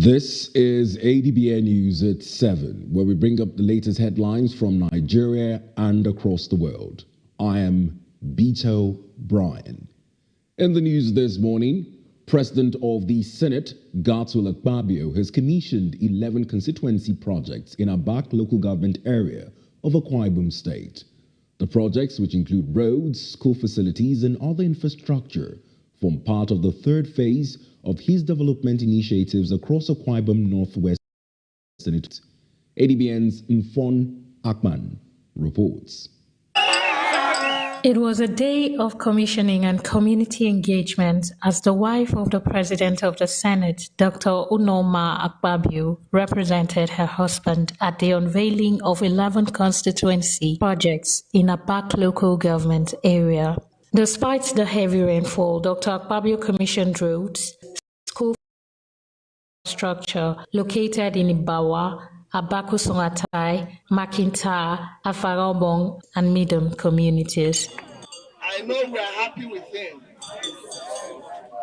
This is Adbn News at 7, where we bring up the latest headlines from Nigeria and across the world. I am Beto Bryan. In the news this morning, President of the Senate, Godswill Akpabio, has commissioned 11 constituency projects in Abak local government area of Akwa Ibom State. The projects, which include roads, school facilities, and other infrastructure, form part of the third phase of his development initiatives across Akwa Ibom Northwest. Adbn's Mfon Akman reports. It was a day of commissioning and community engagement as the wife of the President of the Senate, Dr. Unoma Akpabio, represented her husband at the unveiling of 11 constituency projects in Abak local government area. Despite the heavy rainfall, Dr. Akpabio commissioned roads, school structure located in Ibawa, Abakusongatai, Makinta, Afarabong, and Midam communities. I know we are happy with him.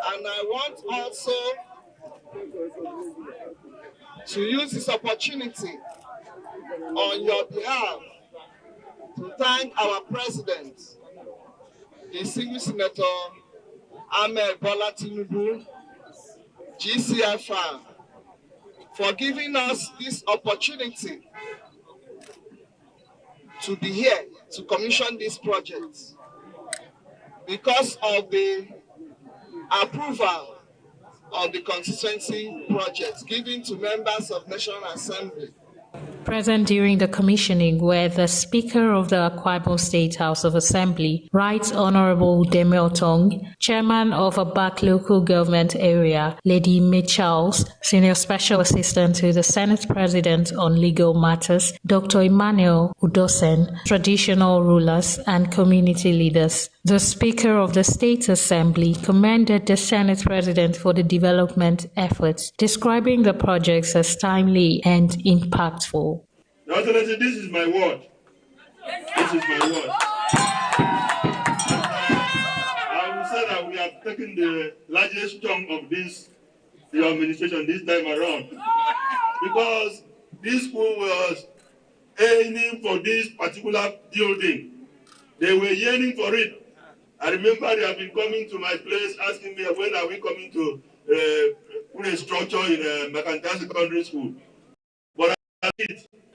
And I want also to use this opportunity on your behalf to thank our president, the distinguished Senator Ahmed Bola Tinubu, GCFR, for giving us this opportunity to be here to commission these projects because of the approval of the constituency projects given to members of National Assembly. Present during the commissioning were the Speaker of the Akwa Ibom State House of Assembly, Right Honorable Deme Otong, Chairman of Abak Local Government Area, Lady May Charles, Senior Special Assistant to the Senate President on Legal Matters, Dr. Emmanuel Udosen, traditional rulers and community leaders. The Speaker of the State Assembly commended the Senate President for the development efforts, describing the projects as timely and impactful. Your Excellency, this is my word. This is my word. I will say that we have taken the largest chunk of this your administration this time around, because this school was aiming for this particular building. They were yearning for it. I remember they have been coming to my place asking me when are we coming to put a structure in a Mercantile Secondary School. But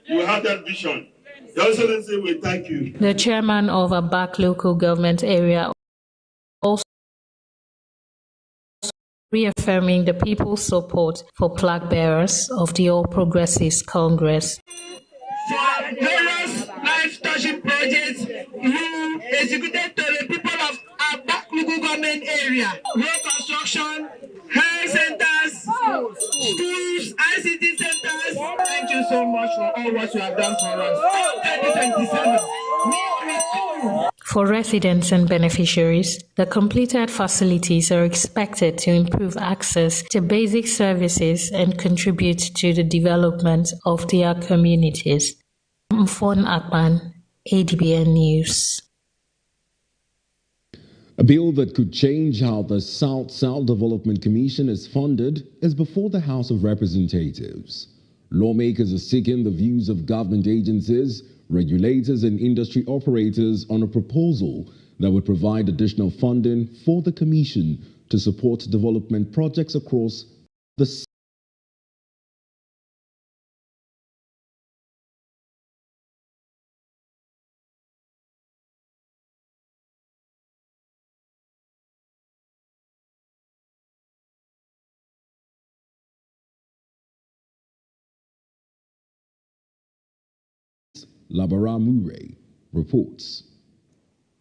you have that vision. Your Excellency, we thank you. The chairman of Abak local government area also reaffirming the people's support for plaque bearers of the All Progressives Congress. For various life-touching projects you executed to the people of Abak local government area, road construction, health centers, schools, ICT centers. Thank you so much for all what you have done for us. 2027. For residents and beneficiaries, the completed facilities are expected to improve access to basic services and contribute to the development of their communities. Mfon Akman, Adbn News. A bill that could change how the South-South Development Commission is funded is before the House of Representatives. Lawmakers are seeking the views of government agencies, regulators, and industry operators on a proposal that would provide additional funding for the Commission to support development projects across the Labara Mure reports.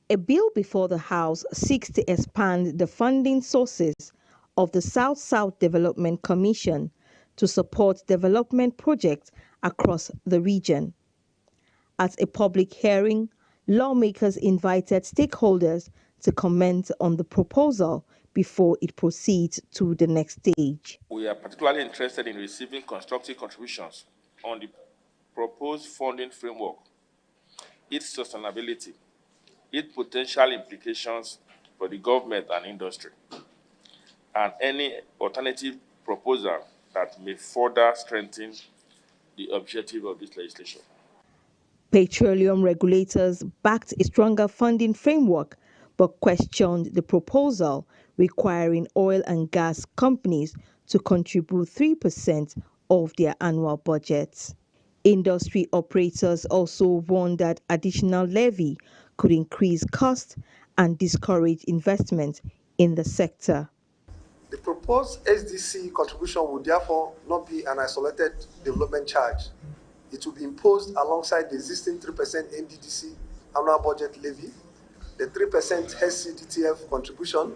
A bill before the House seeks to expand the funding sources of the South-South Development Commission to support development projects across the region. At a public hearing, lawmakers invited stakeholders to comment on the proposal before it proceeds to the next stage. We are particularly interested in receiving constructive contributions on the proposed funding framework, its sustainability, its potential implications for the government and industry, and any alternative proposal that may further strengthen the objective of this legislation. Petroleum regulators backed a stronger funding framework but questioned the proposal requiring oil and gas companies to contribute 3% of their annual budgets. Industry operators also warned that additional levy could increase costs and discourage investment in the sector. The proposed SDC contribution would therefore not be an isolated development charge. It will be imposed alongside the existing 3% NDDC annual budget levy, the 3% HCDTF contribution,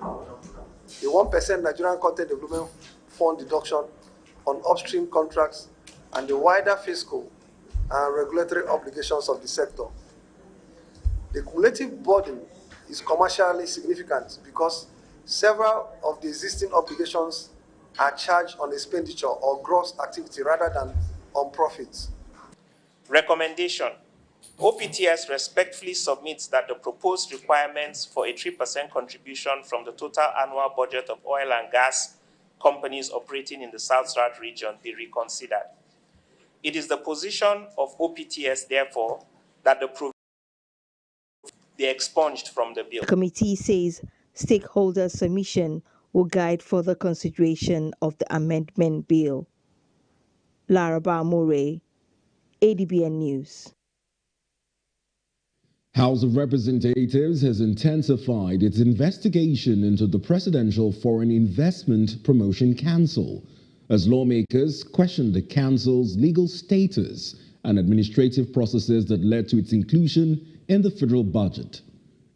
the 1% Nigerian Content Development Fund deduction on upstream contracts, and the wider fiscal and regulatory obligations of the sector. The cumulative burden is commercially significant because several of the existing obligations are charged on expenditure or gross activity rather than on profits. Recommendation. OPTS respectfully submits that the proposed requirements for a 3% contribution from the total annual budget of oil and gas companies operating in the South-South region be reconsidered. It is the position of OPTS, therefore, that the provision be expunged from the bill. The committee says stakeholder submission will guide further consideration of the amendment bill. Laraba Murray, Adbn News. House of Representatives has intensified its investigation into the Presidential Foreign Investment Promotion Council as lawmakers question the council's legal status and administrative processes that led to its inclusion in the federal budget.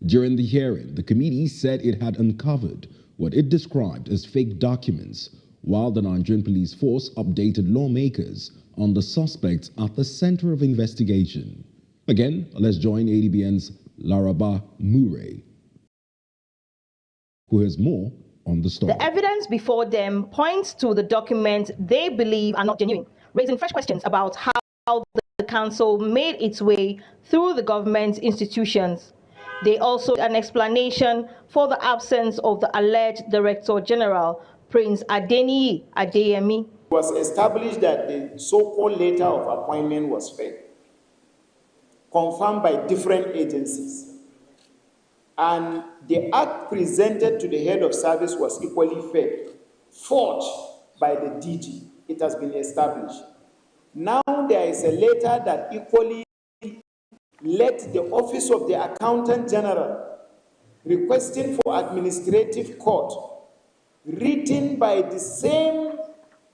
During the hearing, the committee said it had uncovered what it described as fake documents, while the Nigerian police force updated lawmakers on the suspects at the center of investigation. Again, let's join Adbn's Laraba Murray, who has more on the story. The evidence before them points to the documents they believe are not genuine, raising fresh questions about how the council made its way through the government institutions. They also an explanation for the absence of the alleged Director General, Prince Adeniyi Adeyemi. It was established that the so-called letter of appointment was fake, confirmed by different agencies. And the act presented to the head of service was equally fake, forged by the DG. It has been established. Now there is a letter that equally let the Office of the Accountant General requesting for administrative court, written by the same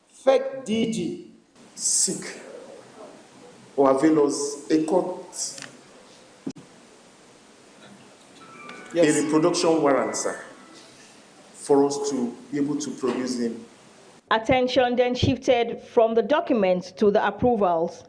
fake DG, seek or avail us a court, a reproduction warrant, sir, for us to be able to produce him. Attention then shifted from the documents to the approvals.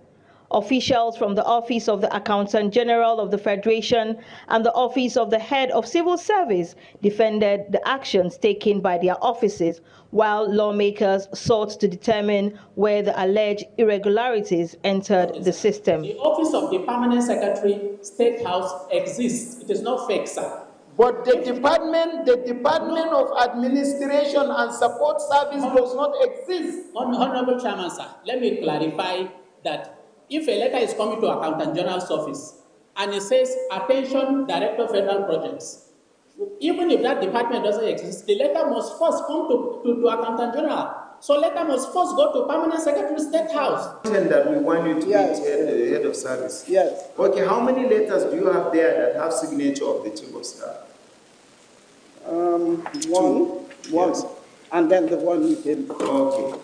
Officials from the Office of the Accountant General of the Federation and the Office of the Head of Civil Service defended the actions taken by their offices, while lawmakers sought to determine where the alleged irregularities entered the system. The Office of the Permanent Secretary, State House, exists. It is not fake, sir. But the Department of Administration and Support Service does not exist. Honorable Chairman, sir, let me clarify that if a letter is coming to Accountant General's office and it says Attention Director Federal Projects, even if that department doesn't exist, the letter must first come to Accountant General. So letter must first go to Permanent Secretary, State House. That we want you to be the head of service. Yes. Okay, how many letters do you have there that have signature of the Chief of Staff? One, yes. And then the one you did. Okay.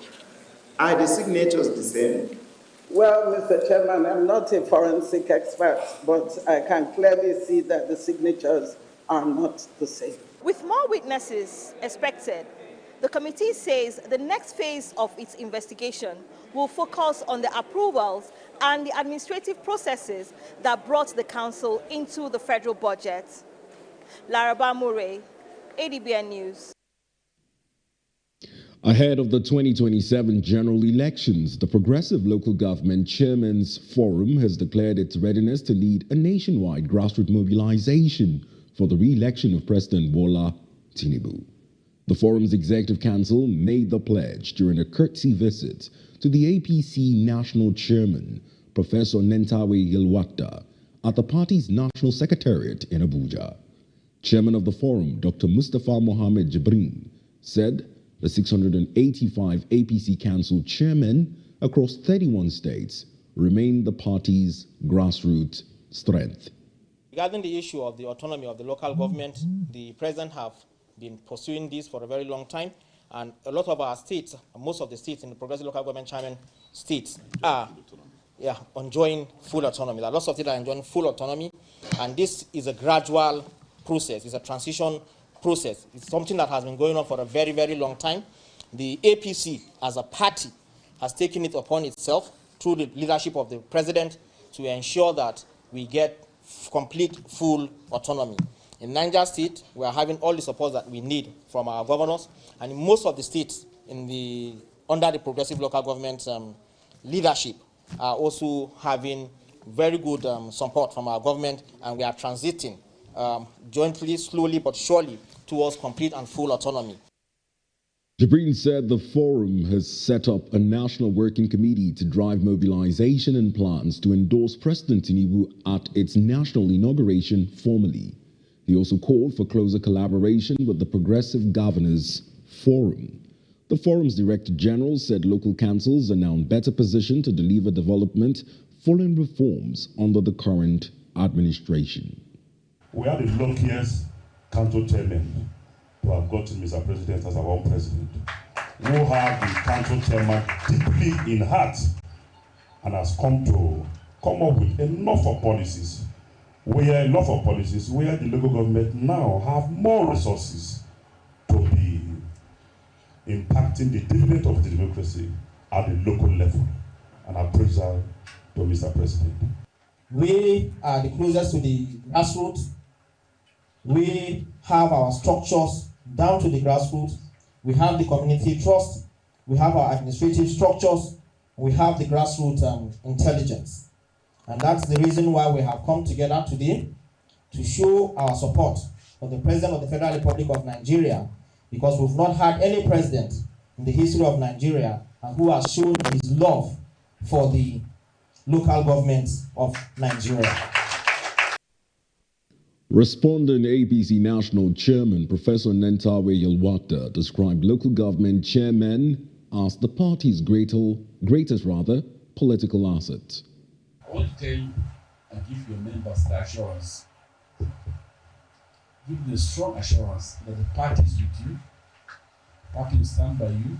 Are the signatures the same? Well, Mr. Chairman, I'm not a forensic expert, but I can clearly see that the signatures are not the same. With more witnesses expected, the committee says the next phase of its investigation will focus on the approvals and the administrative processes that brought the council into the federal budget. Laraba Murray, Adbn News. Ahead of the 2027 general elections, the Progressive Local Government Chairman's Forum has declared its readiness to lead a nationwide grassroots mobilization for the re-election of President Bola Tinubu. The forum's executive council made the pledge during a courtesy visit to the APC national chairman, Professor Nentawe Yilwakda, at the party's national secretariat in Abuja. Chairman of the forum, Dr. Mustafa Mohammed Jibrin, said the 685 APC council chairmen across 31 states remain the party's grassroots strength. Regarding the issue of the autonomy of the local government, the president have been pursuing this for a very long time, and a lot of our states, most of the states in the progressive local government chairman states are enjoying full autonomy. There are lots of states that are enjoying full autonomy, and this is a gradual process. It's a transition process. It's something that has been going on for a very, very long time. The APC as a party has taken it upon itself through the leadership of the president to ensure that we get complete, full autonomy. In Niger State, we are having all the support that we need from our governors, and in most of the states under the progressive local government leadership are also having very good support from our government, and we are transiting jointly, slowly but surely towards complete and full autonomy. Jibrin said the forum has set up a national working committee to drive mobilization and plans to endorse President Tinubu at its national inauguration formally. He also called for closer collaboration with the Progressive Governors Forum. The forum's Director General said local councils are now in better position to deliver development following reforms under the current administration. We are the luckiest council chairman to have gotten Mr. President as our own president, who have the council chairman deeply in heart and has come up with enough of policies where the local government now have more resources to be impacting the dividend of the democracy at the local level. And appraisal to Mr. President. We are the closest to the grassroots. We have our structures down to the grassroots. We have the community trust. We have our administrative structures. We have the grassroots intelligence. And that's the reason why we have come together today to show our support for the President of the Federal Republic of Nigeria, because we've not had any president in the history of Nigeria who has shown his love for the local governments of Nigeria. Responding, APC National Chairman Professor Nentawe Yilwakda described local government chairmen as the party's greatest political asset. I want to tell you and give your members the assurance, give them a strong assurance that the party is with you, the party will stand by you.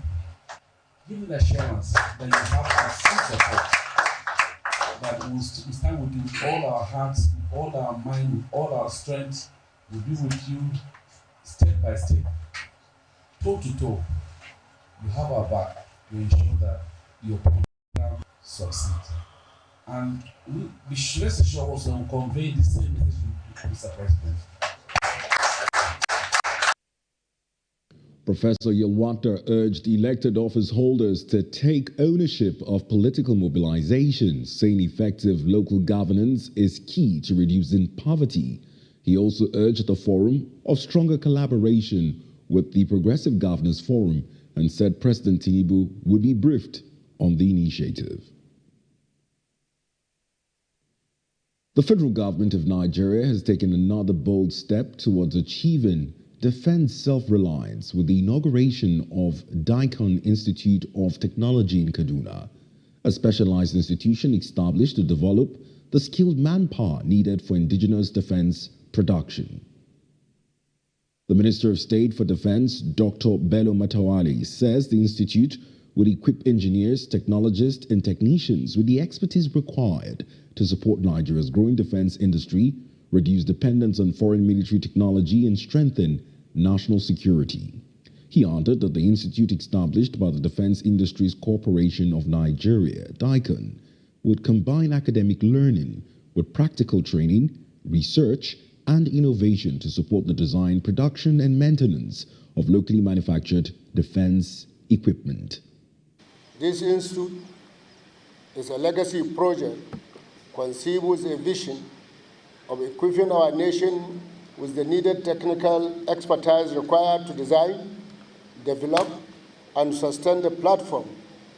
Give them the assurance that you have our full support, that we stand with you with all our hearts, with all our mind, with all our strength. We'll be with you step by step, toe to toe. You have our back to ensure that your program succeeds. And we rest assured also to convey the same message to Mr. President. Professor Yilwakda urged elected office holders to take ownership of political mobilization, saying effective local governance is key to reducing poverty. He also urged the forum of stronger collaboration with the Progressive Governors Forum and said President Tinubu would be briefed on the initiative. The federal government of Nigeria has taken another bold step towards achieving defense self-reliance with the inauguration of Adbn Institute of Technology in Kaduna, a specialized institution established to develop the skilled manpower needed for indigenous defense production. The Minister of State for Defense, Dr. Bello Matawale, says the institute would equip engineers, technologists, and technicians with the expertise required to support Nigeria's growing defense industry, reduce dependence on foreign military technology, and strengthen national security. He added that the institute established by the Defense Industries Corporation of Nigeria, Adbn, would combine academic learning with practical training, research, and innovation to support the design, production, and maintenance of locally manufactured defense equipment. This institute is a legacy project conceived with a vision of equipping our nation with the needed technical expertise required to design, develop, and sustain the platform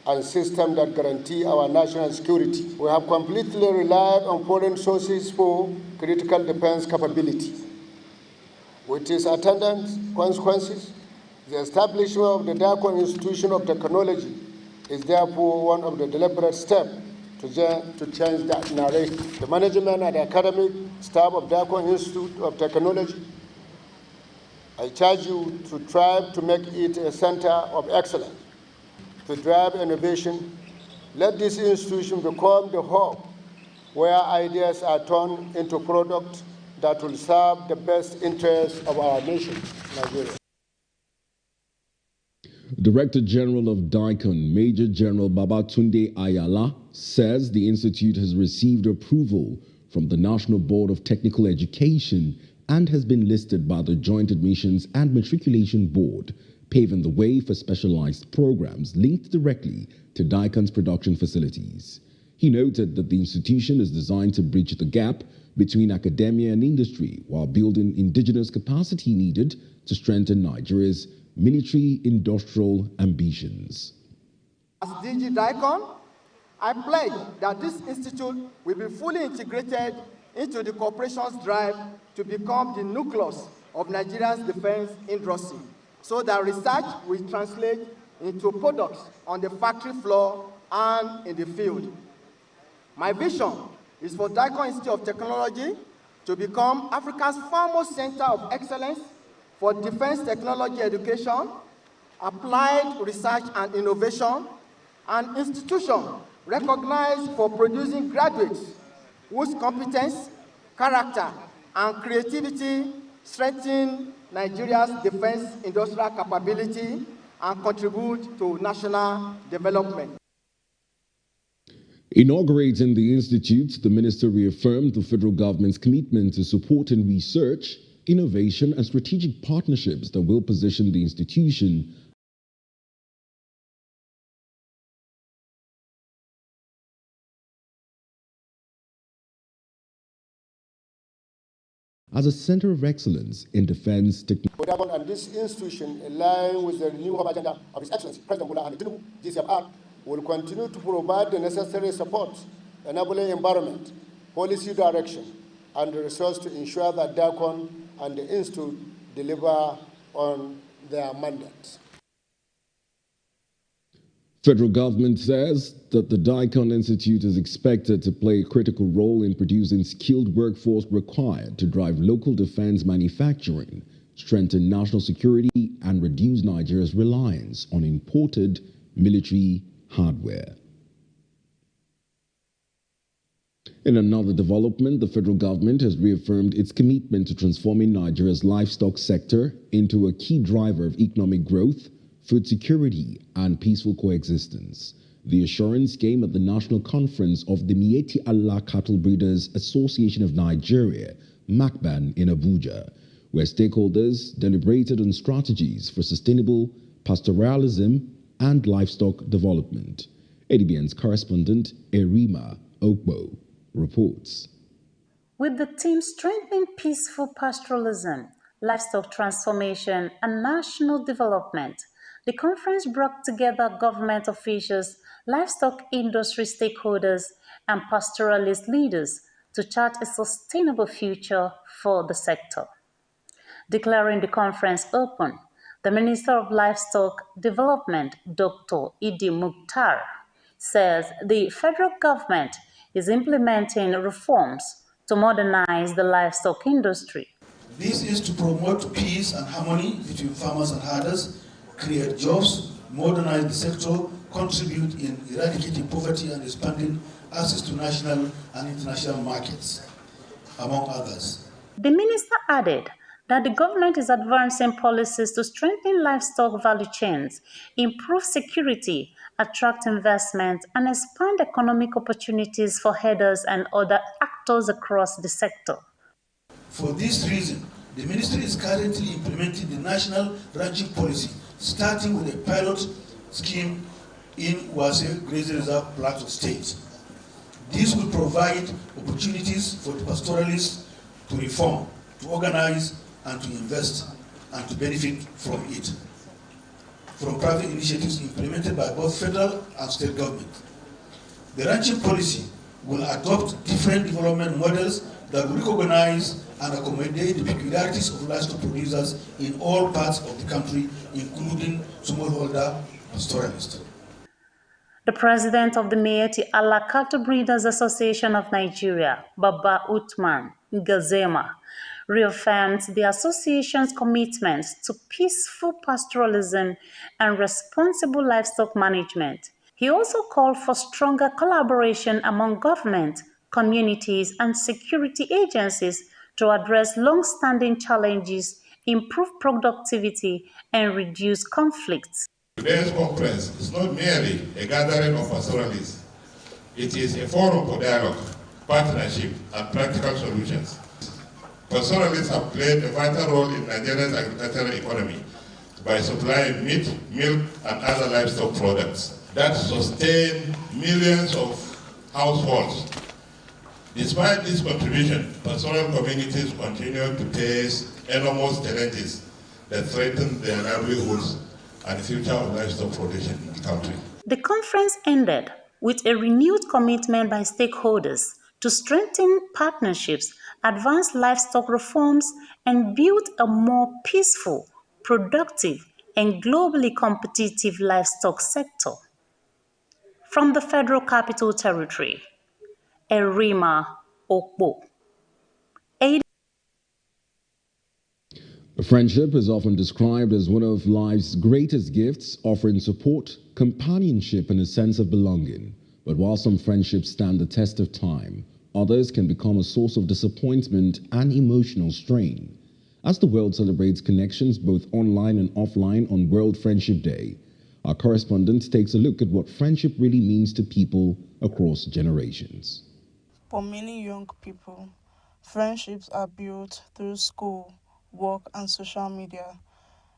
and system that guarantee our national security. We have completely relied on foreign sources for critical defense capability. With its attendant consequences, the establishment of the DACON Institution of Technology is therefore one of the deliberate steps to change that narrative. The management and academic staff of DACON Institute of Technology, I charge you to try to make it a center of excellence, to drive innovation. Let this institution become the hub where ideas are turned into products that will serve the best interests of our nation, Nigeria. Director General of DICON, Major General Babatunde Ayala, says the institute has received approval from the National Board of Technical Education and has been listed by the Joint Admissions and Matriculation Board, paving the way for specialized programs linked directly to DICON's production facilities. He noted that the institution is designed to bridge the gap between academia and industry while building indigenous capacity needed to strengthen Nigeria's military industrial ambitions. As DG DICON, I pledge that this institute will be fully integrated into the corporation's drive to become the nucleus of Nigeria's defense industry, so that research will translate into products on the factory floor and in the field. My vision is for DICON Institute of Technology to become Africa's foremost center of excellence for defense technology education, applied research and innovation, an institution recognized for producing graduates whose competence, character, and creativity strengthen Nigeria's defense industrial capability and contribute to national development. Inaugurating the institute, the minister reaffirmed the federal government's commitment to supporting research, innovation, and strategic partnerships that will position the institution as a center of excellence in defense technology. And this institution, in line with the renewable agenda of His Excellency President Bola Ahmed Tinubu, GCFR, will continue to provide the necessary support, enabling environment, policy direction, and the resources to ensure that DICON and the institute deliver on their mandate. Federal government says that the DICON Institute is expected to play a critical role in producing skilled workforce required to drive local defense manufacturing, strengthen national security, and reduce Nigeria's reliance on imported military hardware. In another development, the federal government has reaffirmed its commitment to transforming Nigeria's livestock sector into a key driver of economic growth, food security, and peaceful coexistence. The assurance came at the national conference of the Mieti Allah Cattle Breeders Association of Nigeria, MACBAN, in Abuja, where stakeholders deliberated on strategies for sustainable pastoralism and livestock development. Adbn's correspondent Erima Okbo reports. With the theme Strengthening Peaceful Pastoralism, Livestock Transformation and National Development, the conference brought together government officials, livestock industry stakeholders, and pastoralist leaders to chart a sustainable future for the sector. Declaring the conference open, the Minister of Livestock Development, Dr. Idi Mukhtar, says the federal government is implementing reforms to modernize the livestock industry. This is to promote peace and harmony between farmers and herders, create jobs, modernize the sector, contribute in eradicating poverty and expanding access to national and international markets, among others. The minister added that the government is advancing policies to strengthen livestock value chains, improve security, attract investment, and expand economic opportunities for herders and other actors across the sector. For this reason, the ministry is currently implementing the national ranching policy, starting with a pilot scheme in Wase Grazing Reserve Plateau State. This will provide opportunities for the pastoralists to reform, to organize, and to invest, and to benefit from it. from private initiatives implemented by both federal and state government. The ranching policy will adopt different development models that will recognize and accommodate the peculiarities of livestock producers in all parts of the country, including smallholder pastoralists. The president of the Meeti Allah Cattle Breeders Association of Nigeria, Baba Uthman Gazema, reaffirmed the association's commitment to peaceful pastoralism and responsible livestock management. He also called for stronger collaboration among government, communities, and security agencies to address long-standing challenges, improve productivity, and reduce conflicts. Today's conference is not merely a gathering of pastoralists. It is a forum for dialogue, partnership, and practical solutions. Pastoralists have played a vital role in Nigeria's agricultural economy by supplying meat, milk, and other livestock products that sustain millions of households. Despite this contribution, pastoral communities continue to face enormous challenges that threaten their livelihoods and the future of livestock production in the country. The conference ended with a renewed commitment by stakeholders to strengthen partnerships, advance livestock reforms, and build a more peaceful, productive, and globally competitive livestock sector. From the Federal Capital Territory, Erima Okpo. A friendship is often described as one of life's greatest gifts, offering support, companionship, and a sense of belonging. But while some friendships stand the test of time, others can become a source of disappointment and emotional strain. As the world celebrates connections both online and offline on World Friendship Day, our correspondent takes a look at what friendship really means to people across generations. For many young people, friendships are built through school, work, and social media.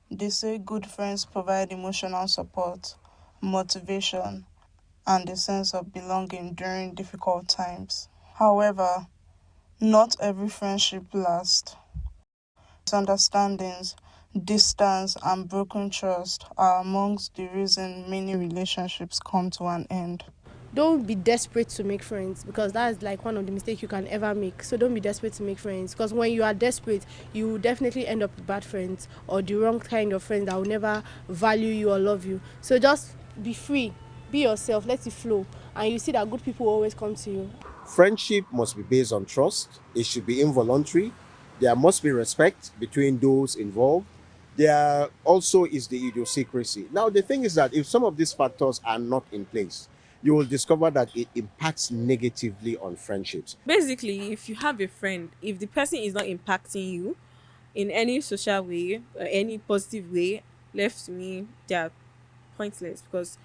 They say good friends provide emotional support, motivation, and a sense of belonging during difficult times. However, not every friendship lasts. Misunderstandings, distance, and broken trust are amongst the reasons many relationships come to an end. Don't be desperate to make friends, because that's like one of the mistakes you can ever make. So don't be desperate to make friends, because when you are desperate, you will definitely end up with bad friends or the wrong kind of friends that will never value you or love you. So just be free, be yourself, let it flow, and you see that good people always come to you. Friendship must be based on trust. It should be involuntary. There must be respect between those involved. There also is the idiosyncrasy. Now, the thing is that if some of these factors are not in place, you will discover that it impacts negatively on friendships. Basically, if you have a friend, if the person is not impacting you in any social way or any positive way, left to me, they are pointless, because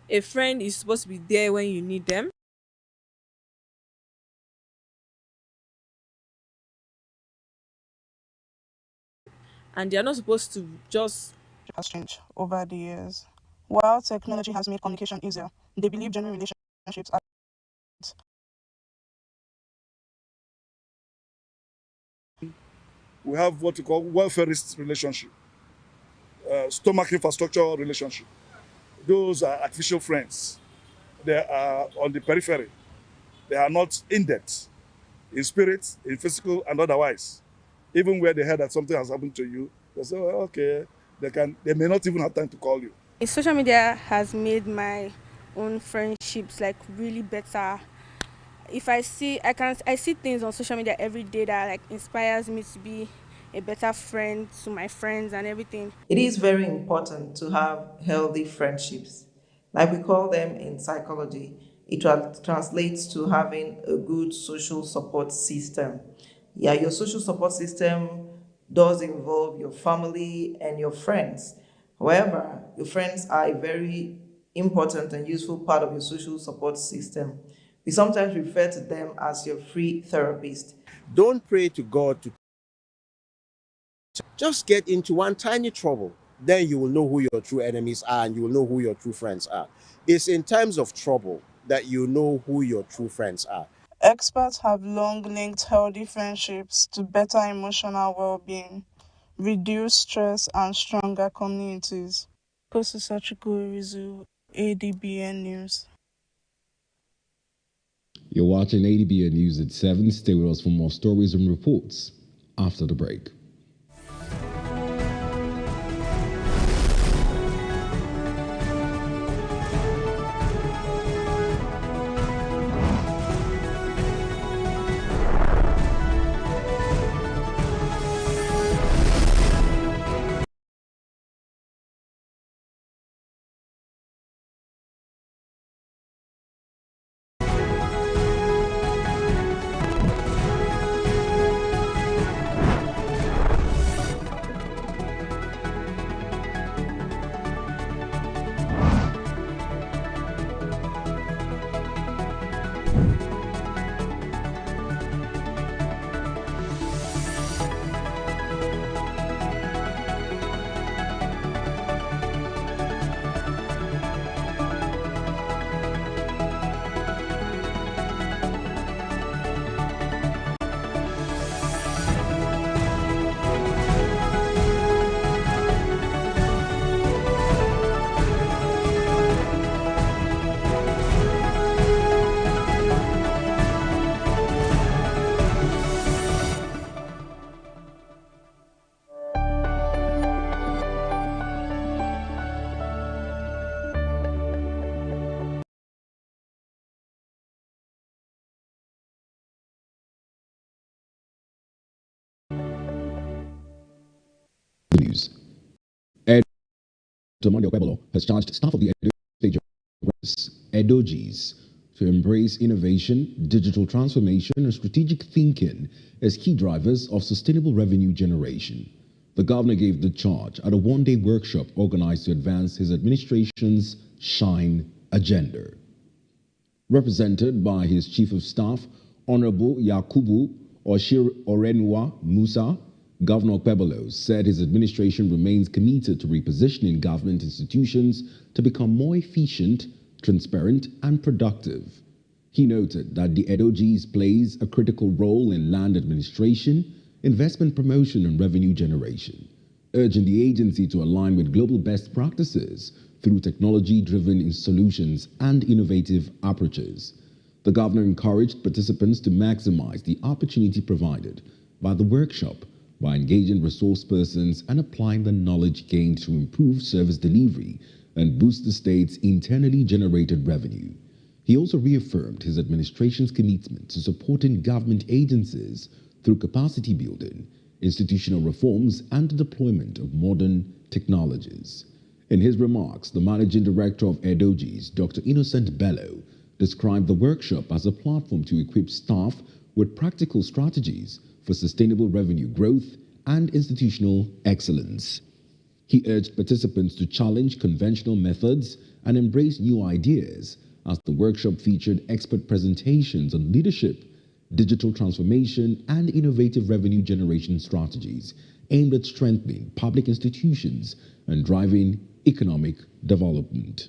a friend is supposed to be there when you need them. And they're not supposed to just Has changed over the years. While technology has made communication easier, they believe genuine relationships are we have what we call welfareist relationship, stomach infrastructure relationship. Those are artificial friends. They are on the periphery. They are not in depth, in spirit, in physical, and otherwise. Even where they hear that something has happened to you, they say, oh, okay, they may not even have time to call you. Social media has made my own friendships like really better. If I see things on social media every day that like inspires me to be a better friend to my friends and everything. It is very important to have healthy friendships. Like we call them in psychology, it translates to having a good social support system. Yeah, your social support system does involve your family and your friends. However, your friends are a very important and useful part of your social support system. We sometimes refer to them as your free therapist. Don't pray to God to just get into one tiny trouble. Then you will know who your true enemies are and you will know who your true friends are. It's in times of trouble that you know who your true friends are. Experts have long linked healthy friendships to better emotional well-being, reduced stress, and stronger communities. Osisachukwu ADBN News. You're watching ADBN News at 7. Stay with us for more stories and reports after the break. News. Adbn has charged staff of the Edo State Edogis to embrace innovation, digital transformation, and strategic thinking as key drivers of sustainable revenue generation. The governor gave the charge at a one-day workshop organized to advance his administration's Shine agenda. Represented by his Chief of Staff, Honorable Yakubu Oshir Orenwa Musa, Governor Okpebholo said his administration remains committed to repositioning government institutions to become more efficient, transparent, and productive. He noted that the Edogis plays a critical role in land administration, investment promotion, and revenue generation, urging the agency to align with global best practices through technology-driven solutions and innovative approaches. The governor encouraged participants to maximize the opportunity provided by the workshop by engaging resource persons and applying the knowledge gained to improve service delivery and boost the state's internally generated revenue. He also reaffirmed his administration's commitment to supporting government agencies through capacity building, institutional reforms, and the deployment of modern technologies. In his remarks, the Managing Director of Edogis, Dr. Innocent Bello, described the workshop as a platform to equip staff with practical strategies for sustainable revenue growth and institutional excellence. He urged participants to challenge conventional methods and embrace new ideas as the workshop featured expert presentations on leadership, digital transformation, and innovative revenue generation strategies aimed at strengthening public institutions and driving economic development.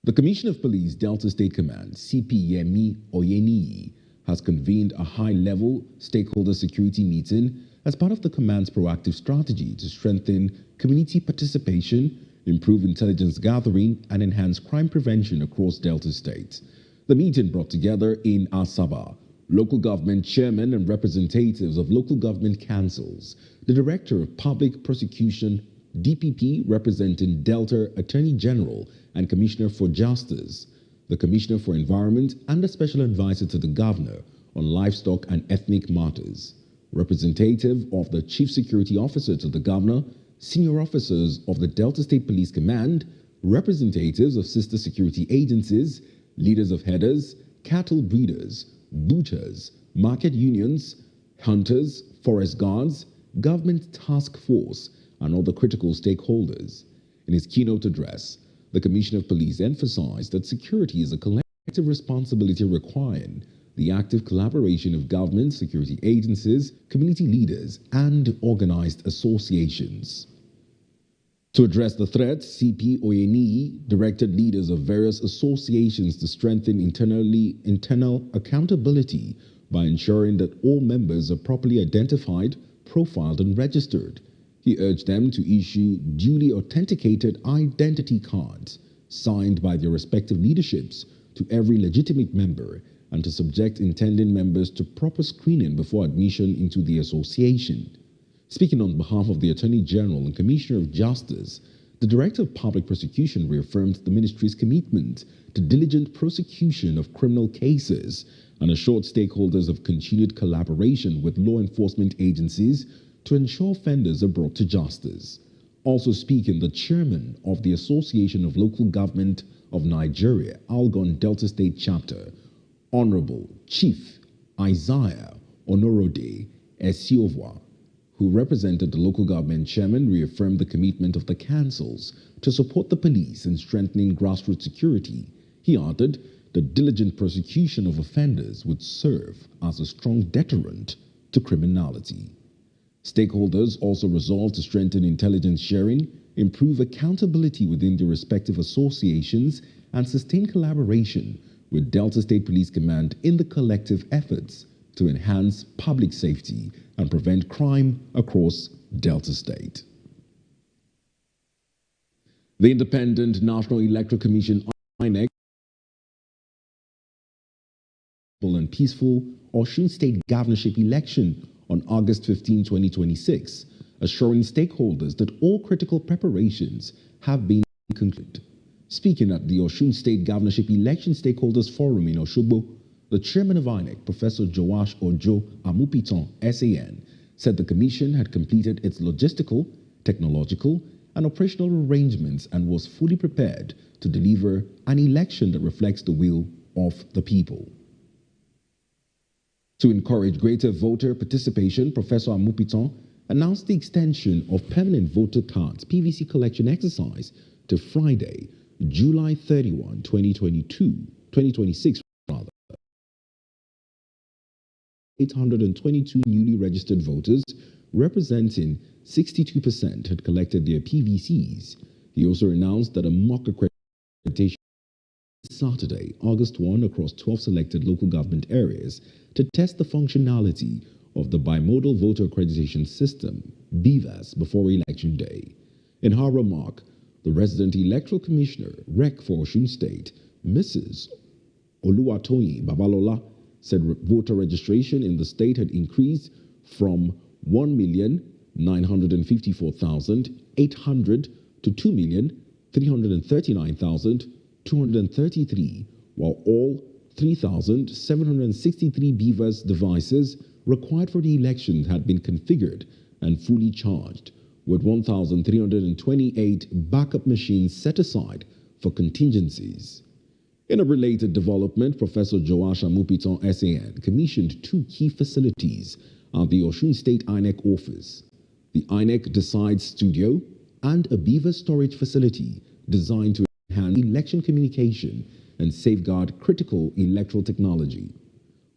The Commissioner of Police, Delta State Command, CP Yemi Oyeniyi, has convened a high-level stakeholder security meeting as part of the command's proactive strategy to strengthen community participation, improve intelligence gathering, and enhance crime prevention across Delta State. The meeting brought together in Asaba local government chairmen and representatives of local government councils, the Director of Public Prosecution, DPP representing Delta Attorney General and Commissioner for Justice, the Commissioner for Environment, and the Special Advisor to the Governor on Livestock and Ethnic Matters, representative of the Chief Security Officer to the Governor, senior officers of the Delta State Police Command, representatives of sister security agencies, leaders of headers, cattle breeders, butchers, market unions, hunters, forest guards, government task force, and other critical stakeholders. In his keynote address, the Commissioner of Police emphasized that security is a collective responsibility requiring the active collaboration of government, security agencies, community leaders, and organized associations. To address the threats, CP Oyeniyi directed leaders of various associations to strengthen internal accountability by ensuring that all members are properly identified, profiled, and registered. He urged them to issue duly authenticated identity cards signed by their respective leaderships to every legitimate member and to subject intending members to proper screening before admission into the association. Speaking on behalf of the Attorney General and Commissioner of Justice, the Director of Public Prosecution reaffirmed the ministry's commitment to diligent prosecution of criminal cases and assured stakeholders of continued collaboration with law enforcement agencies to ensure offenders are brought to justice. Also speaking, the chairman of the Association of Local Government of Nigeria, Algon Delta State Chapter, Honorable Chief Isaiah Onorode Esiovwa, who represented the local government chairman, reaffirmed the commitment of the councils to support the police in strengthening grassroots security. He added that diligent prosecution of offenders would serve as a strong deterrent to criminality. Stakeholders also resolved to strengthen intelligence sharing, improve accountability within their respective associations, and sustain collaboration with Delta State Police Command in the collective efforts to enhance public safety and prevent crime across Delta State. The Independent National Electoral Commission, INEC, and peaceful Osun State governorship election on August 15, 2026, assuring stakeholders that all critical preparations have been concluded. Speaking at the Osun State Governorship Election Stakeholders Forum in Osogbo, the chairman of INEC, Professor Joash Ojo Amupiton, SAN, said the commission had completed its logistical, technological, and operational arrangements and was fully prepared to deliver an election that reflects the will of the people. To encourage greater voter participation, Professor Amupiton announced the extension of permanent voter cards PVC collection exercise to Friday, July 31, 2026. 822 newly registered voters, representing 62%, had collected their PVCs. He also announced that a mock accreditation Saturday, August 1, across 12 selected local government areas to test the functionality of the bimodal voter accreditation system, BVAS, before Election Day. In her remark, the resident electoral commissioner, REC for Osun State, Mrs. Oluwatoyin Babalola, said voter registration in the state had increased from 1,954,800 to 2,339,233, while all 3,763 BVAS devices required for the election had been configured and fully charged, with 1,328 backup machines set aside for contingencies. In a related development, Professor Joash Amupiton, SAN, commissioned 2 key facilities at the Osun State INEC office, the INEC Decide Studio and a BVAS storage facility designed to enhance election communication and safeguard critical electoral technology.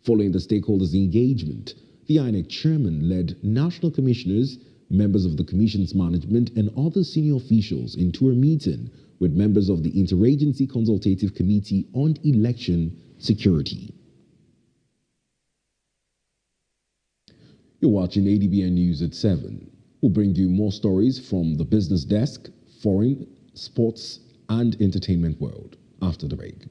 Following the stakeholders' engagement, the INEC chairman led national commissioners, members of the commission's management, and other senior officials into a meeting with members of the Interagency Consultative Committee on Election Security. You're watching ADBN News at 7. We'll bring you more stories from the business desk, foreign, sports, and entertainment world after the break.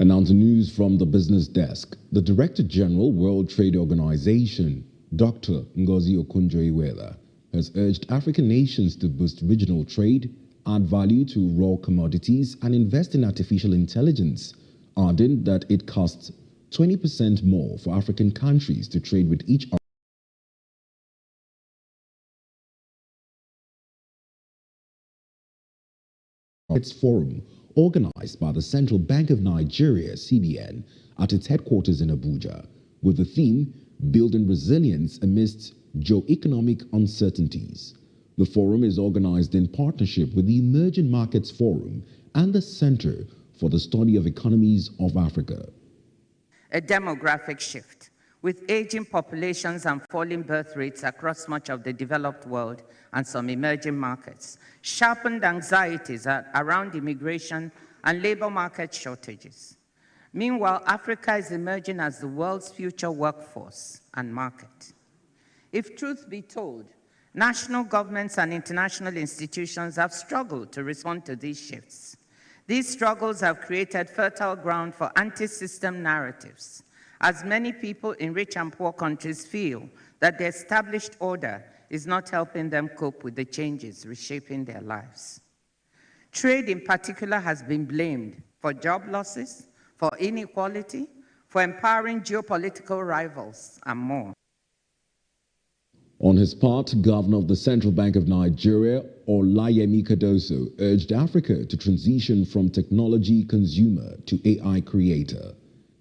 And now to news from the business desk. The Director General, World Trade Organization, Dr. Ngozi Okonjo-Iweala, has urged African nations to boost regional trade, add value to raw commodities, and invest in artificial intelligence, adding that it costs 20% more for African countries to trade with each other. Its forum, organized by the Central Bank of Nigeria, CBN, at its headquarters in Abuja, with the theme Building Resilience Amidst Geo-Economic Uncertainties. The forum is organized in partnership with the Emerging Markets Forum and the Center for the Study of Economies of Africa. A demographic shift, with aging populations and falling birth rates across much of the developed world and some emerging markets, sharpened anxieties around immigration and labor market shortages. Meanwhile, Africa is emerging as the world's future workforce and market. If truth be told, national governments and international institutions have struggled to respond to these shifts. These struggles have created fertile ground for anti-system narratives, as many people in rich and poor countries feel that the established order is not helping them cope with the changes reshaping their lives. Trade in particular has been blamed for job losses, for inequality, for empowering geopolitical rivals, and more. On his part, Governor of the Central Bank of Nigeria, Olayemi Cardoso, urged Africa to transition from technology consumer to AI creator.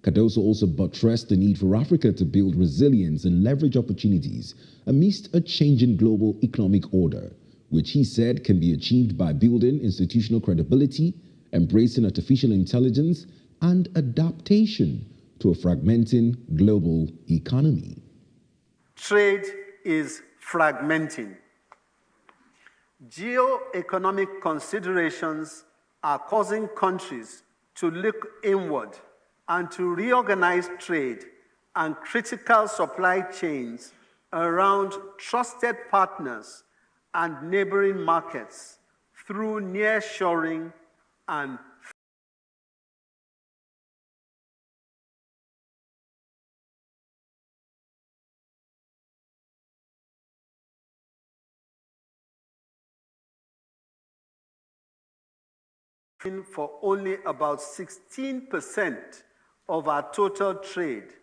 Cardoso also buttressed the need for Africa to build resilience and leverage opportunities amidst a changing global economic order, which he said can be achieved by building institutional credibility, embracing artificial intelligence, and adaptation to a fragmenting global economy. Trade is fragmenting. Geo-economic considerations are causing countries to look inward and to reorganize trade and critical supply chains around trusted partners and neighboring markets through nearshoring and for only about 16% of our total trade.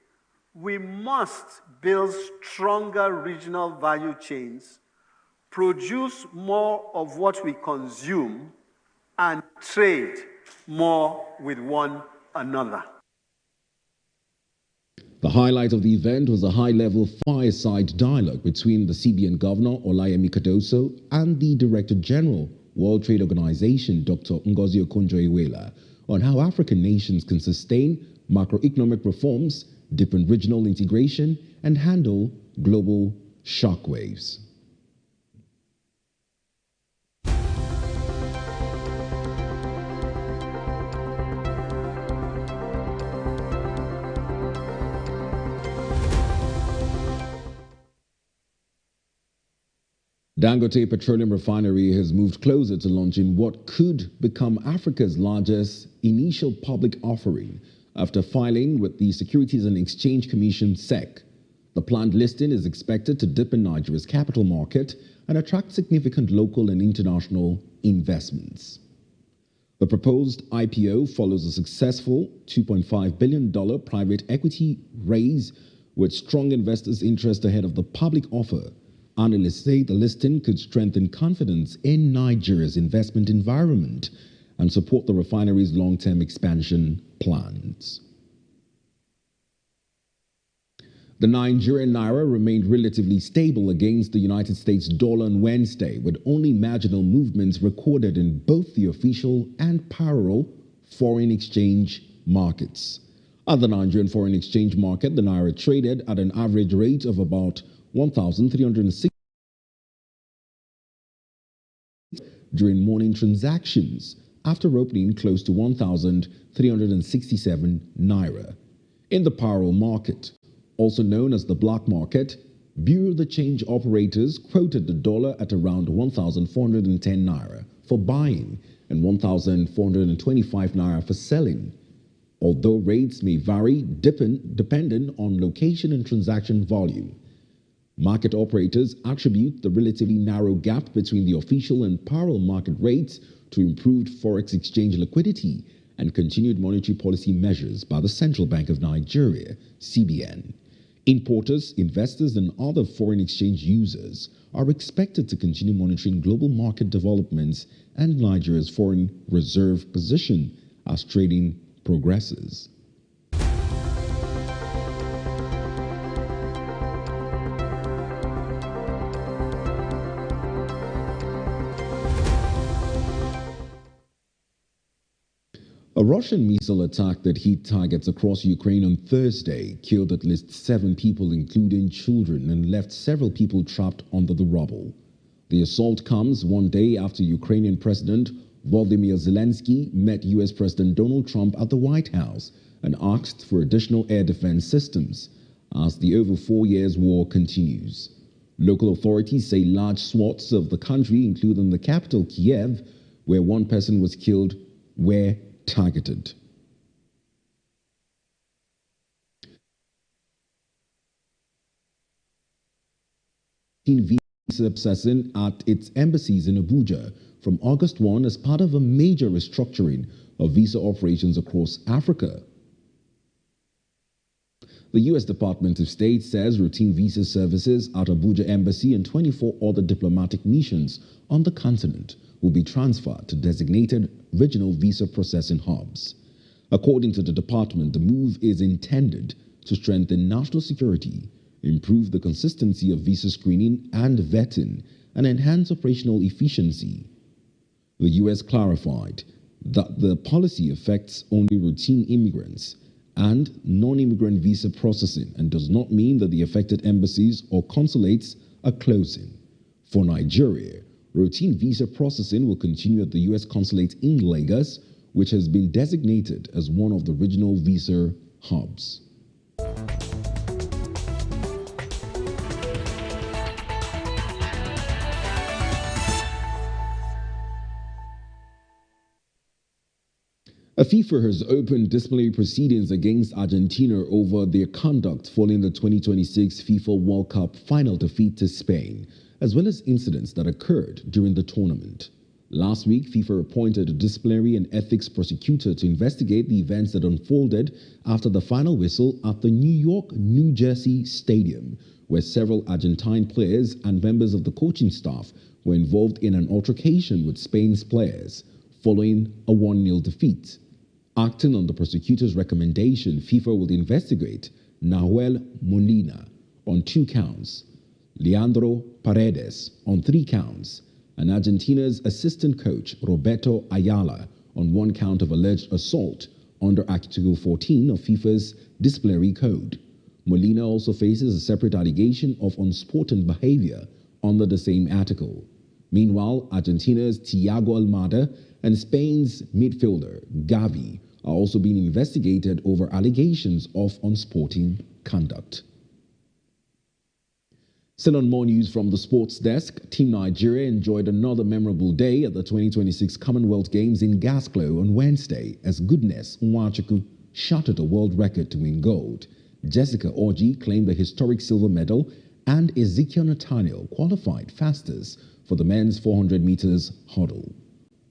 We must build stronger regional value chains, produce more of what we consume, and trade more with one another. The highlight of the event was a high-level fireside dialogue between the CBN Governor, Olayemi Cardoso, and the Director General, World Trade Organization, Dr. Ngozi Okonjo-Iweala, on how African nations can sustain macroeconomic reforms, deepen regional integration, and handle global shockwaves. Dangote Petroleum Refinery has moved closer to launching what could become Africa's largest initial public offering after filing with the Securities and Exchange Commission (SEC). The planned listing is expected to deepen Nigeria's capital market and attract significant local and international investments. The proposed IPO follows a successful $2.5 billion private equity raise with strong investors' interest ahead of the public offer. Analysts say the listing could strengthen confidence in Nigeria's investment environment and support the refinery's long-term expansion plans. The Nigerian naira remained relatively stable against the United States dollar on Wednesday, with only marginal movements recorded in both the official and parallel foreign exchange markets. At the Nigerian foreign exchange market, the naira traded at an average rate of about 1,360 during morning transactions, after opening close to 1,367 naira. In the parallel market, also known as the black market, Bureau de Change operators quoted the dollar at around 1,410 naira for buying and 1,425 naira for selling. although rates may vary depending on location and transaction volume. Market operators attribute the relatively narrow gap between the official and parallel market rates to improved forex exchange liquidity and continued monetary policy measures by the Central Bank of Nigeria, CBN. Importers, investors, and other foreign exchange users are expected to continue monitoring global market developments and Nigeria's foreign reserve position as trading progresses. A Russian missile attack that hit targets across Ukraine on Thursday killed at least 7 people, including children, and left several people trapped under the rubble. The assault comes one day after Ukrainian President Volodymyr Zelensky met U.S. President Donald Trump at the White House and asked for additional air defense systems as the over 4 years war continues. Local authorities say large swaths of the country, including the capital Kiev, where one person was killed, were targeted. Visa processing at its embassies in Abuja from August 1 as part of a major restructuring of visa operations across Africa. The U.S. Department of State says routine visa services at Abuja Embassy and 24 other diplomatic missions on the continent will be transferred to designated regional visa processing hubs. According to the department, the move is intended to strengthen national security, improve the consistency of visa screening and vetting, and enhance operational efficiency. The U.S. clarified that the policy affects only routine immigrants and non-immigrant visa processing and does not mean that the affected embassies or consulates are closing. For Nigeria, routine visa processing will continue at the U.S. consulate in Lagos, which has been designated as one of the regional visa hubs. FIFA has opened disciplinary proceedings against Argentina over their conduct following the 2026 FIFA World Cup final defeat to Spain, as well as incidents that occurred during the tournament. Last week, FIFA appointed a disciplinary and ethics prosecutor to investigate the events that unfolded after the final whistle at the New York-New Jersey Stadium, where several Argentine players and members of the coaching staff were involved in an altercation with Spain's players following a 1-0 defeat. Acting on the prosecutor's recommendation, FIFA will investigate Nahuel Molina on 2 counts, Leandro Paredes on 3 counts, and Argentina's assistant coach Roberto Ayala on 1 count of alleged assault under Article 14 of FIFA's disciplinary code. Molina also faces a separate allegation of unsporting behavior under the same article. Meanwhile, Argentina's Thiago Almada and Spain's midfielder Gavi are also being investigated over allegations of unsporting conduct. Still on more news from the sports desk, Team Nigeria enjoyed another memorable day at the 2026 Commonwealth Games in Glasgow on Wednesday as Goodness Nwachukwu shattered a world record to win gold. Jessica Orji claimed the historic silver medal, and Ezekiel Nathaniel qualified fastest for the men's 400 meters hurdle.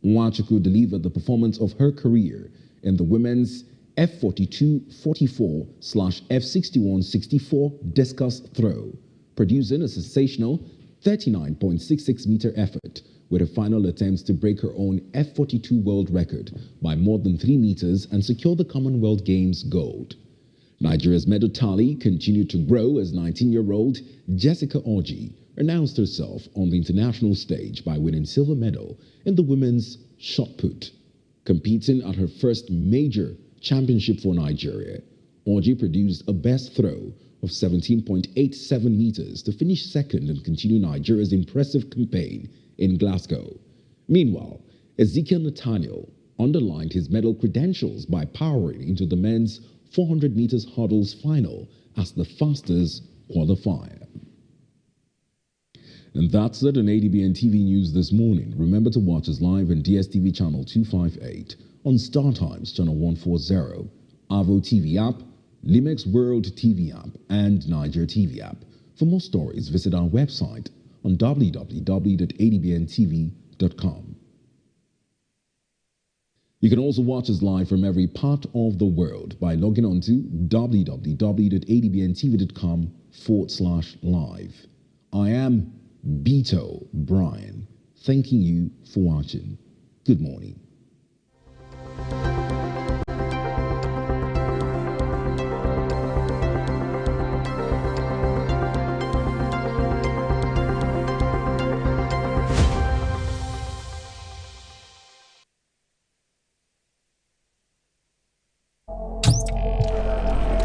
Nwachukwu delivered the performance of her career in the women's F42-44/F61-64 discus throw, producing a sensational 39.66 meter effort with a final attempt to break her own F42 world record by more than 3 meters and secure the Commonwealth Games gold. Nigeria's medal tally continued to grow as 19-year-old Jessica Orji announced herself on the international stage by winning silver medal in the women's shot put. Competing at her first major championship for Nigeria, Orji produced a best throw of 17.87 meters to finish second and continue Nigeria's impressive campaign in Glasgow. Meanwhile, Ezekiel Nathaniel underlined his medal credentials by powering into the men's 400 meters hurdles final as the fastest qualifier. And that's it on Adbn TV News this morning. Remember to watch us live on DSTV channel 258, on Star Times channel 140, Avo TV app, Limex World TV app, and Niger TV app. For more stories, visit our website on www.adbntv.com. You can also watch us live from every part of the world by logging on to www.adbntv.com/live. I am Beto Brian, thanking you for watching. Good morning.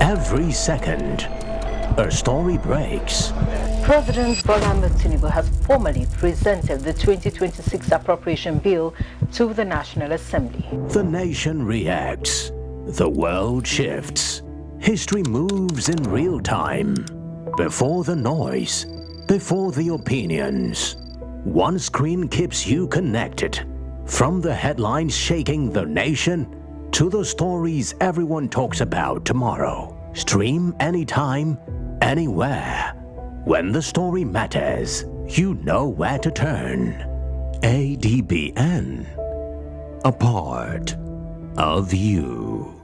Every second, a story breaks. President Bola Ahmed Tinubu has formally presented the 2026 appropriation bill to the National Assembly. The nation reacts. The world shifts. History moves in real time. Before the noise, before the opinions. One screen keeps you connected. From the headlines shaking the nation to the stories everyone talks about tomorrow. Stream anytime, anywhere. When the story matters, you know where to turn. ADBN. A part of you.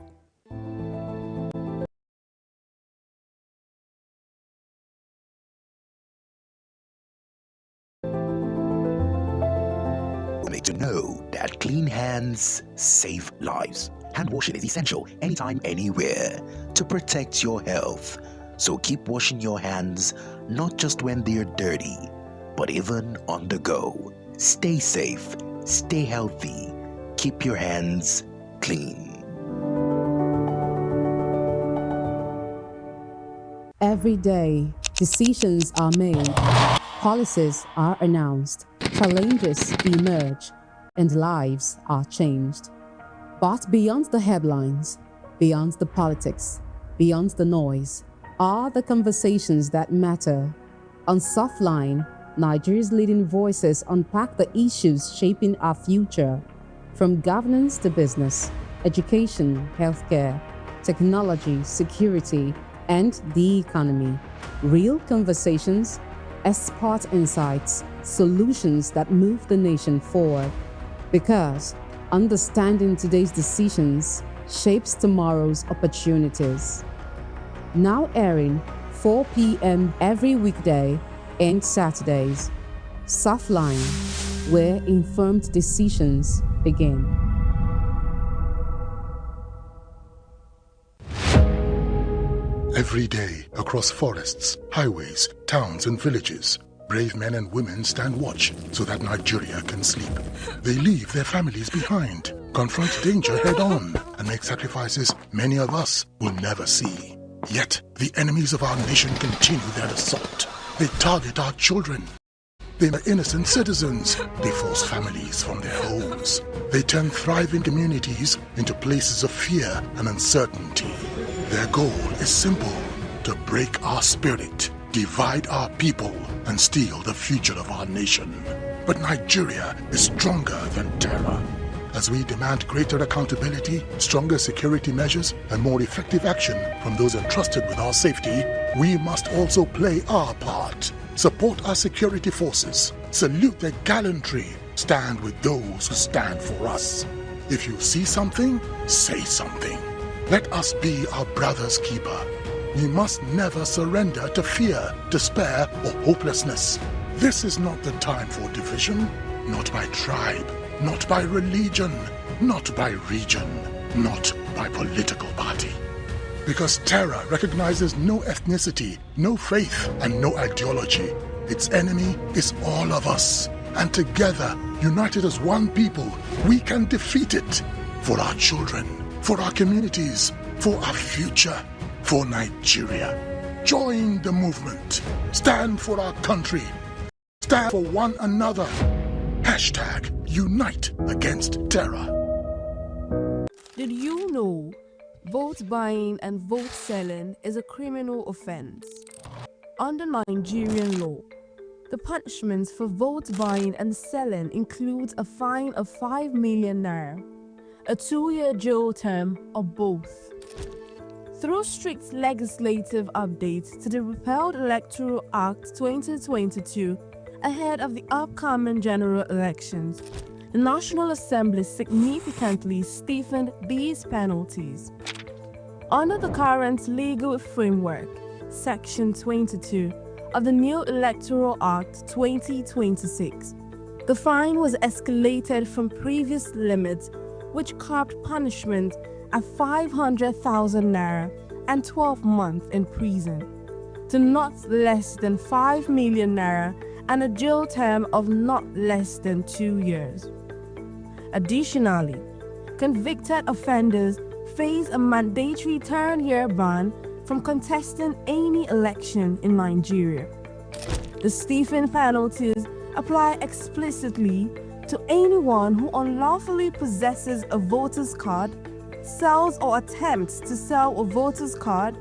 Need to know that clean hands save lives. Hand washing is essential anytime, anywhere to protect your health. So keep washing your hands, not just when they're dirty, but even on the go. Stay safe, stay healthy, keep your hands clean. Every day, decisions are made, policies are announced, challenges emerge, and lives are changed. But beyond the headlines, beyond the politics, beyond the noise, are the conversations that matter. On Softline, Nigeria's leading voices unpack the issues shaping our future, from governance to business, education, healthcare, technology, security, and the economy. Real conversations, expert insights, solutions that move the nation forward. Because understanding today's decisions shapes tomorrow's opportunities. Now airing 4 p.m. every weekday and Saturdays. Softline, where informed decisions begin. Every day, across forests, highways, towns, and villages, brave men and women stand watch so that Nigeria can sleep. They leave their families behind, confront danger head-on, and make sacrifices many of us will never see. Yet, the enemies of our nation continue their assault. They target our children. They are innocent citizens. They force families from their homes. They turn thriving communities into places of fear and uncertainty. Their goal is simple: to break our spirit, divide our people, and steal the future of our nation. But Nigeria is stronger than terror. As we demand greater accountability, stronger security measures, and more effective action from those entrusted with our safety, we must also play our part. Support our security forces, salute their gallantry, stand with those who stand for us. If you see something, say something. Let us be our brother's keeper. We must never surrender to fear, despair, or hopelessness. This is not the time for division, not by tribe, not by religion, not by region, not by political party. Because terror recognizes no ethnicity, no faith, and no ideology. Its enemy is all of us. And together, united as one people, we can defeat it. For our children, for our communities, for our future, for Nigeria. Join the movement. Stand for our country. Stand for one another. Hashtag Unite Against Terror. Did you know vote buying and vote selling is a criminal offense? Under Nigerian law, the punishments for vote buying and selling includes a fine of 5 million naira a 2-year jail term, or both. Through strict legislative updates to the repealed Electoral Act 2022 ahead of the upcoming general elections, the National Assembly significantly stiffened these penalties. Under the current legal framework, Section 22 of the new Electoral Act 2026, the fine was escalated from previous limits, which capped punishment at 500,000 naira and 12 months in prison, to not less than 5 million naira and a jail term of not less than 2 years. Additionally, convicted offenders face a mandatory 10-year ban from contesting any election in Nigeria. The stiffened penalties apply explicitly to anyone who unlawfully possesses a voter's card, sells or attempts to sell a voter's card,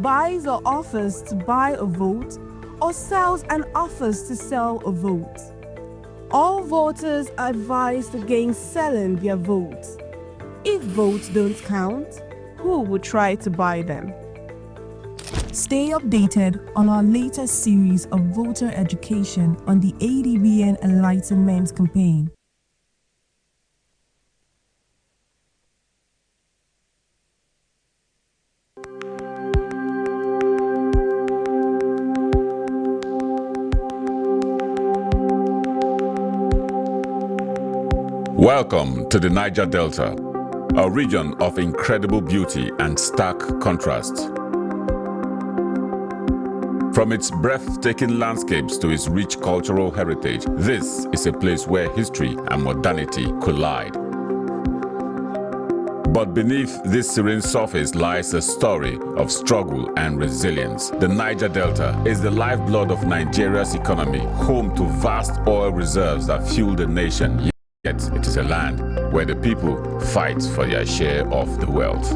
buys or offers to buy a vote, or sells and offers to sell a vote. All voters are advised against selling their votes. If votes don't count, who would try to buy them? Stay updated on our latest series of voter education on the Adbn Enlightenment Campaign. Welcome to the Niger Delta, a region of incredible beauty and stark contrast. From its breathtaking landscapes to its rich cultural heritage, this is a place where history and modernity collide. But beneath this serene surface lies a story of struggle and resilience. The Niger Delta is the lifeblood of Nigeria's economy, home to vast oil reserves that fuel the nation. Yet it is a land where the people fight for their share of the wealth.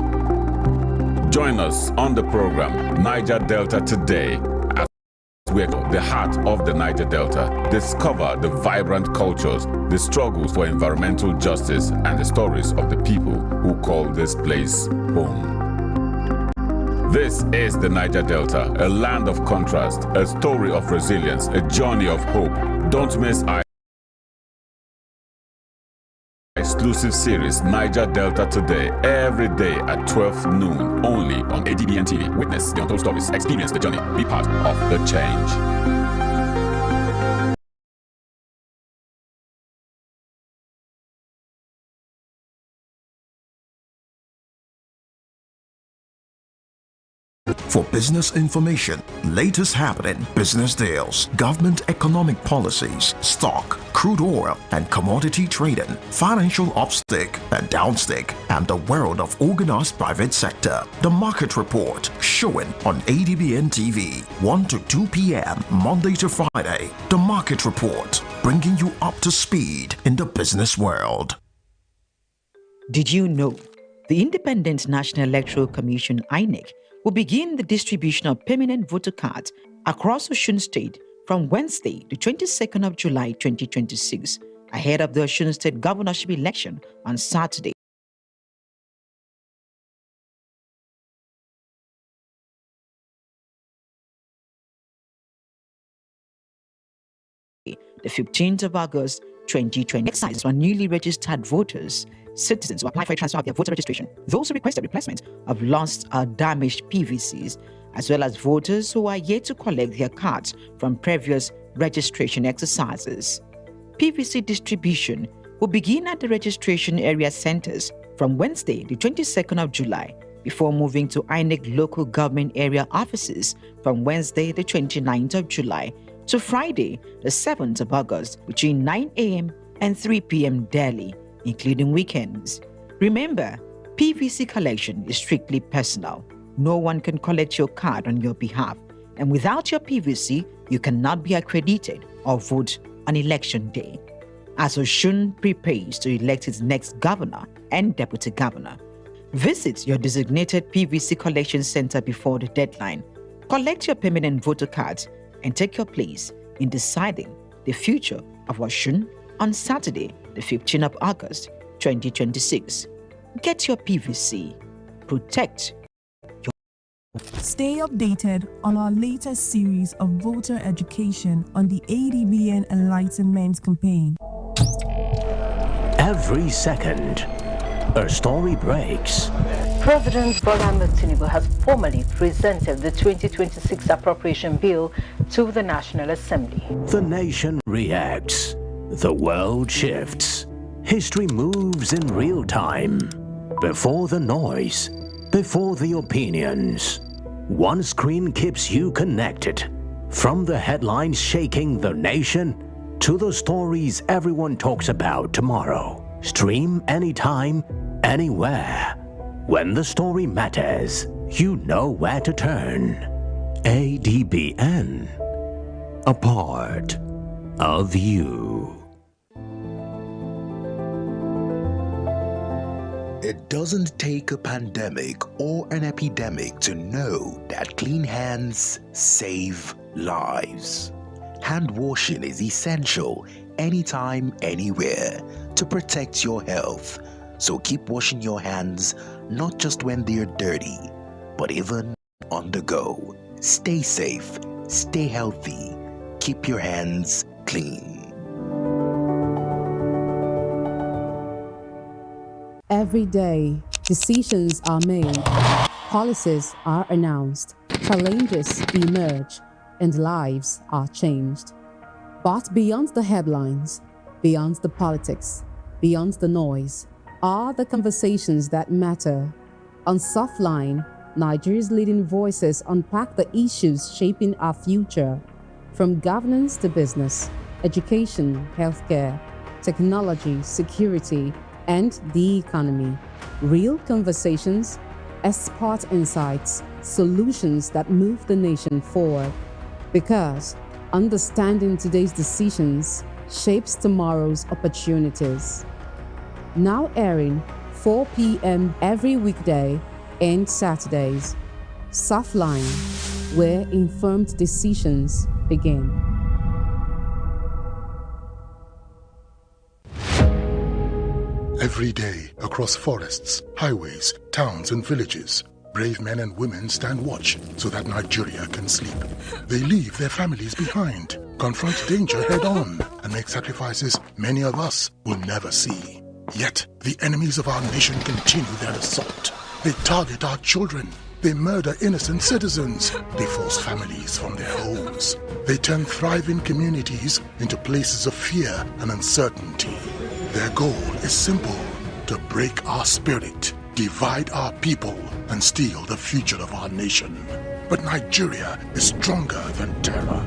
Join us on the program Niger Delta Today as we explore the heart of the Niger Delta, discover the vibrant cultures, the struggles for environmental justice, and the stories of the people who call this place home. This is the Niger Delta, a land of contrast, a story of resilience, a journey of hope. Don't miss our exclusive series Niger Delta Today, every day at 12 noon, only on Adbn TV. Witness the untold stories, experience the journey, be part of the change. For business information, latest happening business deals, government economic policies, stock, crude oil and commodity trading, financial upstick and downstick, and the world of organized private sector. The Market Report, showing on Adbn TV, 1 to 2 p.m. Monday to Friday. The Market Report, bringing you up to speed in the business world. Did you know the Independent National Electoral Commission, INEC, will begin the distribution of permanent voter cards across Osun State from Wednesday, the 22nd of July 2026, ahead of the Osun State governorship election on Saturday. The 15th of August 2020. Exercises for newly registered voters, citizens who apply for a transfer of their voter registration, those who request a replacement of lost or damaged PVCs, as well as voters who are yet to collect their cards from previous registration exercises. PVC distribution will begin at the registration area centers from Wednesday, the 22nd of July, before moving to INEC local government area offices from Wednesday, the 29th of July to Friday, the 7th of August, between 9 a.m. and 3 p.m. daily, including weekends. Remember, PVC collection is strictly personal. No one can collect your card on your behalf, and without your PVC, you cannot be accredited or vote on election day. As Osun prepares to elect its next governor and deputy governor, visit your designated PVC collection center before the deadline. Collect your permanent voter cards and take your place in deciding the future of Osun on Saturday, the 15th of August, 2026. Get your PVC. Protect. Stay updated on our latest series of voter education on the Adbn Enlightenment Campaign. Every second, a story breaks. President Bola Ahmed Tinubu has formally presented the 2026 appropriation bill to the National Assembly. The nation reacts. The world shifts. History moves in real time. Before the noise, before the opinions. One screen keeps you connected. From the headlines shaking the nation to the stories everyone talks about tomorrow. Stream anytime, anywhere. When the story matters, you know where to turn. Adbn. A part of you. It doesn't take a pandemic or an epidemic to know that clean hands save lives. Hand washing is essential anytime, anywhere to protect your health. So keep washing your hands, not just when they're dirty, but even on the go. Stay safe, stay healthy, keep your hands clean. Every day, decisions are made, policies are announced, challenges emerge, and lives are changed. But beyond the headlines, beyond the politics, beyond the noise, are the conversations that matter. On Softline, Nigeria's leading voices unpack the issues shaping our future, from governance to business, education, healthcare, technology, security, and the economy. Real conversations, expert insights, solutions that move the nation forward. Because understanding today's decisions shapes tomorrow's opportunities. Now airing 4 p.m. every weekday and Saturdays. Softline, where informed decisions begin. Every day, across forests, highways, towns, and villages, brave men and women stand watch so that Nigeria can sleep. They leave their families behind, confront danger head-on, and make sacrifices many of us will never see. Yet, the enemies of our nation continue their assault. They target our children. They murder innocent citizens. They force families from their homes. They turn thriving communities into places of fear and uncertainty. Their goal is simple: to break our spirit, divide our people, and steal the future of our nation. But Nigeria is stronger than terror.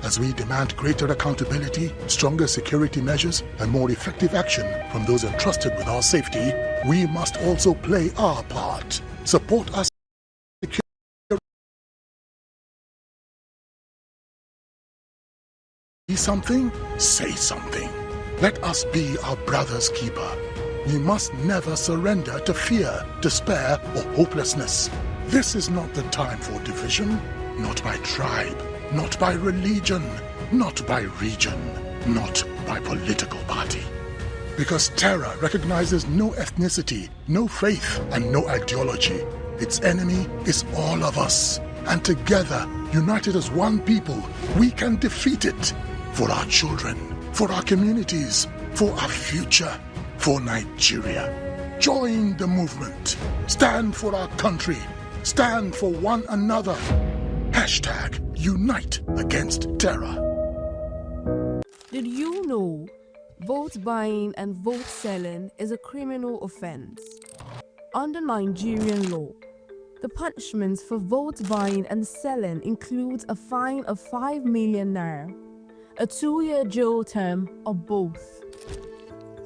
As we demand greater accountability, stronger security measures, and more effective action from those entrusted with our safety, we must also play our part. Support us. See something? Say something. Let us be our brother's keeper. We must never surrender to fear, despair, or hopelessness. This is not the time for division, not by tribe, not by religion, not by region, not by political party. Because terror recognizes no ethnicity, no faith, and no ideology. Its enemy is all of us. And together, united as one people, we can defeat it. For our children, for our communities, for our future, for Nigeria. Join the movement. Stand for our country. Stand for one another. Hashtag Unite Against Terror. Did you know vote buying and vote selling is a criminal offense? Under Nigerian law, the punishments for vote buying and selling includes a fine of 5 million naira, a 2-year jail term, or both.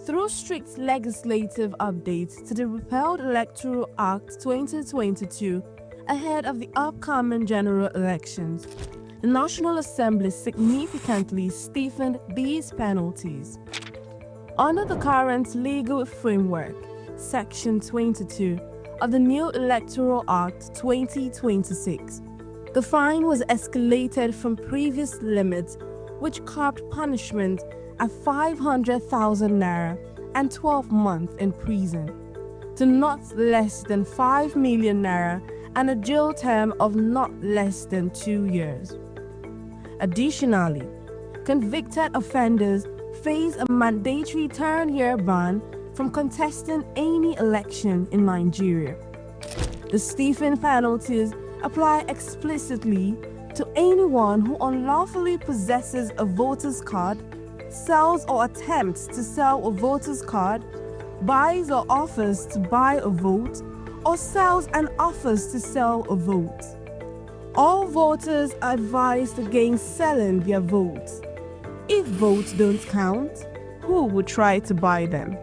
Through strict legislative updates to the repealed Electoral Act 2022 ahead of the upcoming general elections, the National Assembly significantly stiffened these penalties. Under the current legal framework, Section 22 of the new Electoral Act 2026, the fine was escalated from previous limits, which capped punishment at 500,000 naira and 12 months in prison. to not less than 5 million naira and a jail term of not less than 2 years. Additionally, convicted offenders face a mandatory 10-year ban from contesting any election in Nigeria. The stifling penalties apply explicitly to anyone who unlawfully possesses a voter's card, sells or attempts to sell a voter's card, buys or offers to buy a vote, or sells and offers to sell a vote. All voters are advised against selling their votes. If votes don't count, who would try to buy them?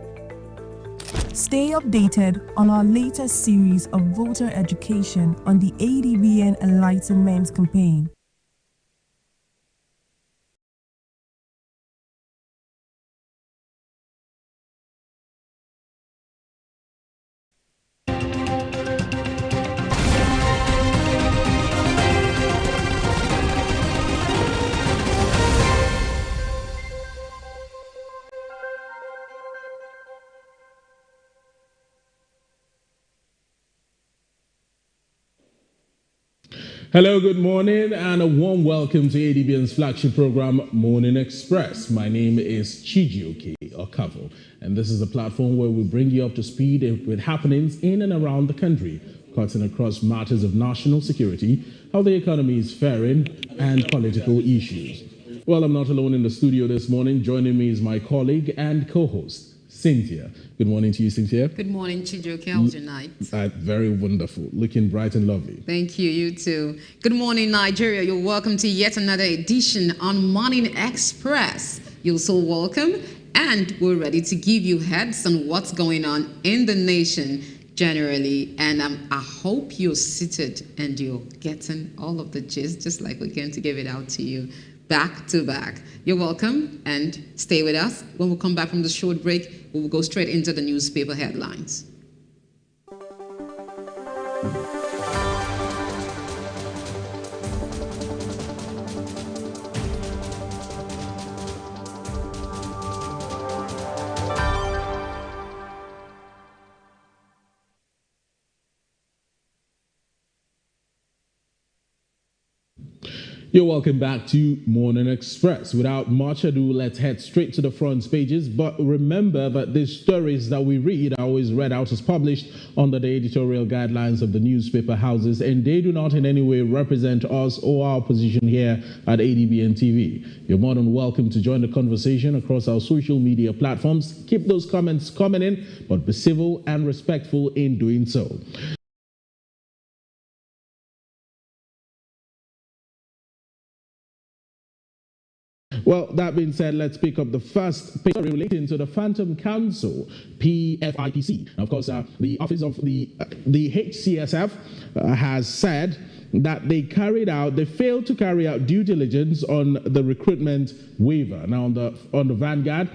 Stay updated on our latest series of voter education on the Adbn Enlightenment Campaign. Hello, good morning, and a warm welcome to ADBN's flagship program, Morning Express. My name is Chijioke Okavo, and this is a platform where we bring you up to speed with happenings in and around the country, cutting across matters of national security, how the economy is faring, and political issues. Well, I'm not alone in the studio this morning. Joining me is my colleague and co-host, Cynthia. Good morning to you, Cynthia. Good morning, Chijioke. How's your night? Very wonderful. Looking bright and lovely. Thank you. You too. Good morning, Nigeria. You're welcome to yet another edition on Morning Express. You're so welcome. And we're ready to give you heads on what's going on in the nation generally. And I hope you're seated and you're getting all of the gist, just like we're going to give it out to you back to back. You're welcome, and stay with us. When we come back from the short break, we will go straight into the newspaper headlines. You're welcome back to Morning Express. Without much ado, let's head straight to the front pages. But remember that these stories that we read are always read out as published under the editorial guidelines of the newspaper houses, and they do not in any way represent us or our position here at ADBN TV. You're more than welcome to join the conversation across our social media platforms. Keep those comments coming in, but be civil and respectful in doing so. Well, that being said, let's pick up the first page relating to the Phantom Council, PFIPC. Of course, the office of the HCSF has said that they failed to carry out due diligence on the recruitment waiver. Now, on the Vanguard,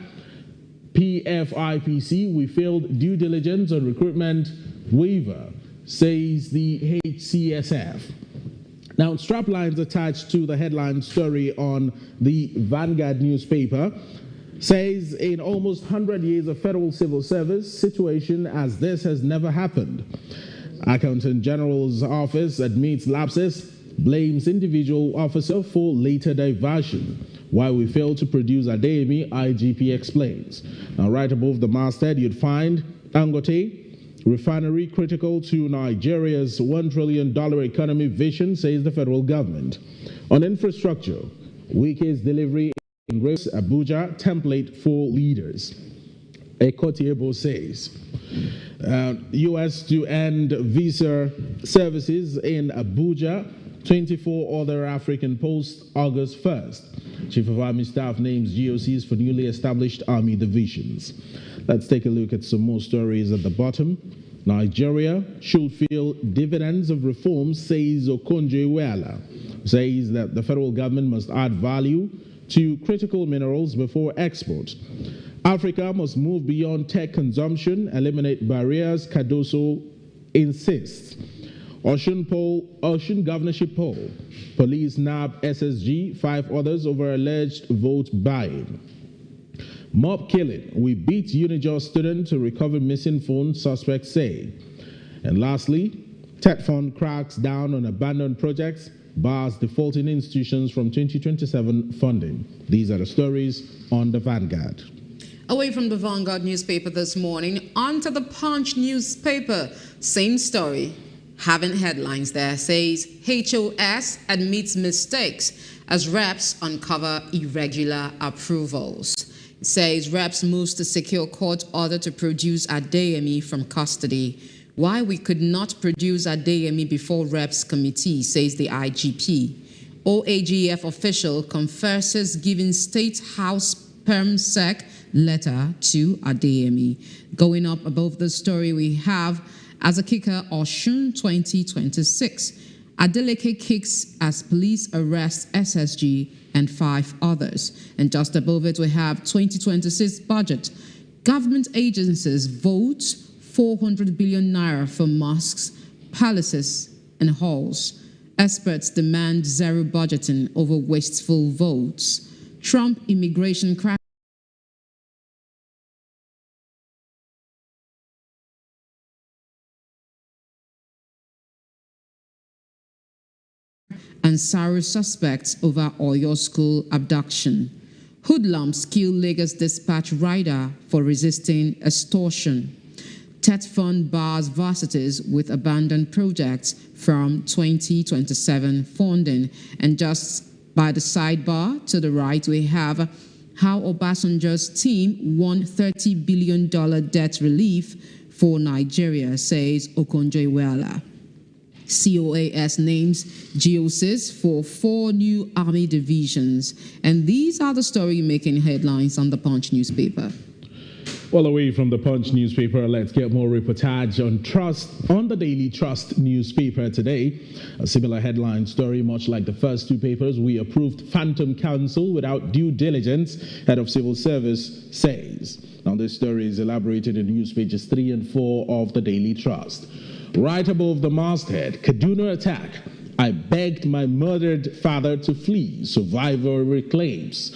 PFIPC, we failed due diligence on recruitment waiver, says the HCSF. Now, straplines attached to the headline story on the Vanguard newspaper says, in almost 100 years of federal civil service, situation as this has never happened. Accountant General's office admits lapses, blames individual officer for later diversion. Why we failed to produce Adbn, IGP explains. Now, right above the masthead, you'd find Dangote refinery critical to Nigeria's $1 trillion economy vision, says the federal government. On infrastructure, Wike's delivery in Abuja template for leaders. Ekotiebo says. U.S. to end visa services in Abuja. 24 other African posts August 1st. Chief of Army Staff names GOCs for newly established Army divisions. Let's take a look at some more stories at the bottom. Nigeria should feel dividends of reforms, says Okonjo-Iweala. Says that the federal government must add value to critical minerals before export. Africa must move beyond tech consumption, eliminate barriers, Cardoso insists. Osun governorship poll. Police nab SSG, 5 others over alleged vote buying. Mob killing. We beat Unijor student to recover missing phone, suspects say. And lastly, TED Fund cracks down on abandoned projects, bars defaulting institutions from 2027 funding. These are the stories on the Vanguard. Away from the Vanguard newspaper this morning, onto the Punch newspaper. Same story. Having headlines there says HOS admits mistakes as reps uncover irregular approvals. It says reps moves to secure court order to produce Adbn from custody. Why we could not produce Adbn before reps committee, says the IGP. OAGF official confesses giving State House PermSec letter to Adbn. Going up above the story, we have as a kicker Oshun 2026. Adeleke kicks as police arrest SSG and 5 others. And just above it, we have 2026 budget. Government agencies vote 400 billion naira for mosques, palaces, and halls. Experts demand zero budgeting over wasteful votes. Trump immigration crash and Saru suspects over Oyo school abduction. Hoodlums kill Lagos dispatch rider for resisting extortion. TED Fund bars varsities with abandoned projects from 2027 funding. And just by the sidebar to the right, we have how Obasanjo's team won $30 billion debt relief for Nigeria, says Okonjo-Iweala. COAS names GOCs for 4 new army divisions. And these are the stories making headlines on the Punch newspaper. Well, away from the Punch newspaper, let's get more reportage on trust on the Daily Trust newspaper today. A similar headline story, much like the first 2 papers. We approved Phantom Council without due diligence, head of civil service says. Now, this story is elaborated in news pages 3 and 4 of the Daily Trust. Right above the masthead, Kaduna attack. I begged my murdered father to flee. Survivor recounts,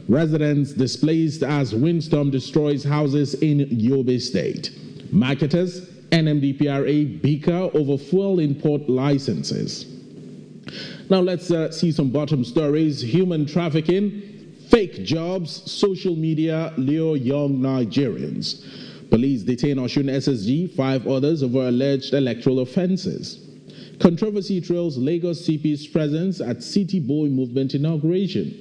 residents displaced as windstorm destroys houses in Yobe State. Marketers, NMDPRA bicker over fuel import licenses. Now let's see some bottom stories. Human trafficking, fake jobs, social media lure young Nigerians. Police detain Oshun SSG, 5 others over alleged electoral offenses. Controversy trails Lagos CP's presence at City Boy movement inauguration.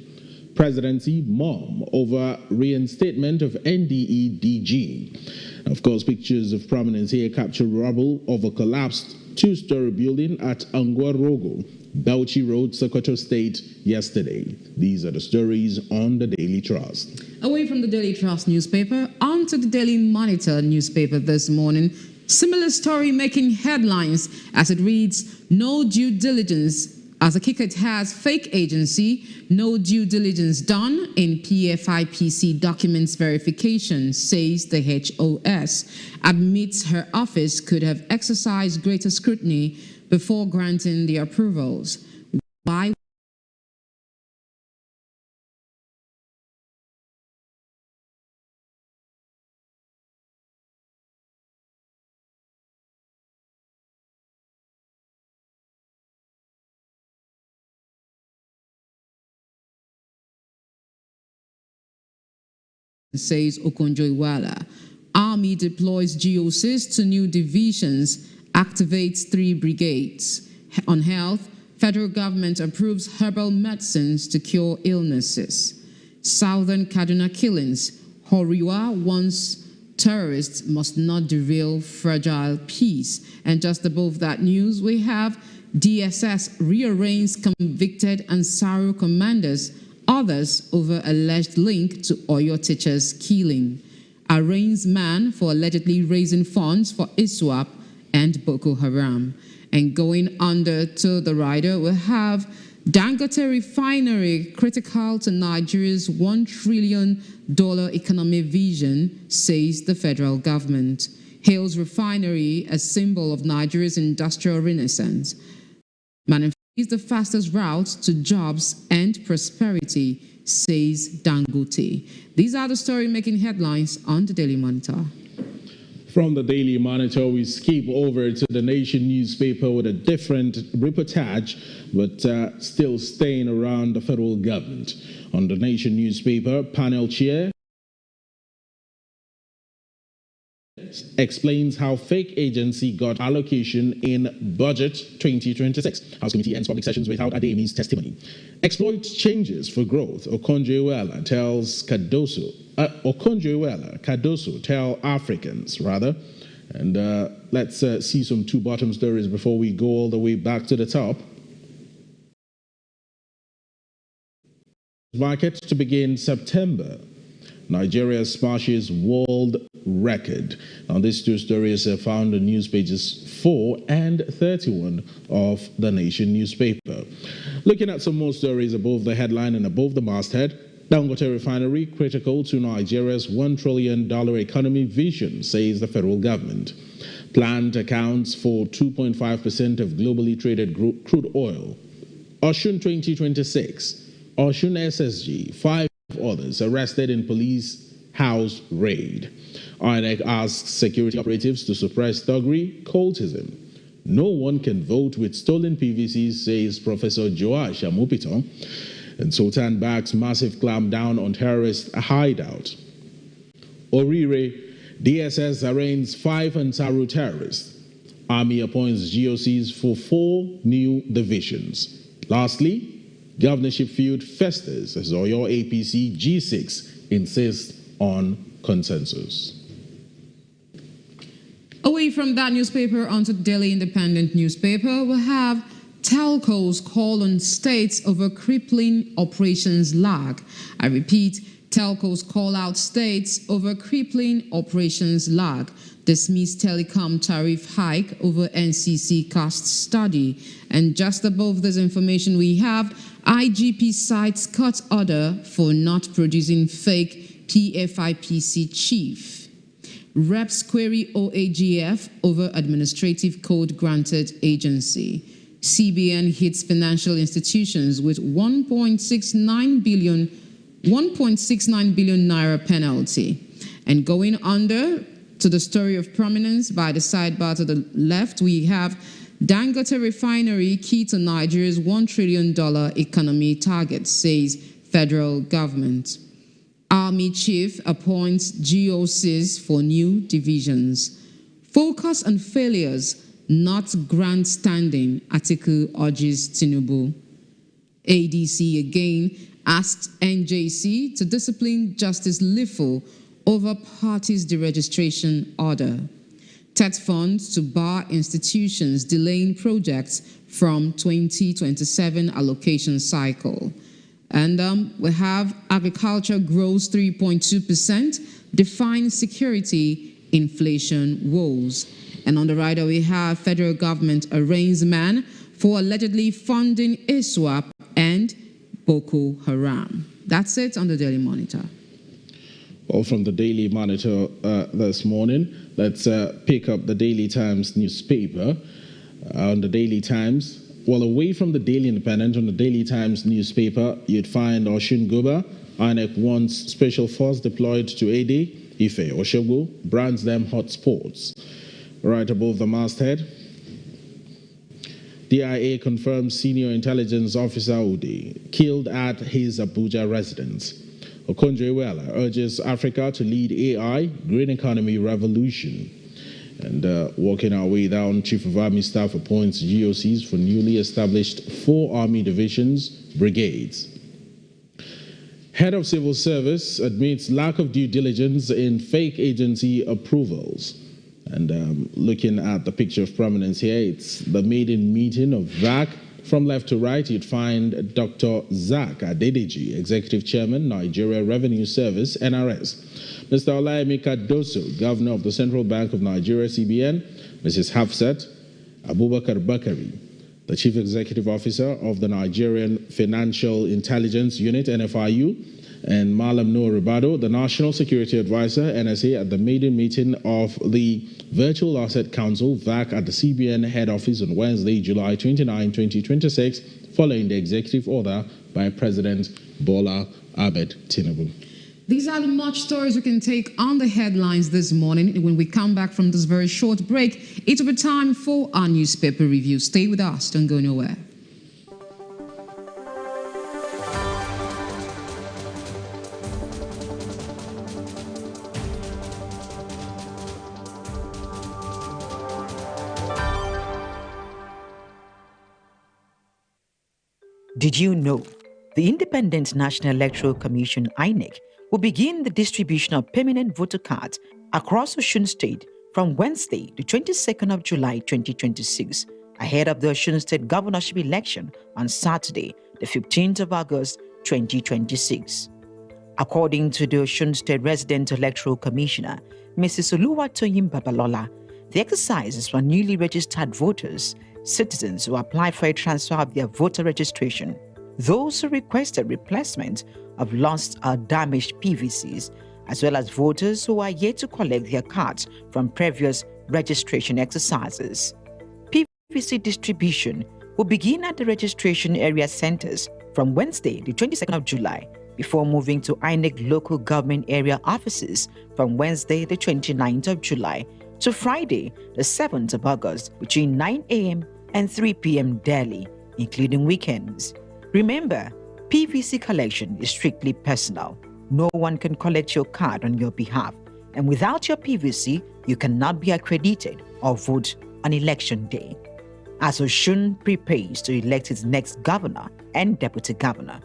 Presidency mom over reinstatement of NDE DG. Of course, pictures of prominence here capture rubble of a collapsed 2-story building at Angwa-Rogo, Bauchi Road, Sokoto State yesterday. These are the stories on the Daily Trust. Away from the Daily Trust newspaper, on to the Daily Monitor newspaper this morning. Similar story making headlines as it reads, no due diligence. As a kicker, it has fake agency, no due diligence done in PFIPC documents verification, says the HOS. Admits her office could have exercised greater scrutiny before granting the approvals. Why? Says Okonjo-Iweala. Army deploys GOCs to new divisions, activates 3 brigades. On health, federal government approves herbal medicines to cure illnesses. Southern Kaduna killings. Horiwa wants terrorists must not derail fragile peace. And just above that news, we have DSS rearraigns convicted Ansaru commanders, others over alleged link to Oyo teachers' killing. Arraigns man for allegedly raising funds for ISWAP and Boko Haram. And going under to the rider, we have Dangote refinery critical to Nigeria's $1 trillion economic vision, says the federal government. Hails refinery as symbol of Nigeria's industrial renaissance. Manufacturing is the fastest route to jobs and prosperity, says Dangote. These are the stories making headlines on the Daily Monitor. From the Daily Monitor, we skip over to the Nation newspaper with a different reportage, but still staying around the federal government. On the Nation newspaper, panel chair explains how fake agency got allocation in budget 2026. House committee ends public sessions without Adbn's testimony. Exploit changes for growth. Okonjo-Iweala tells Cardoso tell Africans, rather. And let's see some two bottom stories before we go all the way back to the top. Market to begin September. Nigeria smashes world record. Now, these two stories are found on news pages 4 and 31 of the Nation newspaper. Looking at some more stories above the headline and above the masthead, Dangote refinery critical to Nigeria's $1 trillion economy vision, says the federal government. Plant accounts for 2.5% of globally traded crude oil. Osun 2026. Osun SSG, 5 others arrested in police house raid. INEC asks security operatives to suppress thuggery, cultism. No one can vote with stolen PVCs, says Professor Joash Amupiton. And Sultan backs massive clampdown on terrorist hideout. Orire, DSS arraigns 5 Ansaru terrorists. Army appoints GOCs for 4 new divisions. Lastly, governorship feud festers as Oyo APC G6 insists on consensus. Away from that newspaper onto the Daily Independent newspaper, we have telcos call on states over crippling operations lag. I repeat, telcos call out states over crippling operations lag. Dismiss telecom tariff hike over NCC cost study. And just above this information we have, IGP cites court order for not producing fake PFIPC chief. Reps query OAGF over administrative code granted agency. CBN hits financial institutions with 1.69 billion naira penalty. And going under to the story of prominence by the sidebar to the left, we have Dangote refinery key to Nigeria's $1 trillion economy target, says federal government. Army chief appoints GOCs for new divisions. Focus on failures, not grandstanding, Atiku urges Tinubu. ADC again asks NJC to discipline Justice Lifo over party's deregistration order. TET funds to bar institutions delaying projects from 2027 allocation cycle. And we have agriculture grows 3.2%, define security, inflation woes. And on the right, we have federal government arraigns man for allegedly funding ISWAP and Boko Haram. That's it on the Daily Monitor. Well, from the Daily Monitor this morning, let's pick up the Daily Times newspaper. On the Daily Times, well, away from the Daily Independent, on the Daily Times newspaper, you'd find Osun Goba, INEC wants special force deployed to Ede, Ife, Oshogo, brands them hotspots. Right above the masthead, DIA confirms senior intelligence officer Udi killed at his Abuja residence. Okonjo-Iweala urges Africa to lead AI, green economy revolution. And walking our way down, Chief of Army Staff appoints GOCs for newly established 4 Army divisions, brigades. Head of Civil Service admits lack of due diligence in fake agency approvals. And looking at the picture of prominence here, it's the maiden meeting of VAC. From left to right, you'd find Dr. Zak Adedeji, Executive Chairman, Nigeria Revenue Service, NRS. Mr. Olayemi Cardoso, Governor of the Central Bank of Nigeria, CBN. Mrs. Hafsat Abubakar Bakari, the Chief Executive Officer of the Nigerian Financial Intelligence Unit, NFIU. And Malam Noor Ribado, the National Security Advisor, NSA, at the maiden meeting of the Virtual Asset Council, VAC, at the CBN head office on Wednesday, July 29, 2026, following the executive order by President Bola Ahmed Tinubu. These are the much stories we can take on the headlines this morning. And when we come back from this very short break, it will be time for our newspaper review. Stay with us, don't go nowhere. Did you know the Independent National Electoral Commission, INEC, will begin the distribution of permanent voter cards across Osun State from Wednesday, the 22nd of July 2026, ahead of the Osun State governorship election on Saturday, the 15th of August 2026. According to the Osun State Resident Electoral Commissioner, Mrs. Oluwatoyin Babalola, the exercise is for newly registered voters, citizens who applied for a transfer of their voter registration, those who requested replacement of lost or damaged PVCs, as well as voters who are yet to collect their cards from previous registration exercises. PVC distribution will begin at the registration area centers from Wednesday, the 22nd of July, before moving to INEC local government area offices from Wednesday, the 29th of July to Friday, the 7th of August, between 9 a.m. and 3 p.m. daily, including weekends. Remember, PVC collection is strictly personal. No one can collect your card on your behalf, and without your PVC, you cannot be accredited or vote on election day. As Osun prepares to elect its next governor and deputy governor,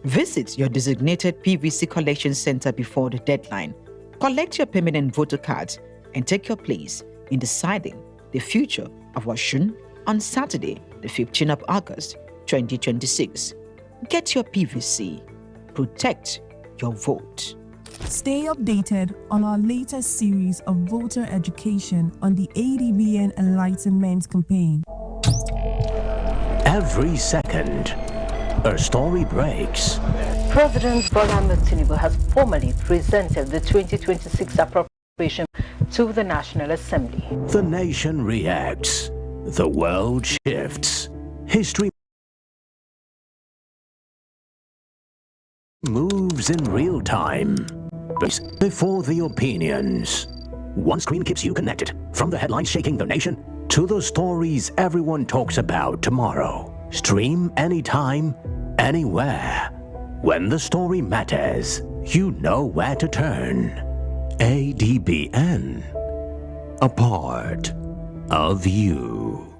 visit your designated PVC collection center before the deadline. Collect your permanent voter cards and take your place in deciding the future of Osun on Saturday, the 15th of August, 2026. Get your PVC. Protect your vote. Stay updated on our latest series of voter education on the Adbn Enlightenment Campaign. Every second, a story breaks. President Bola Ahmed Tinubu has formally presented the 2026 appropriation to the National Assembly. The nation reacts. The world shifts. History moves in real time. Before the opinions. One screen keeps you connected. From the headlines shaking the nation to the stories everyone talks about tomorrow. Stream anytime, anywhere. When the story matters, you know where to turn. Adbn. A part of you.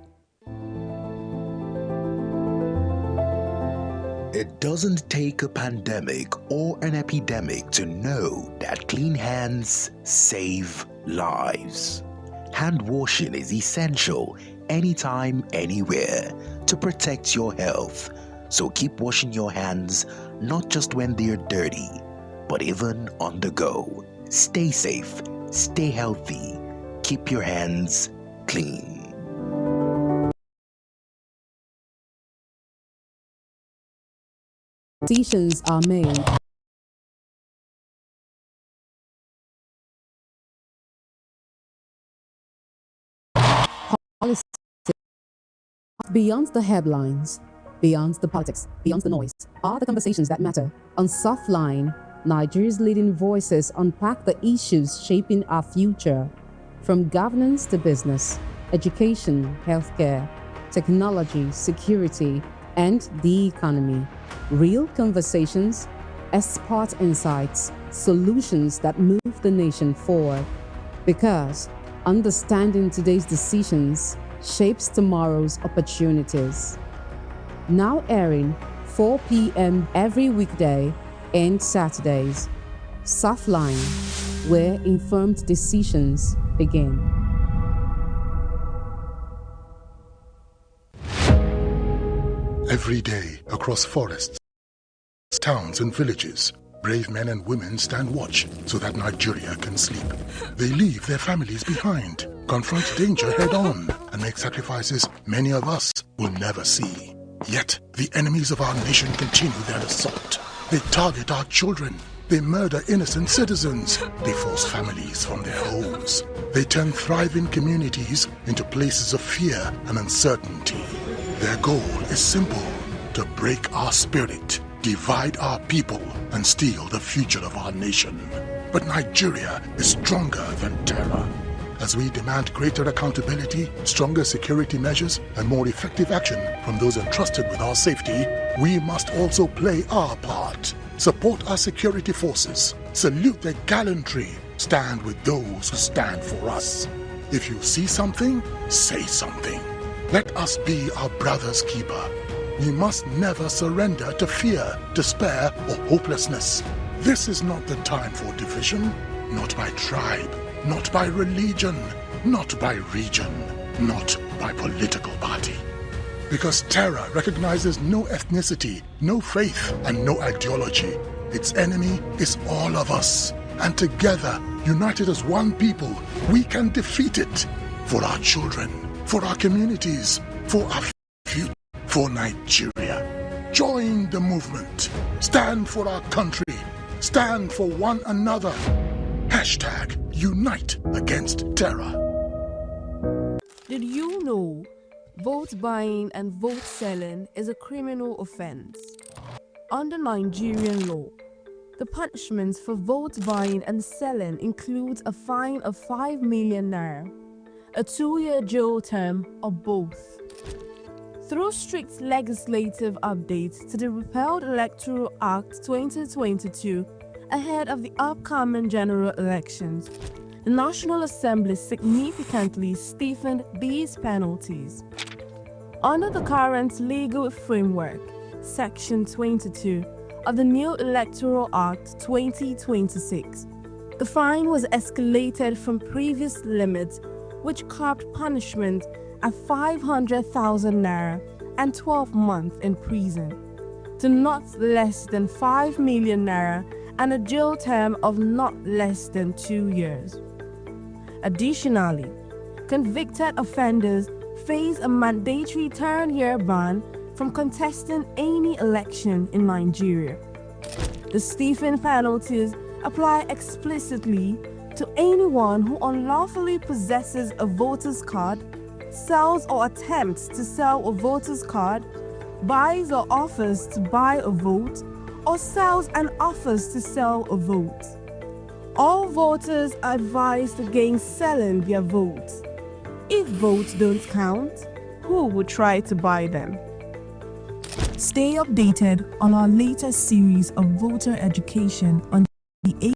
It doesn't take a pandemic or an epidemic to know that clean hands save lives. Hand washing is essential anytime, anywhere to protect your health. So keep washing your hands, not just when they're dirty, but even on the go. Stay safe, stay healthy, keep your hands clean. Decisions are made. Policy beyond the headlines, beyond the politics, beyond the noise, are the conversations that matter. On Softline, Nigeria's leading voices unpack the issues shaping our future, from governance to business, education, healthcare, technology, security, and the economy. Real conversations, expert insights, solutions that move the nation forward. Because understanding today's decisions shapes tomorrow's opportunities. Now airing 4 p.m. every weekday and Saturdays. Softline, where informed decisions begin. Every day, across forests, towns and villages, brave men and women stand watch so that Nigeria can sleep. They leave their families behind, confront danger head-on, and make sacrifices many of us will never see. Yet, the enemies of our nation continue their assault. They target our children. They murder innocent citizens. They force families from their homes. They turn thriving communities into places of fear and uncertainty. Their goal is simple: to break our spirit, divide our people, and steal the future of our nation. But Nigeria is stronger than terror. As we demand greater accountability, stronger security measures, and more effective action from those entrusted with our safety, we must also play our part. Support our security forces, salute their gallantry, stand with those who stand for us. If you see something, say something. Let us be our brother's keeper. We must never surrender to fear, despair, or hopelessness. This is not the time for division, not by tribe, not by religion, not by region, not by political party. Because terror recognizes no ethnicity, no faith, and no ideology. Its enemy is all of us. And together, united as one people, we can defeat it. For our children, for our communities, for our future, for Nigeria. Join the movement. Stand for our country. Stand for one another. Hashtag Unite Against Terror. Did you know vote buying and vote selling is a criminal offense? Under Nigerian law, the punishments for vote buying and selling includes a fine of 5 million naira, a 2-year jail term, or both. Through strict legislative updates to the repealed Electoral Act 2022 ahead of the upcoming general elections, the National Assembly significantly stiffened these penalties. Under the current legal framework, Section 22 of the new Electoral Act 2026, the fine was escalated from previous limits, which capped punishment at 500,000 naira and 12 months in prison, to not less than 5 million naira and a jail term of not less than 2 years. Additionally, convicted offenders face a mandatory 10-year ban from contesting any election in Nigeria. The stiffened penalties apply explicitly to anyone who unlawfully possesses a voter's card, sells or attempts to sell a voter's card, buys or offers to buy a vote, or sells and offers to sell a vote. All voters are advised against selling their votes. If votes don't count, who will try to buy them? Stay updated on our latest series of voter education on the 8th.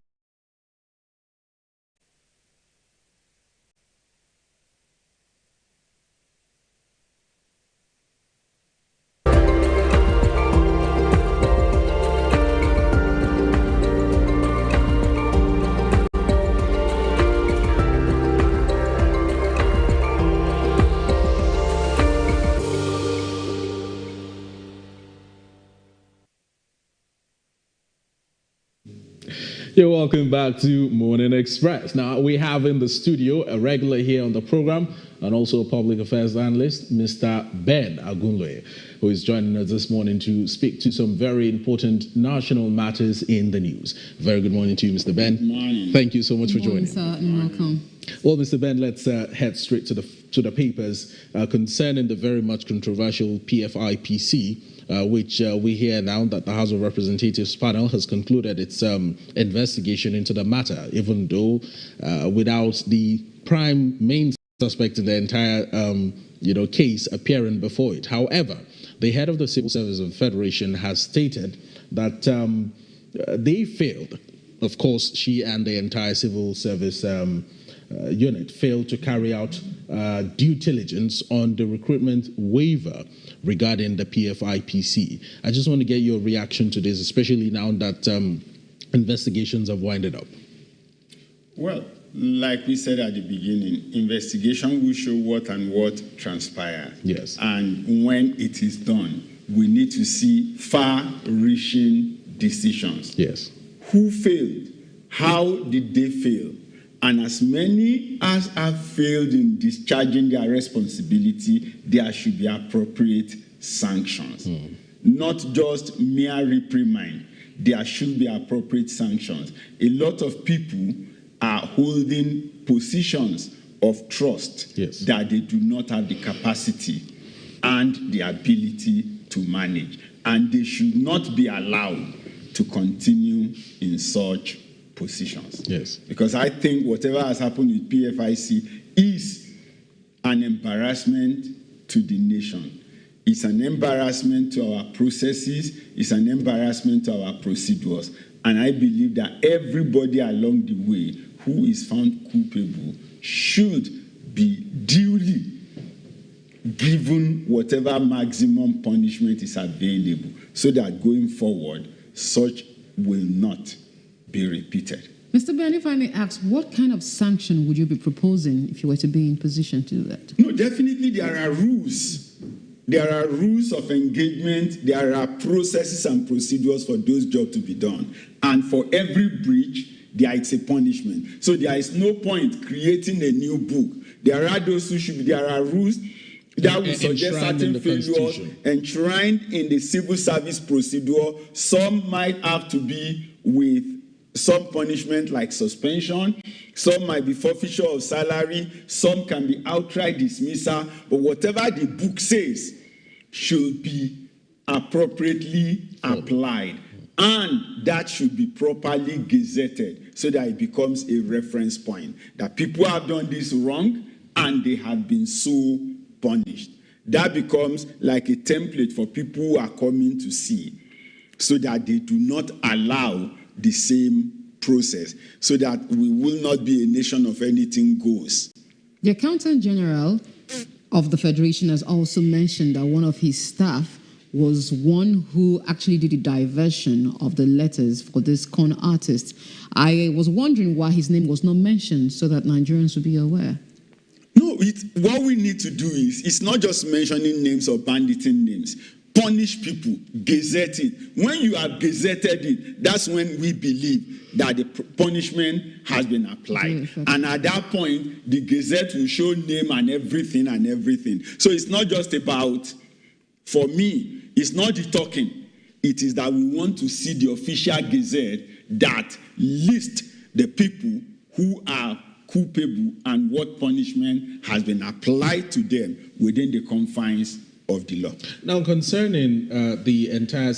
You're welcome back to Morning Express. Now, we have in the studio a regular here on the program and also a public affairs analyst, Mr. Ben Agunloye, who is joining us this morning to speak to some very important national matters in the news. Very good morning to you, Mr. Ben. Good morning. Thank you so much for joining. Sir, and welcome. Well, Mr. Ben, let's head straight to the papers concerning the very much controversial PFIPC. Which we hear now that the House of Representatives panel has concluded its investigation into the matter, even though without the prime main suspect in the entire case appearing before it. However, the head of the Civil Service of the Federation has stated that they failed. Of course, she and the entire civil service unit failed to carry out due diligence on the recruitment waiver regarding the PFIPC. I just want to get your reaction to this, especially now that investigations have winded up. Well, like we said at the beginning, investigation will show what and what transpired. Yes. And when it is done, we need to see far-reaching decisions. Yes. Who failed? How did they fail? And as many as have failed in discharging their responsibility, there should be appropriate sanctions. Not just mere reprimand. There should be appropriate sanctions. A lot of people are holding positions of trust that they do not have the capacity and the ability to manage. and they should not be allowed to continue in such positions. Yes. Because I think whatever has happened with PFIC is an embarrassment to the nation. It's an embarrassment to our processes. It's an embarrassment to our procedures. And I believe that everybody along the way who is found culpable should be duly given whatever maximum punishment is available so that going forward, such will not be repeated. Mr. Ben, if I may ask, what kind of sanction would you be proposing if you were to be in position to do that? No, definitely there are rules. There are rules of engagement. There are processes and procedures for those jobs to be done. And for every breach, there is a punishment. So there is no point creating a new book. There are those who should be, there are rules that will suggest certain failures enshrined in the civil service procedure. Some might have to be with some punishment like suspension, some might be forfeiture of salary, some can be outright dismissal, but whatever the book says should be appropriately applied, and that should be properly gazetted so that it becomes a reference point that people have done this wrong and they have been so punished. That becomes like a template for people who are coming to see, so that they do not allow the same process, so that we will not be a nation of anything goes. The Accountant General of the Federation has also mentioned that one of his staff was one who actually did the diversion of the letters for this con artist. I was wondering why his name was not mentioned so that Nigerians would be aware. No, what we need to do is, it's not just mentioning names or banditing names. Punish people, gazette it. When you have gazetted it, that's when we believe that the punishment has been applied. And at that point, the gazette will show name and everything. So it's not just about, for me, it's not the talking. It is that we want to see the official gazette that lists the people who are culpable and what punishment has been applied to them within the confines of the law. Now, concerning the entire,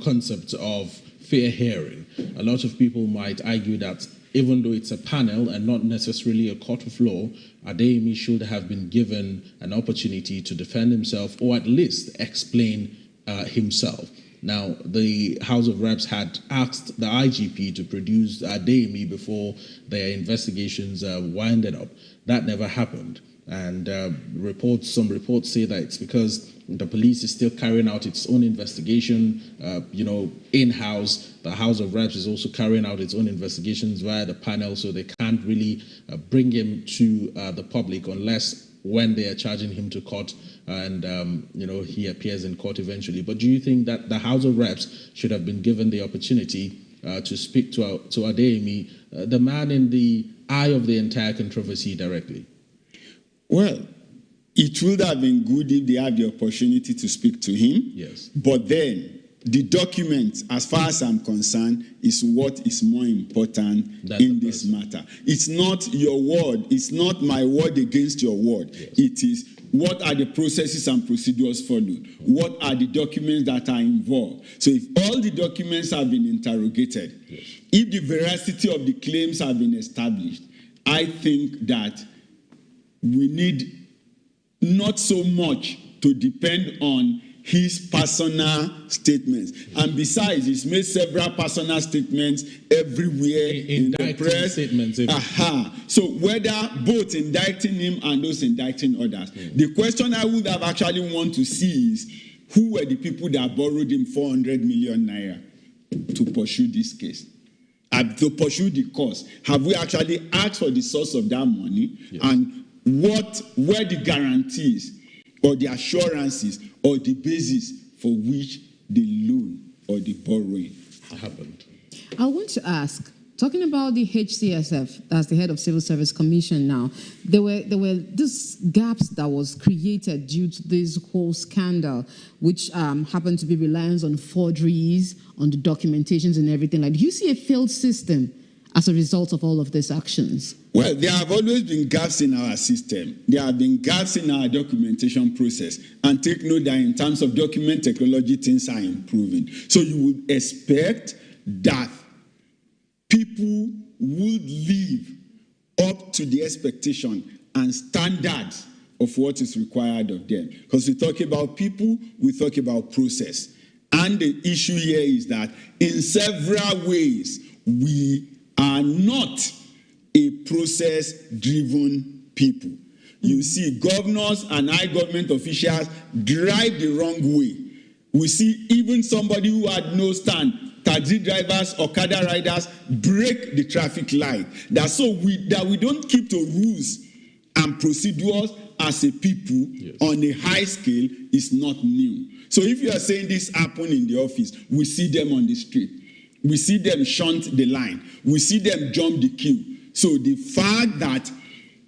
concept of fair hearing, a lot of people might argue that even though it's a panel and not necessarily a court of law, Adeyemi should have been given an opportunity to defend himself or at least explain himself. Now, the House of Reps had asked the IGP to produce Adeyemi before their investigations winded up. That never happened. And some reports say that it's because the police is still carrying out its own investigation, in-house. The House of Reps is also carrying out its own investigations via the panel, so they can't really bring him to the public unless when they are charging him to court and, he appears in court eventually. But do you think that the House of Reps should have been given the opportunity to speak to Adeyemi, the man in the eye of the entire controversy, directly? Well, it would have been good if they had the opportunity to speak to him. Yes. But then, the document, as far as I'm concerned, is what is more important in this matter. It's not your word. It's not my word against your word. Yes. It is what are the processes and procedures followed? What are the documents that are involved? So if all the documents have been interrogated, yes, if the veracity of the claims have been established, I think that we need not so much to depend on his personal statements. And besides, he's made several personal statements everywhere in the press. So whether both indicting him and those indicting others. The question I would have actually want to see is, who were the people that borrowed him 400 million naira to pursue this case? To pursue the cause. Have we actually asked for the source of that money? Yes. And what were the guarantees or the assurances or the basis for which the loan or the borrowing happened? I want to ask, talking about the HCSF, that's the head of Civil Service Commission now, there were these gaps that was created due to this whole scandal, which happened to be reliance on forgeries, on the documentations and everything. Like, do you see a failed system as a result of all of these actions? Well, there have always been gaps in our system. There have been gaps in our documentation process. And take note that in terms of document technology, things are improving. So you would expect that people would live up to the expectation and standards of what is required of them. Because we talk about people, we talk about process. And the issue here is that in several ways, we are not a process-driven people. You see, governors and high government officials drive the wrong way. We see even somebody who had no stand, taxi drivers, Okada riders, break the traffic light. That we don't keep to rules and procedures as a people on a high scale is not new. So if you are saying this happened in the office, we see them on the street. We see them shunt the line. We see them jump the queue. So the fact that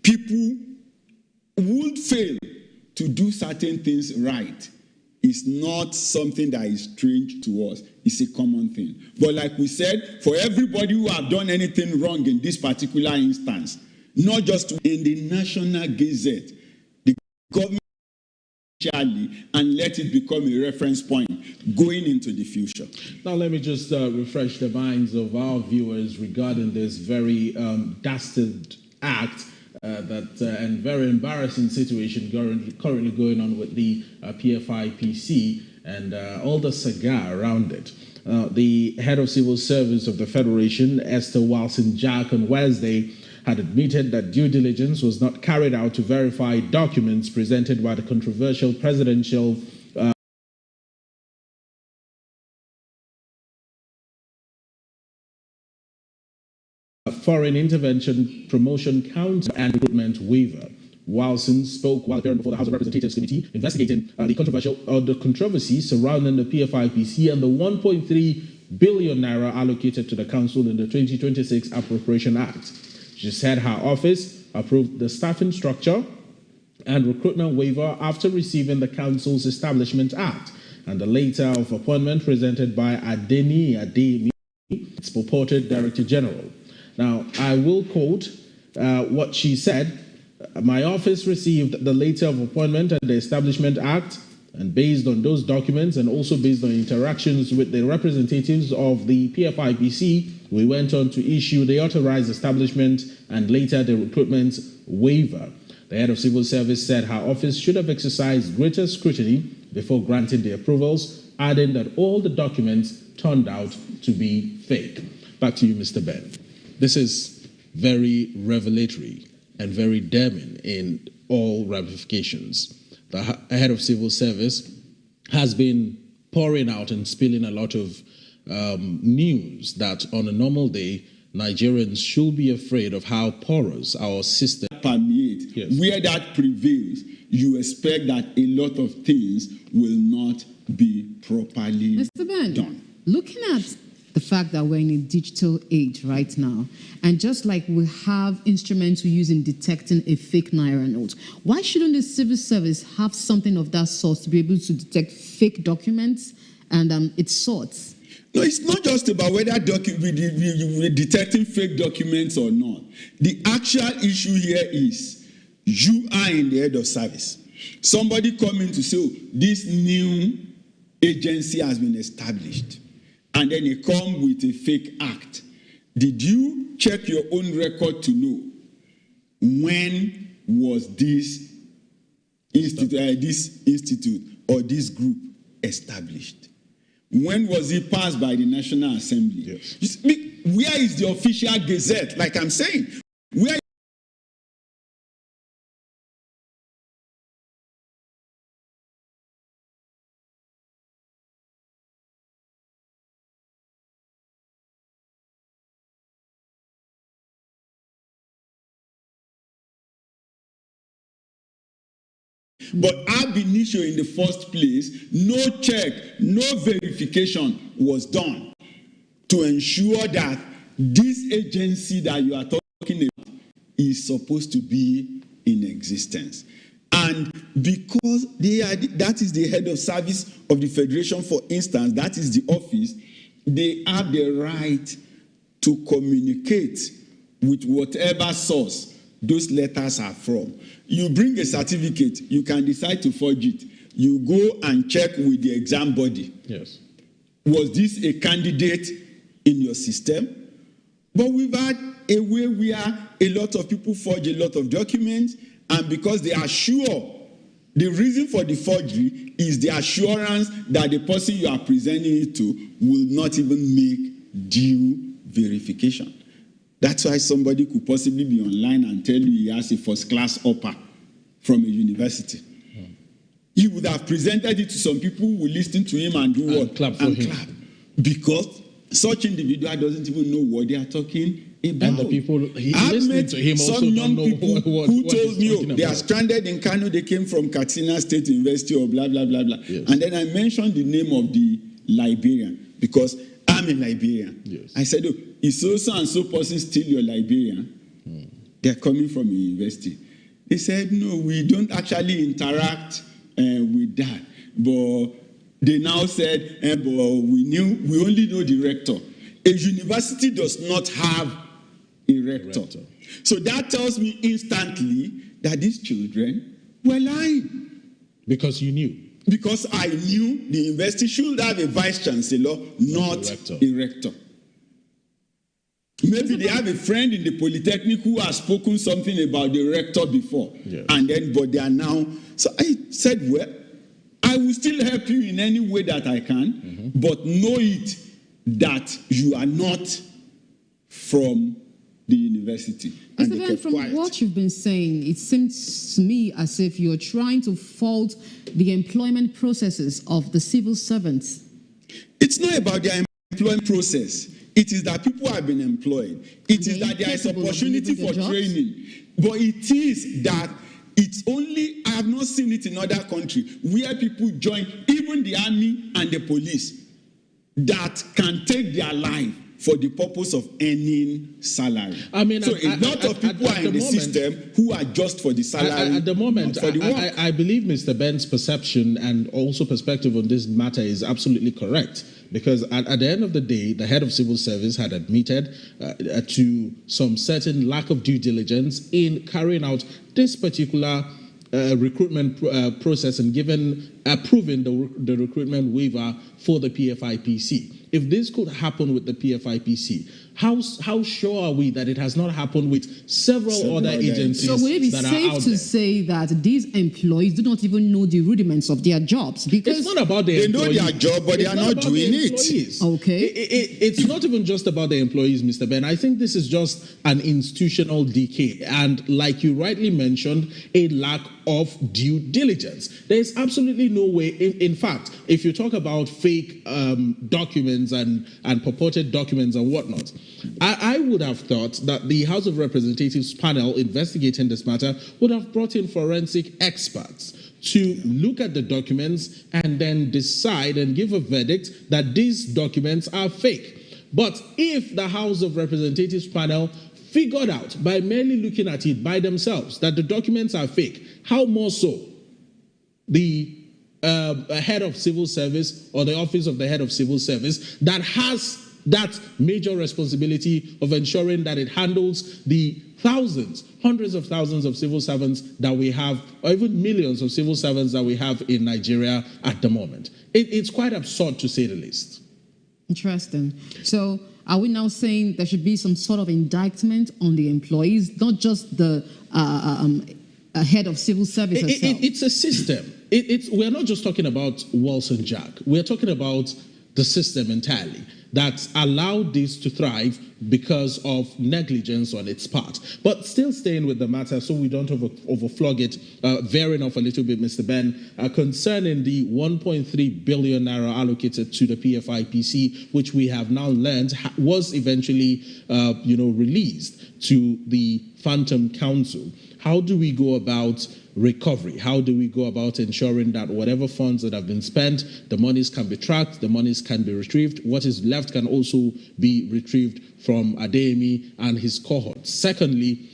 people would fail to do certain things right is not something that is strange to us. It's a common thing. But like we said, for everybody who have done anything wrong in this particular instance, not just in the National Gazette, the government and let it become a reference point going into the future. Now, let me just refresh the minds of our viewers regarding this very dastard act and very embarrassing situation currently going on with the PFIPC and all the saga around it. The head of civil service of the Federation, Esther Wilson-Jack, on Wednesday had admitted that due diligence was not carried out to verify documents presented by the controversial presidential Foreign Intervention Promotion Council and Recruitment Waiver. Wilson spoke while appearing before the House of Representatives Committee investigating the controversy surrounding the PFIPC and the 1.3 billion naira allocated to the council in the 2026 Appropriation Act. She said her office approved the staffing structure and recruitment waiver after receiving the council's Establishment Act and the letter of appointment presented by Adbn, its purported Director General. Now, I will quote what she said. My office received the letter of appointment and the Establishment Act, and based on those documents and also based on interactions with the representatives of the PFIPC, we went on to issue the authorized establishment and later the recruitment waiver. The head of civil service said her office should have exercised greater scrutiny before granting the approvals, adding that all the documents turned out to be fake. Back to you, Mr. Ben. This is very revelatory and very damning in all ramifications. The head of civil service has been pouring out and spilling a lot of news that on a normal day, Nigerians should be afraid of how porous our system permeates. Yes. Where that prevails, you expect that a lot of things will not be properly Mr. Ben, done. Looking at the fact that we're in a digital age right now, and just like we have instruments we use in detecting a fake Naira note, why shouldn't the civil service have something of that sort to be able to detect fake documents and its sorts? No, it's not just about whether we're detecting fake documents or not. The actual issue here is you are in the head of service. Somebody coming to say, oh, this new agency has been established. And then they come with a fake act. Did you check your own record to know when was this institute or this group established? When was it passed by the National Assembly? Yes. Where is the official gazette? Like I'm saying, where But ab initio in the first place, no check, no verification was done to ensure that this agency that you are talking about is supposed to be in existence. And because that is the head of service of the Federation, for instance, that is the office, they have the right to communicate with whatever source those letters are from. You bring a certificate, you can decide to forge it. You go and check with the exam body. Yes. Was this a candidate in your system? But we've had a way where a lot of people forge a lot of documents, and because they are sure, the reason for the forgery is the assurance that the person you are presenting it to will not even make due verification. That's why somebody could possibly be online and tell you he has a first-class upper from a university. He would have presented it to some people who will listen to him and do what? Clap for him. Clap. Because such individual doesn't even know what they are talking about. And the people I've listening met to him also some young don't know people what who he's told me, talking they are about. stranded in Kano, they came from Katsina State University or blah, blah, blah, blah. Yes. And then I mentioned the name of the Liberian because I'm a Liberian. Yes. I said, oh, is so and so person still your Liberian? They're coming from a university. They said, no, we don't actually interact with that. But they now said, but we only know the rector. A university does not have a rector. So that tells me instantly that these children were lying. Because you knew. Because I knew the university should have a vice chancellor, not a rector. Maybe they have a friend in the polytechnic who has spoken something about the rector before. Yes. And then, but they are now. So I said, well, I will still help you in any way that I can, but know it that you are not from the university. And Mr. they Ben, kept from quiet. what you've been saying, it seems to me as if you're trying to fault the employment processes of the civil servants. It's not about their employment process. It is that people have been employed. It is that there is opportunity for training. But it is that it's only, I have not seen it in other countries, where people join, even the army and the police, that can take their life for the purpose of earning salary. I mean, so a lot of people are in the system who are just for the salary. At the moment, not for the work. I believe Mr. Ben's perception and also perspective on this matter is absolutely correct. Because at the end of the day, the head of civil service had admitted to some certain lack of due diligence in carrying out this particular recruitment process and approving the recruitment waiver for the PFIPC. If this could happen with the PFIPC, how sure are we that it has not happened with several other agencies? So would it be that are safe out to there? say that these employees do not even know the rudiments of their jobs? Because It's not about the They employees. know their job, but they are not doing it. Okay. It's not even just about the employees, Mr. Ben. I think this is just an institutional decay. And like you rightly mentioned, a lack of due diligence. There is absolutely no way. In fact, if you talk about fake documents and purported documents and whatnot, I would have thought that the House of Representatives panel investigating this matter would have brought in forensic experts to look at the documents and then decide and give a verdict that these documents are fake. But if the House of Representatives panel figured out by merely looking at it by themselves that the documents are fake, how more so the head of civil service or the office of the head of civil service that has that major responsibility of ensuring that it handles the thousands, hundreds of thousands of civil servants that we have, or even millions of civil servants that we have in Nigeria at the moment. It's quite absurd, to say the least. Interesting. So are we now saying there should be some sort of indictment on the employees, not just the head of civil service itself? It's a system. We're not just talking about Wilson Jack. We're talking about the system entirely that allowed this to thrive because of negligence on its part. But still staying with the matter so we don't overflog it, veering off a little bit, Mr. Ben, concerning the 1.3 billion naira allocated to the PFIPC, which we have now learned was eventually released to the Phantom Council. How do we go about recovery? How do we go about ensuring that whatever funds that have been spent, the monies can be tracked, the monies can be retrieved, what is left can also be retrieved from Adbn and his cohort? Secondly,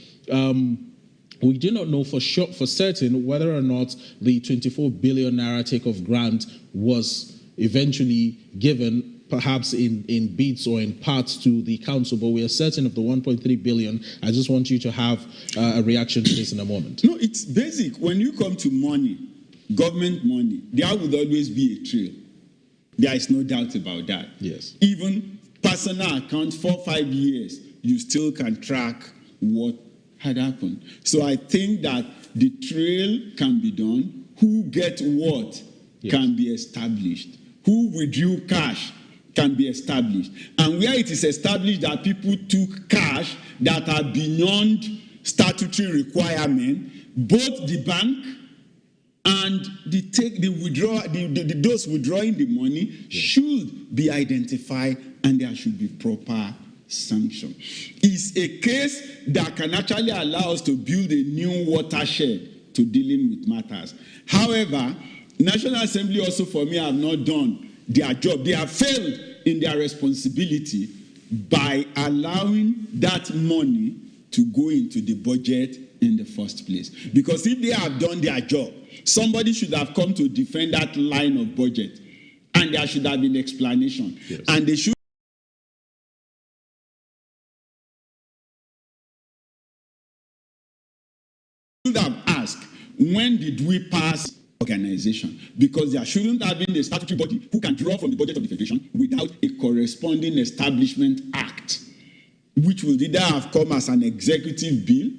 we do not know for certain whether or not the 24 billion naira takeoff grant was eventually given perhaps in bits or in parts to the council, but we are certain of the 1.3 billion. I just want you to have a reaction to this in a moment. No, it's basic. When you come to money, government money, there would always be a trail. There is no doubt about that. Yes. Even personal accounts for 5 years, you still can track what had happened. So I think that the trail can be done. Who get what can be established. Who withdrew cash can be established. And where it is established that people took cash that are beyond statutory requirement, both the bank and those withdrawing the money should be identified, and there should be proper sanction. It's a case that can actually allow us to build a new watershed to dealing with matters. However, National Assembly also, for me, have not done their job. They have failed in their responsibility by allowing that money to go into the budget in the first place. Because if they have done their job, somebody should have come to defend that line of budget, and there should have been explanation. Yes. And they should have asked, when did we pass organization? Because there shouldn't have been a statutory body who can draw from the budget of the Federation without a corresponding establishment act, which would either have come as an executive bill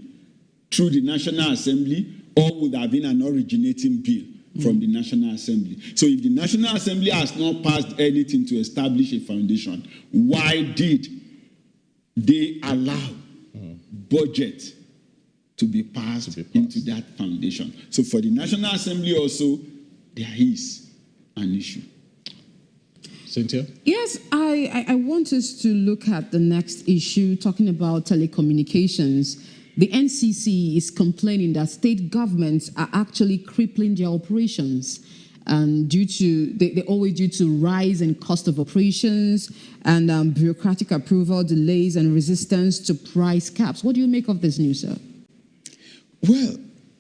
through the National Assembly or would have been an originating bill from the National Assembly. So if the National Assembly has not passed anything to establish a foundation, why did they allow budget to be passed into that foundation? So for the National Assembly also, there is an issue. Cynthia? Yes, I want us to look at the next issue, talking about telecommunications. The NCC is complaining that state governments are actually crippling their operations, and they always due to rise in cost of operations and bureaucratic approval delays and resistance to price caps. What do you make of this news, sir? Well,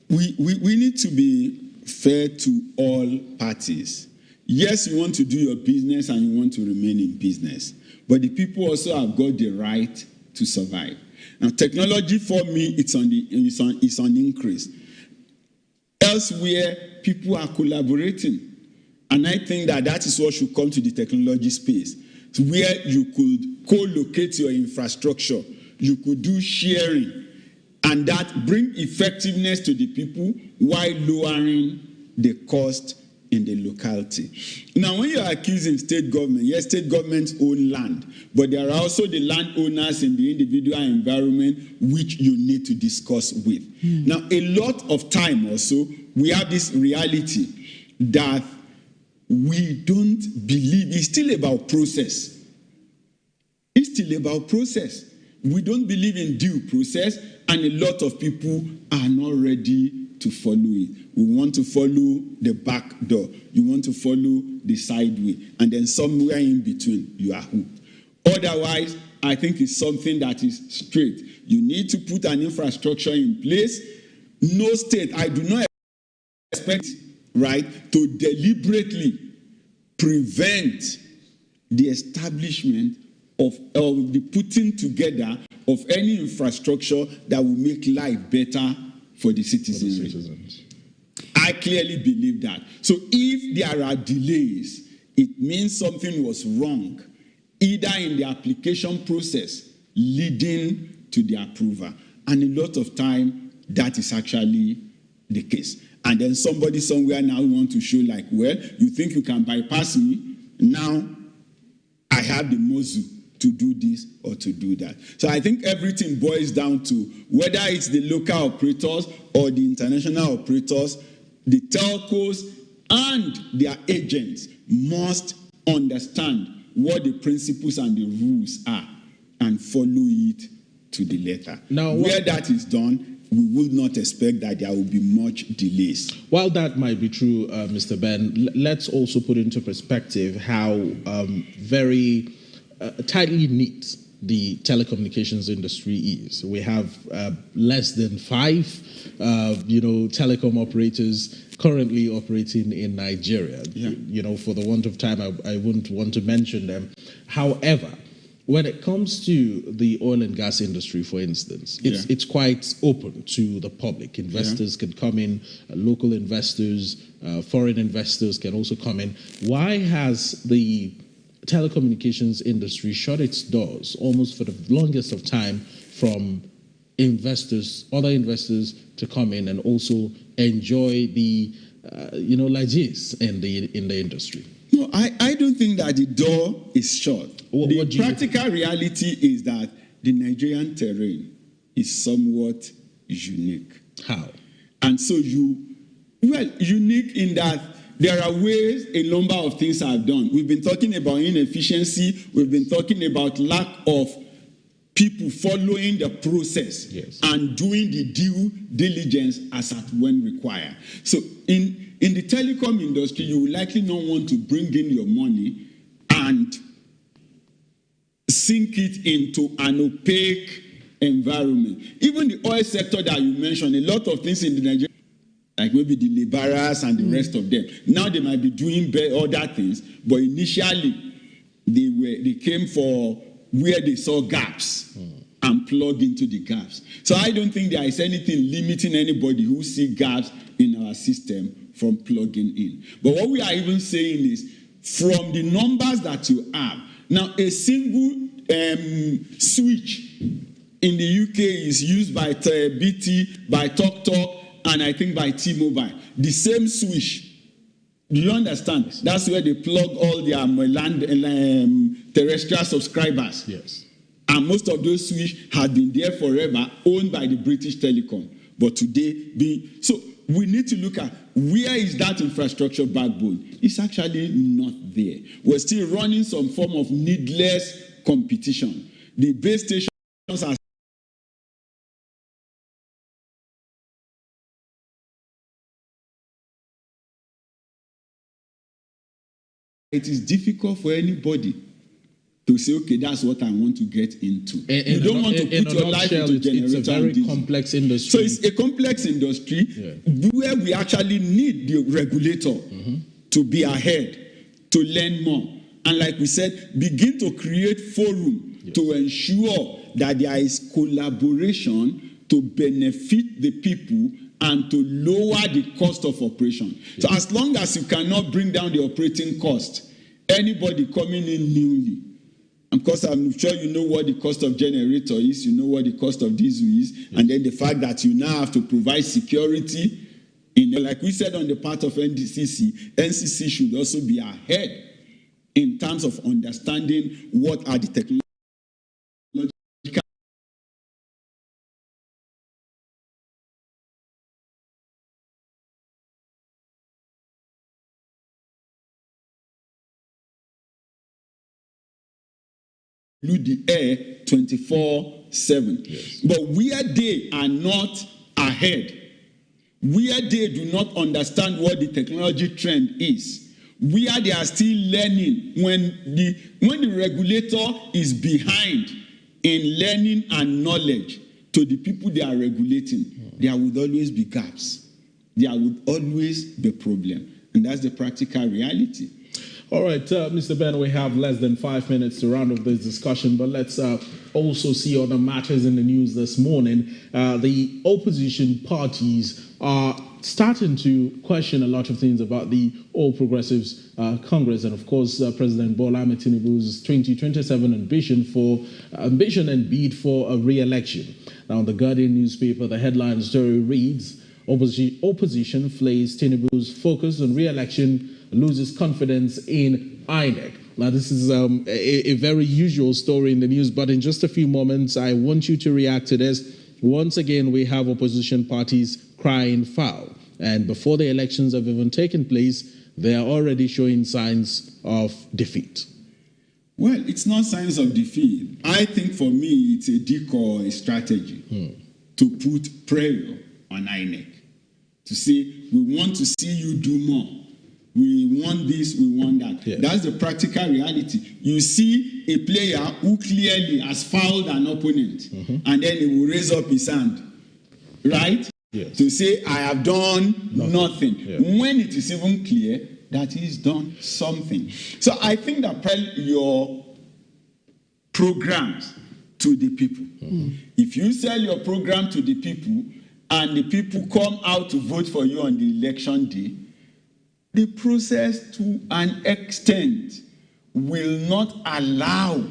we need to be fair to all parties. Yes, you want to do your business and you want to remain in business, but the people also have got the right to survive. Now, technology for me, it's on increase. Elsewhere, people are collaborating, and I think that is what should come to the technology space, where you could co-locate your infrastructure, you could do sharing, and that bring effectiveness to the people while lowering the cost in the locality. Now, when you are accusing state government, yes, state governments own land, but there are also the landowners in the individual environment which you need to discuss with. Now, a lot of time also, we have this reality that we don't believe. It's still about process. It's still about process. We don't believe in due process, and a lot of people are not ready to follow it. We want to follow the back door. You want to follow the side way. And then somewhere in between, you are hooked. Otherwise, I think it's something that is straight. You need to put an infrastructure in place. No state, I do not expect, right, to deliberately prevent the establishment of the putting together of any infrastructure that will make life better for the citizens. I clearly believe that. So if there are delays, it means something was wrong, either in the application process leading to the approval. And a lot of time, that is actually the case. And then somebody somewhere now want to show like, well, you think you can bypass me? Now I have the muscle to do this or to do that. So I think everything boils down to whether it's the local operators or the international operators, the telcos and their agents must understand what the principles and the rules are and follow it to the letter. Now, where that is done, we will not expect that there will be much delays. While that might be true, Mr. Ben, let's also put into perspective how very tightly knit the telecommunications industry is. We have less than 5, telecom operators currently operating in Nigeria. For the want of time, I wouldn't want to mention them. However, when it comes to the oil and gas industry, for instance, it's quite open to the public. Investors can come in, local investors, foreign investors can also come in. Why has the telecommunications industry shut its doors almost for the longest of time from other investors to come in and also enjoy the, largesse in the industry? No, I don't think that the door is shut. The practical reality is that the Nigerian terrain is somewhat unique. How? And so unique in that there are ways a number of things are done. We've been talking about inefficiency. We've been talking about lack of people following the process and doing the due diligence as at when required. So in the telecom industry, you will likely not want to bring in your money and sink it into an opaque environment. Even the oil sector that you mentioned, a lot of things in the Nigeria, like maybe the laborers and the rest of them. Now they might be doing other things, but initially they came for where they saw gaps and plugged into the gaps. So I don't think there is anything limiting anybody who see gaps in our system from plugging in. But what we are even saying is, from the numbers that you have, now a single switch in the UK is used by BT, by TalkTalk, and I think by T-Mobile. The same switch. Do you understand? That's where they plug all their terrestrial subscribers. Yes. And most of those switches have been there forever, owned by the British Telecom. But today, so we need to look at where is that infrastructure backbone. It's actually not there. We're still running some form of needless competition. The base stations are it is difficult for anybody to say, okay, that's what I want to get into. You don't want to put your life into generator. It's a very complex industry. So it's a complex industry where we actually need the regulator to be ahead, to learn more. And like we said, begin to create forum to ensure that there is collaboration to benefit the people and to lower the cost of operation. So as long as you cannot bring down the operating cost, anybody coming in newly, of course, I'm sure you know what the cost of generator is, you know what the cost of diesel is, and then the fact that you now have to provide security. Like we said on the part of NCC should also be ahead in terms of understanding what are the technological the air 24/7. But where they are not ahead, where they do not understand what the technology trend is, where they are still learning, when the regulator is behind in learning and knowledge to the people they are regulating, there would always be gaps. There would always be a problem. And that's the practical reality. All right, Mr. Ben, we have less than 5 minutes to round up this discussion, but let's also see other matters in the news this morning. The opposition parties are starting to question a lot of things about the All Progressives Congress and, of course, President Bola Ahmed Tinubu's 2027 ambition and bid for a re-election. Now, in the Guardian newspaper, the headline story reads, Opposition flays Tinubu's focus on re-election, loses confidence in INEC. Now, this is a very usual story in the news, but in just a few moments, I want you to react to this. Once again, we have opposition parties crying foul. And before the elections have even taken place, they are already showing signs of defeat. Well, it's not signs of defeat. I think for me, it's a decoy strategy to put pressure on INEC, to say, we want to see you do more. We want this, we want that. Yes. That's the practical reality. You see a player who clearly has fouled an opponent, and then he will raise up his hand, right? Yes. To say, I have done nothing. Yeah. When it is even clear that he's done something. So I think that your programs to the people. If you sell your program to the people and the people come out to vote for you on the election day, the process to an extent will not allow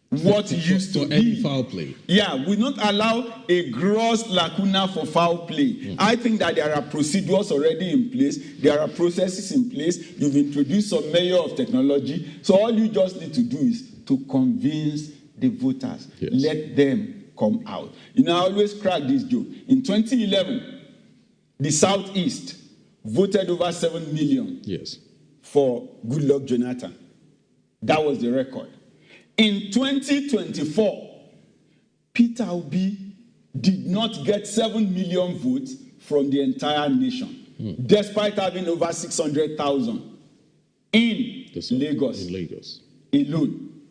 what used to be any foul play. Yeah, will not allow a gross lacuna for foul play. I think that there are procedures already in place. There are processes in place. You've introduced some measure of technology. So all you just need to do is to convince the voters. Yes. Let them come out. You know, I always crack this joke. In 2011, the Southeast voted over 7 million for Goodluck Jonathan. That was the record. In 2024, Peter Obi did not get 7 million votes from the entire nation, despite having over 600,000 in Lagos alone,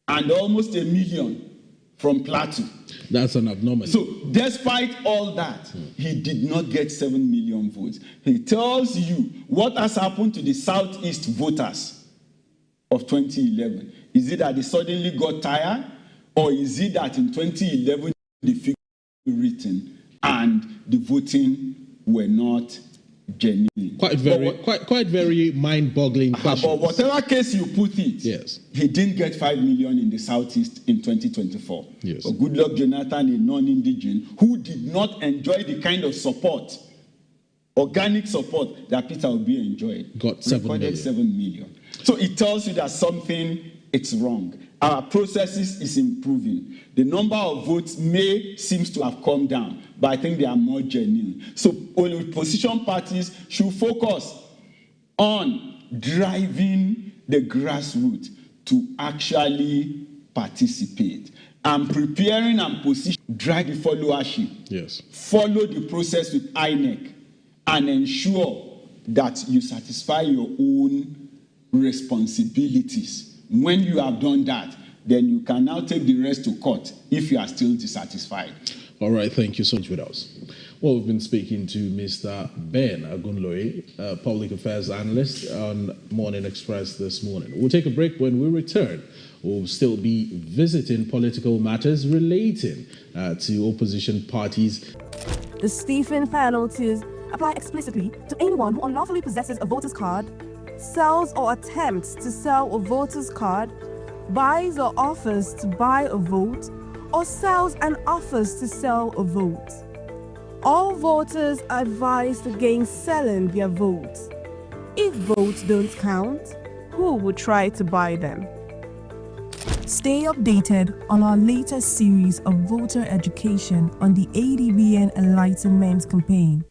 and almost 1 million from Plateau. That's an abnormality. So, despite all that, he did not get 7 million votes. He tells you what has happened to the Southeast voters of 2011. Is it that they suddenly got tired, or is it that in 2011 the figures were written and the voting were not genuine? Quite very mind-boggling question. But whatever case you put it, yes, he didn't get 5 million in the Southeast in 2024. Yes. But Goodluck Jonathan, a non-indigen, who did not enjoy the kind of support, organic support that Peter Obi enjoyed, got 7 million. 7 million. So it tells you that something is wrong. Our processes is improving. The number of votes seems to have come down, but I think they are more genuine. So opposition parties should focus on driving the grassroots to actually participate and preparing and position, drive the followership. Yes. Follow the process with INEC and ensure that you satisfy your own responsibilities. When you have done that, then you can now take the rest to court if you are still dissatisfied. All right, thank you so much with us. Well, we've been speaking to Mr. Ben Agunloye, Public Affairs Analyst on Morning Express this morning. We'll take a break. When we return, we'll still be visiting political matters relating to opposition parties. The Stephen penalties apply explicitly to anyone who unlawfully possesses a voter's card, sells or attempts to sell a voter's card, buys or offers to buy a vote, or sells and offers to sell a vote. All voters are advised against selling their votes. If votes don't count, who would try to buy them? Stay updated on our latest series of voter education on the Adbn Enlightenment Campaign.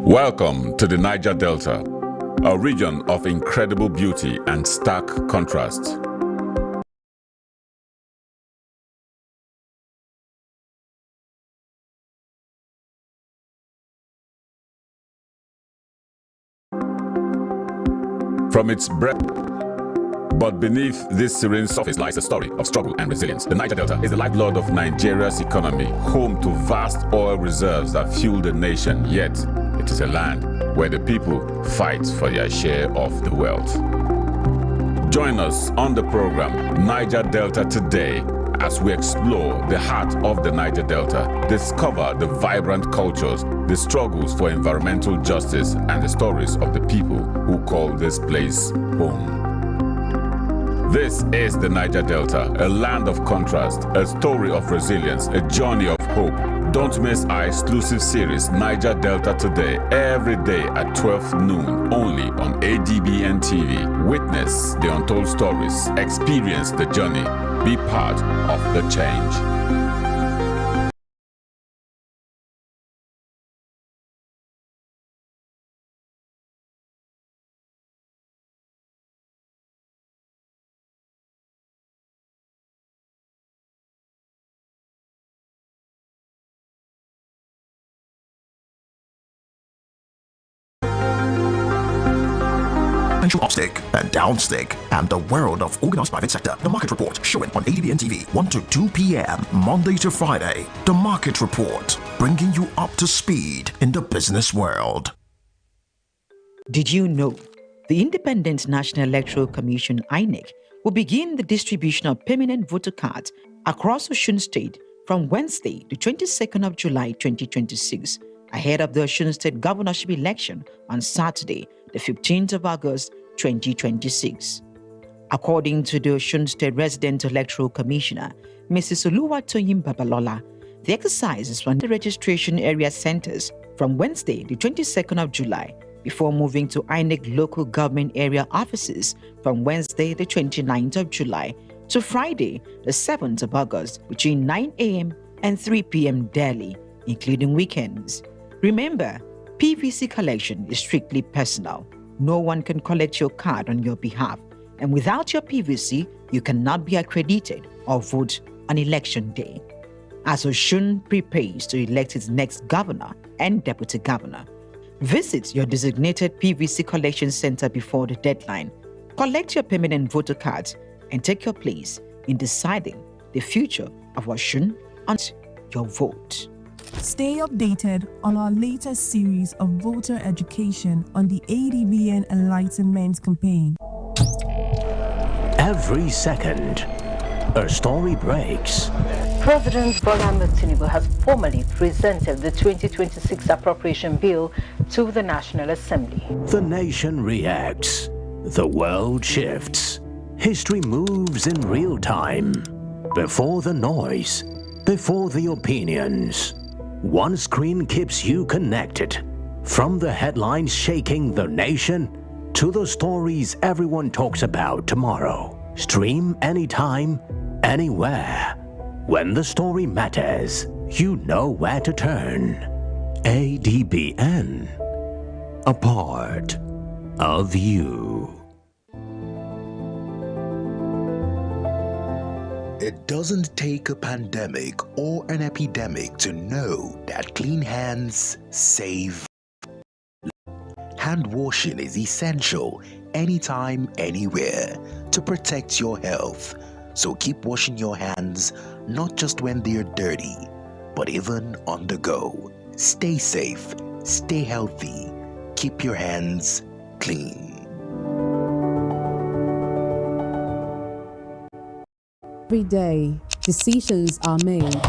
Welcome to the Niger Delta, a region of incredible beauty and stark contrast. From its breadth, but beneath this serene surface lies a story of struggle and resilience. The Niger Delta is the lifeblood of Nigeria's economy, home to vast oil reserves that fuel the nation, yet it is a land where the people fight for their share of the wealth. Join us on the program Niger Delta Today as we explore the heart of the Niger Delta, discover the vibrant cultures, the struggles for environmental justice, and the stories of the people who call this place home. This is the Niger Delta, a land of contrast, a story of resilience, a journey of hope. Don't miss our exclusive series, Niger Delta Today, every day at 12 noon, only on Adbn TV. Witness the untold stories, experience the journey, be part of the change. financial upstick and downstick, and the world of organized private sector. The Market Report, showing on Adbn TV, 1 to 2 p.m., Monday to Friday. The Market Report, bringing you up to speed in the business world. Did you know the Independent National Electoral Commission, INEC, will begin the distribution of permanent voter cards across Osun State from Wednesday, the 22nd of July 2026, ahead of the Osun State governorship election on Saturday, the 15th of August 2026. According to the Osun State Resident Electoral Commissioner, Mrs. Oluwatoyin Babalola, the exercises run the registration area centers from Wednesday, the 22nd of July, before moving to INEC local government area offices from Wednesday, the 29th of July to Friday, the 7th of August, between 9 a.m. and 3 p.m. daily, including weekends. Remember, PVC collection is strictly personal. No one can collect your card on your behalf, and without your PVC, you cannot be accredited or vote on election day. As Osun prepares to elect its next governor and deputy governor, visit your designated PVC collection center before the deadline. Collect your permanent voter cards and take your place in deciding the future of Osun and your vote. Stay updated on our latest series of voter education on the Adbn Enlightenment Campaign. Every second, a story breaks. President Bola Ahmed Tinubu has formally presented the 2026 appropriation bill to the National Assembly. The nation reacts. The world shifts. History moves in real time. Before the noise, before the opinions. One screen keeps you connected. From the headlines shaking the nation to the stories everyone talks about tomorrow. Stream anytime, anywhere. When the story matters, you know where to turn. Adbn. A part of you. It doesn't take a pandemic or an epidemic to know that clean hands save. Hand washing is essential anytime, anywhere to protect your health. So keep washing your hands, not just when they're dirty, but even on the go. Stay safe, stay healthy, keep your hands clean. Every day, decisions are made,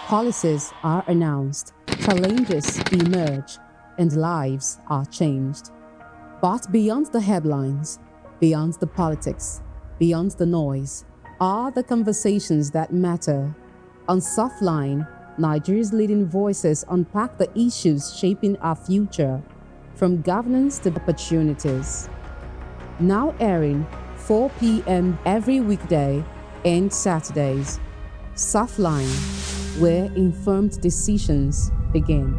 policies are announced, challenges emerge, and lives are changed. But beyond the headlines, beyond the politics, beyond the noise, are the conversations that matter. On Softline, Nigeria's leading voices unpack the issues shaping our future, from governance to opportunities. Now airing 4 p.m. every weekday and Saturdays. Softline, where informed decisions begin.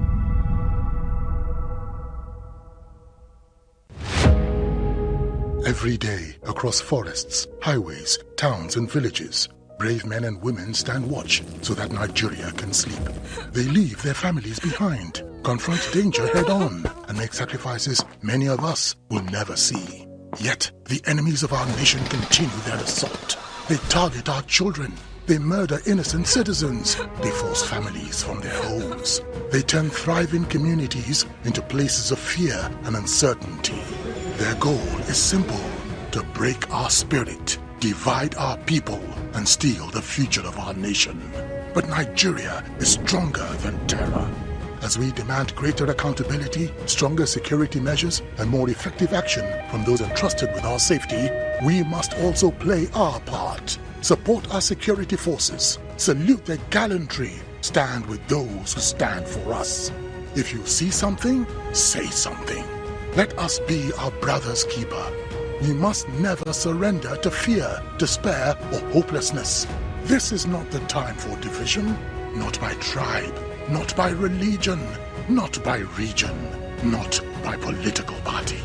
Every day, across forests, highways, towns and villages, brave men and women stand watch so that Nigeria can sleep. They leave their families behind, confront danger head-on, and make sacrifices many of us will never see. Yet, the enemies of our nation continue their assault. They target our children. They murder innocent citizens. They force families from their homes. They turn thriving communities into places of fear and uncertainty. Their goal is simple: to break our spirit, divide our people, and steal the future of our nation. But Nigeria is stronger than terror. As we demand greater accountability, stronger security measures, and more effective action from those entrusted with our safety, we must also play our part. Support our security forces. Salute their gallantry. Stand with those who stand for us. If you see something, say something. Let us be our brother's keeper. We must never surrender to fear, despair, or hopelessness. This is not the time for division, not by tribe, not by religion, not by region, not by political party.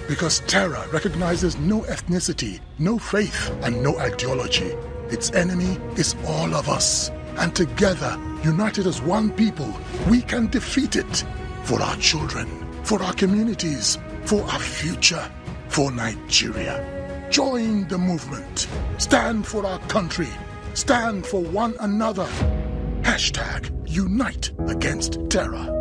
Because terror recognizes no ethnicity, no faith, and no ideology. Its enemy is all of us. And together, united as one people, we can defeat it. For our children, for our communities, for our future. for Nigeria. Join the movement. Stand for our country. Stand for one another. Hashtag Unite Against Terror.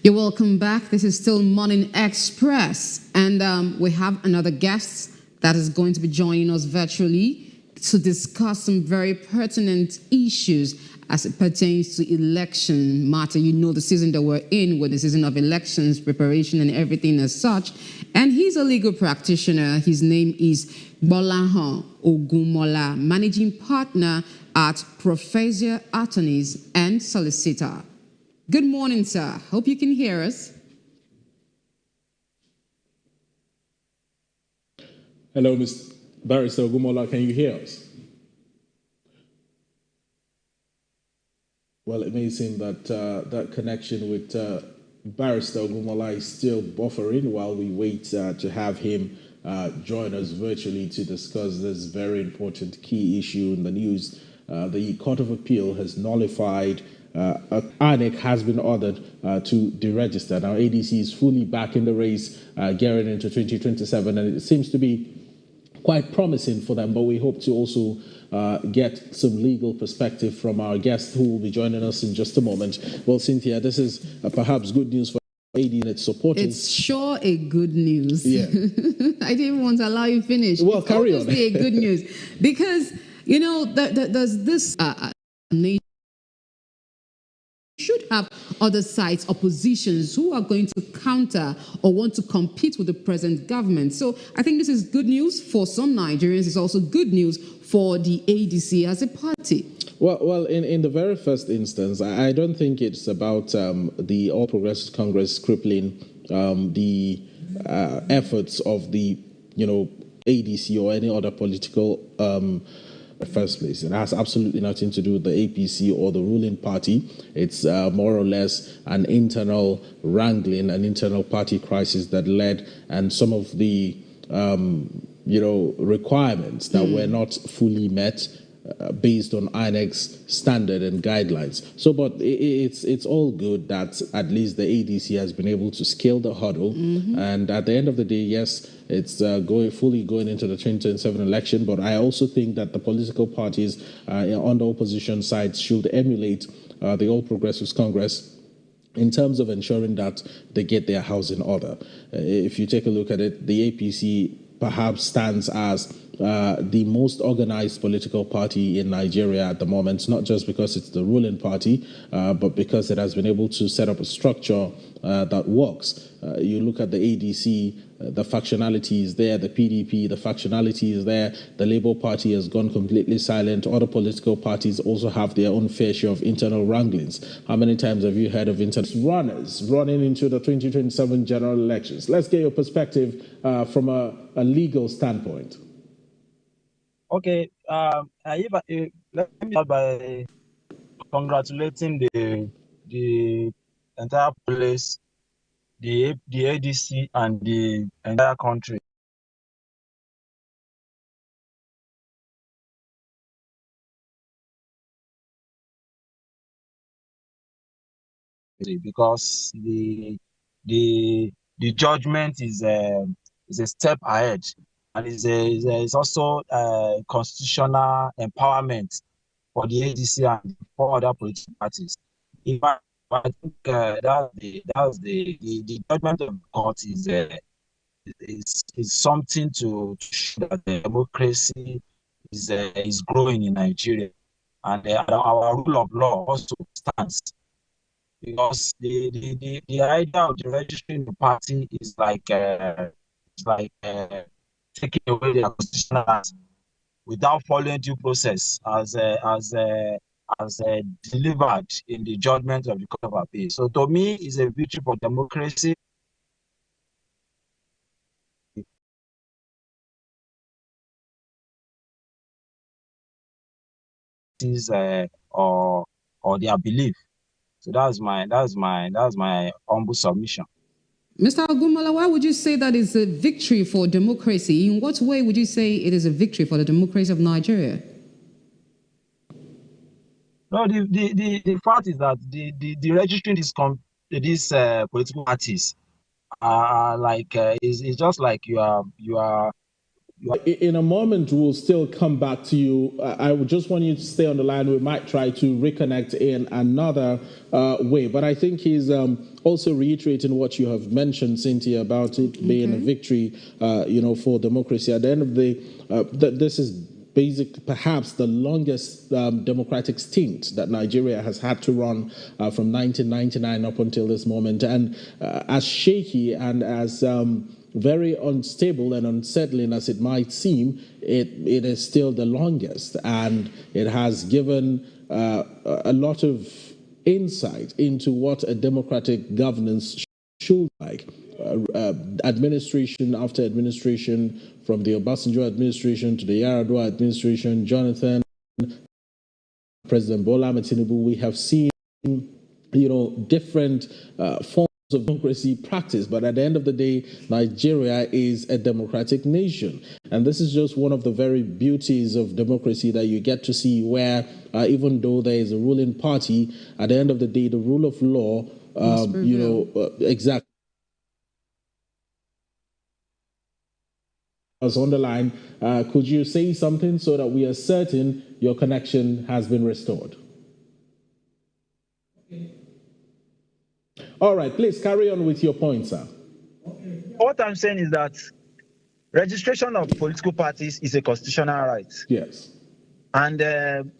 You're welcome back. This is still Morning Express, and we have another guest that is going to be joining us virtually to discuss some very pertinent issues as it pertains to election matter. You know the season that we're in, with the season of elections, preparation and everything as such. And he's a legal practitioner. His name is Bolahan Ogunmola, managing partner at Professor Attorneys and Solicitor. Good morning, sir. Hope you can hear us. Hello, Mr. Barrister Ogunmola. Can you hear us? Well, it may seem that that connection with Barrister Ogunmola is still buffering while we wait to have him join us virtually to discuss this very important key issue in the news. The Court of Appeal has nullified INEC has been ordered to deregister. Now, ADC is fully back in the race, gearing into 2027, and it seems to be quite promising for them, but we hope to also get some legal perspective from our guest who will be joining us in just a moment. Well, Cynthia, this is perhaps good news for AD and its supporters. It's sure a good news. Yeah. I didn't want to allow you to finish. Well, carry on. It's obviously a good news because, you know, there's this nation should have other sides, oppositions who are going to counter or want to compete with the present government. So I think this is good news for some Nigerians. It's also good news for the ADC as a party. Well, in the very first instance, I don't think it's about the All Progressives Congress crippling the efforts of the, ADC or any other political the first place. It has absolutely nothing to do with the APC or the ruling party. It's more or less an internal wrangling, an internal party crisis that led, and some of the requirements that were not fully met based on INEC's standard and guidelines. So, but it's all good that at least the ADC has been able to scale the hurdle. And at the end of the day, yes, it's fully going into the 2027 election. But I also think that the political parties on the opposition side should emulate the All Progressives Congress in terms of ensuring that they get their house in order. If you take a look at it, the APC perhaps stands as the most organized political party in Nigeria at the moment, not just because it's the ruling party, but because it has been able to set up a structure that works. You look at the ADC, the factionality is there, the PDP, the factionality is there, the Labour Party has gone completely silent. Other political parties also have their own fair share of internal wranglings. How many times have you heard of internal runners running into the 2027 general elections? Let's get your perspective from a legal standpoint. Okay, let me start by congratulating the entire police, the ADC, and the entire country. Because the judgment is a step ahead, and is also constitutional empowerment for the ADC and for other political parties. In fact, I think the judgment of the court is something to show that the democracy is growing in Nigeria, and our rule of law also stands. Because the idea of the registering the party is like taking away the constitutional rights without following due process as delivered in the judgment of the Court of Appeal. So to me, it's a victory for democracy. Or or their belief. So that's my humble submission. Mr. Ogunmola, why would you say that is a victory for democracy? In what way would you say it is a victory for the democracy of Nigeria? No, the fact is that the registering these political parties are like is just like you are. In a moment, we'll still come back to you. I would just want you to stay on the line. We might try to reconnect in another way. But I think he's also reiterating what you have mentioned, Cynthia, about it being a victory, for democracy. At the end of the day, this is perhaps the longest democratic stint that Nigeria has had to run from 1999 up until this moment. And as shaky and as very unstable and unsettling as it might seem, it is still the longest, and it has given a lot of insight into what a democratic governance should like. Administration after administration, from the Obasanjo administration to the Yar'Adua administration, Jonathan, President Bola Ahmed Tinubu, we have seen, different forms of democracy practice, but at the end of the day, Nigeria is a democratic nation, and this is just one of the very beauties of democracy that you get to see, where even though there is a ruling party, at the end of the day, the rule of law, exactly. I was on the line. Could you say something so that we are certain your connection has been restored? All right, please carry on with your point, sir. What I'm saying is that registration of political parties is a constitutional right. Yes. And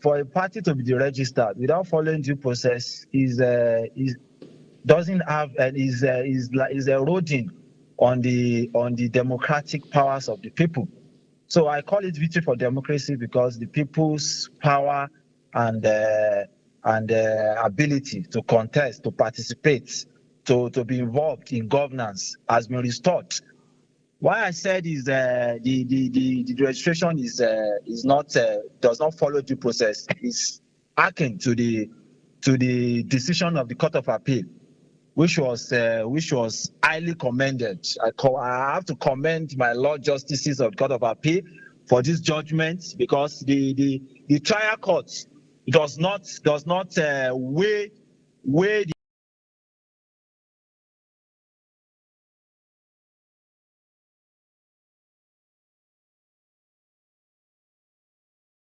for a party to be deregistered without following due process is eroding on the democratic powers of the people. So I call it victory for democracy because the people's power and ability to contest, to participate, to be involved in governance has been restored. Why I said is the registration is not does not follow due process. It's akin to the decision of the Court of Appeal, which was highly commended. I have to commend my Lord Justices of the Court of Appeal for this judgment, because the trial court does not weigh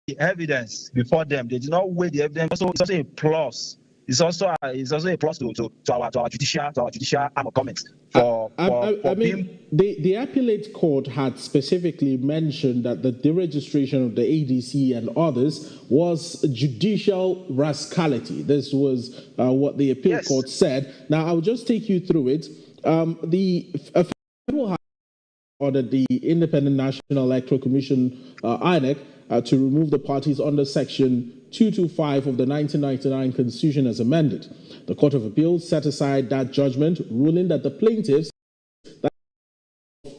the evidence before them. They do not weigh the evidence. So it's also a plus. It's also a plus to our judicial arm of comments. The appellate court had specifically mentioned that the deregistration of the ADC and others was judicial rascality. This was what the appeal court said. Now, I'll just take you through it. The federal High Court ordered the Independent National Electoral Commission, INEC, to remove the parties under Section 225 of the 1999 Constitution as amended. The Court of Appeal set aside that judgment, ruling that the plaintiffs,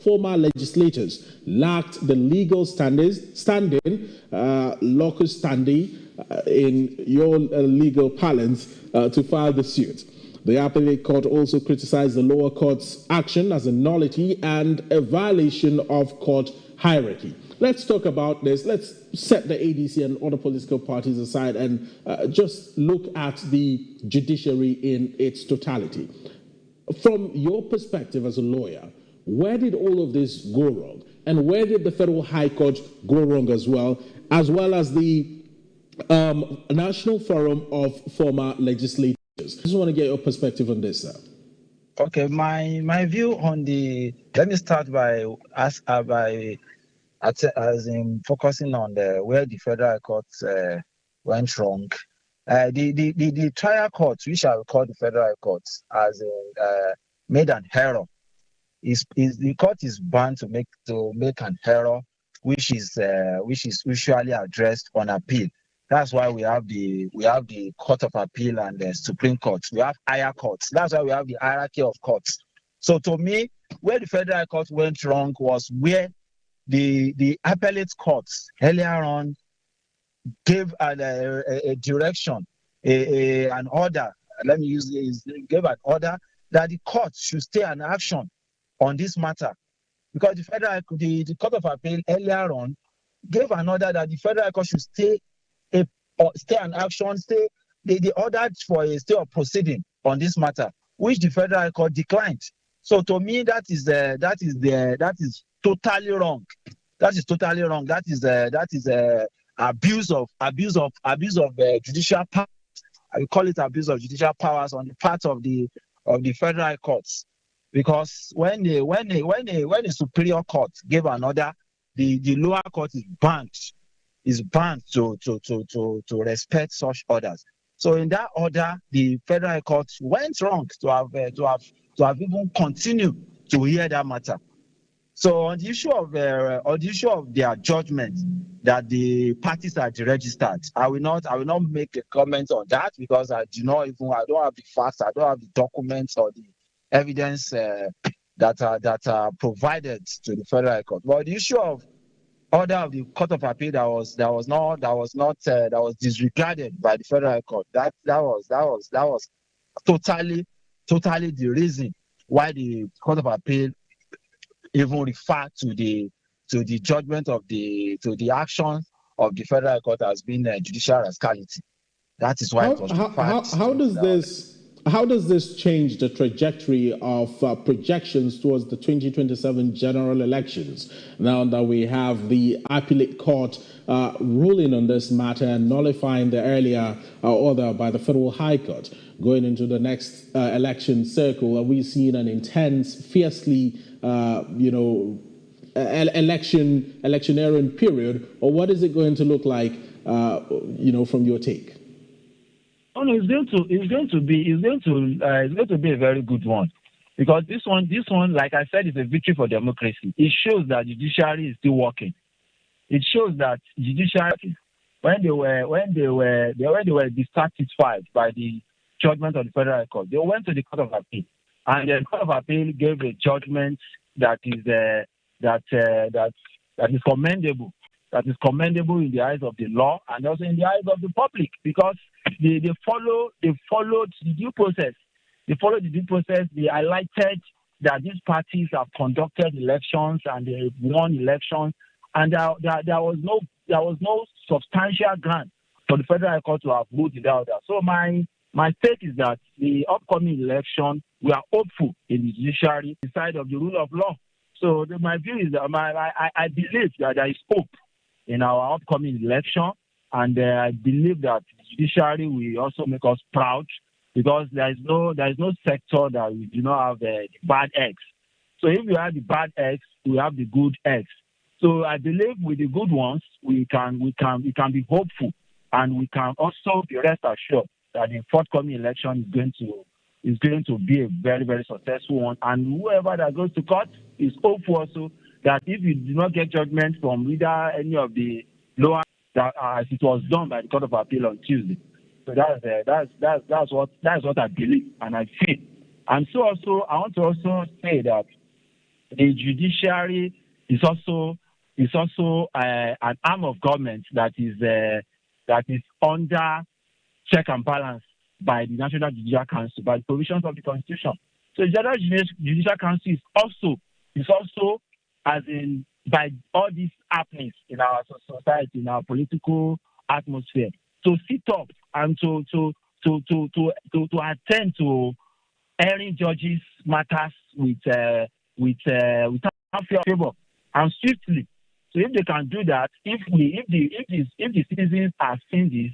former legislators, lacked the legal standing, locus standi, in your legal parlance, to file the suit. The appellate court also criticized the lower court's action as a nullity and a violation of court hierarchy. Let's talk about this. Let's set the ADC and other political parties aside and just look at the judiciary in its totality. From your perspective as a lawyer, where did all of this go wrong? And where did the Federal High Court go wrong as well as the National Forum of Former Legislators? I just want to get your perspective on this, sir. Okay, my view on let me start by focusing on where the Federal Court went wrong. The trial court, which I will call the Federal Court, has made an error. The court is bound to make an error, which is usually addressed on appeal. That's why we have the Court of Appeal and the Supreme Court. We have higher courts. That's why we have the hierarchy of courts. So to me, where the Federal Court went wrong was where the appellate courts earlier on gave a direction an order. Let me use this. Gave an order that the court should stay an action on this matter, because the Court of Appeal earlier on gave an order that the Federal Court should stay an action. They ordered for a stay of proceeding on this matter, which the Federal Court declined. So to me, that is totally wrong. That is totally wrong. That is abuse of judicial power. I will call it abuse of judicial powers on the part of the Federal Courts, because when the Superior Court gave an order, the lower court is banned to respect such orders. So in that order, the Federal Court went wrong to have even continued to hear that matter. So on the issue of their judgment that the parties are deregistered, I will not make a comment on that, because I don't have the facts, I don't have the documents or the evidence that are provided to the Federal Court. But the issue of order of the Court of Appeal that was disregarded by the Federal Court, that was totally the reason why the Court of Appeal even refer to the judgment of the action of the Federal Court as being judicial rascality. That is why it was referred. How does this change the trajectory of projections towards the 2027 general elections, now that we have the appellate court ruling on this matter and nullifying the earlier order by the Federal High Court? Going into the next election cycle, are we seeing an intense, fiercely electioneering period, or what is it going to look like, from your take? Oh, no, it's going to be a very good one, because this one, like I said, is a victory for democracy. It shows that judiciary is still working. It shows that judiciary, when they were dissatisfied by the judgment of the Federal Court, they went to the Court of Appeal, and the Court of Appeal gave a judgment that is commendable. That is commendable in the eyes of the law and also in the eyes of the public, because they followed the due process. They followed the due process. They highlighted that these parties have conducted elections and they won elections, and there was no substantial ground for the Federal Court to have ruled it out. So my take is that the upcoming election, we are hopeful in the judiciary, the side of the rule of law. So my view is that I believe that there is hope in our upcoming election, and I believe that the judiciary will also make us proud, because there is no sector that we do not have the bad eggs. So if we have the bad eggs, we have the good eggs. So I believe with the good ones, we can be hopeful, and we can also be rest assured that the forthcoming election is going to be a very, very successful one. And whoever that goes to court is hopeful also that if you do not get judgment from either any of the lower, as it was done by the Court of Appeal on Tuesday. So that's what I believe and I feel. And so also I want to also say that the judiciary is also an arm of government that is under check and balance by the National Judicial Council, by the provisions of the Constitution. So the General Judicial Council is also as in by all these happenings in our society, in our political atmosphere, to sit up and to attend to airing judges' matters without favor and swiftly. So if they can do that, if the citizens are seeing this,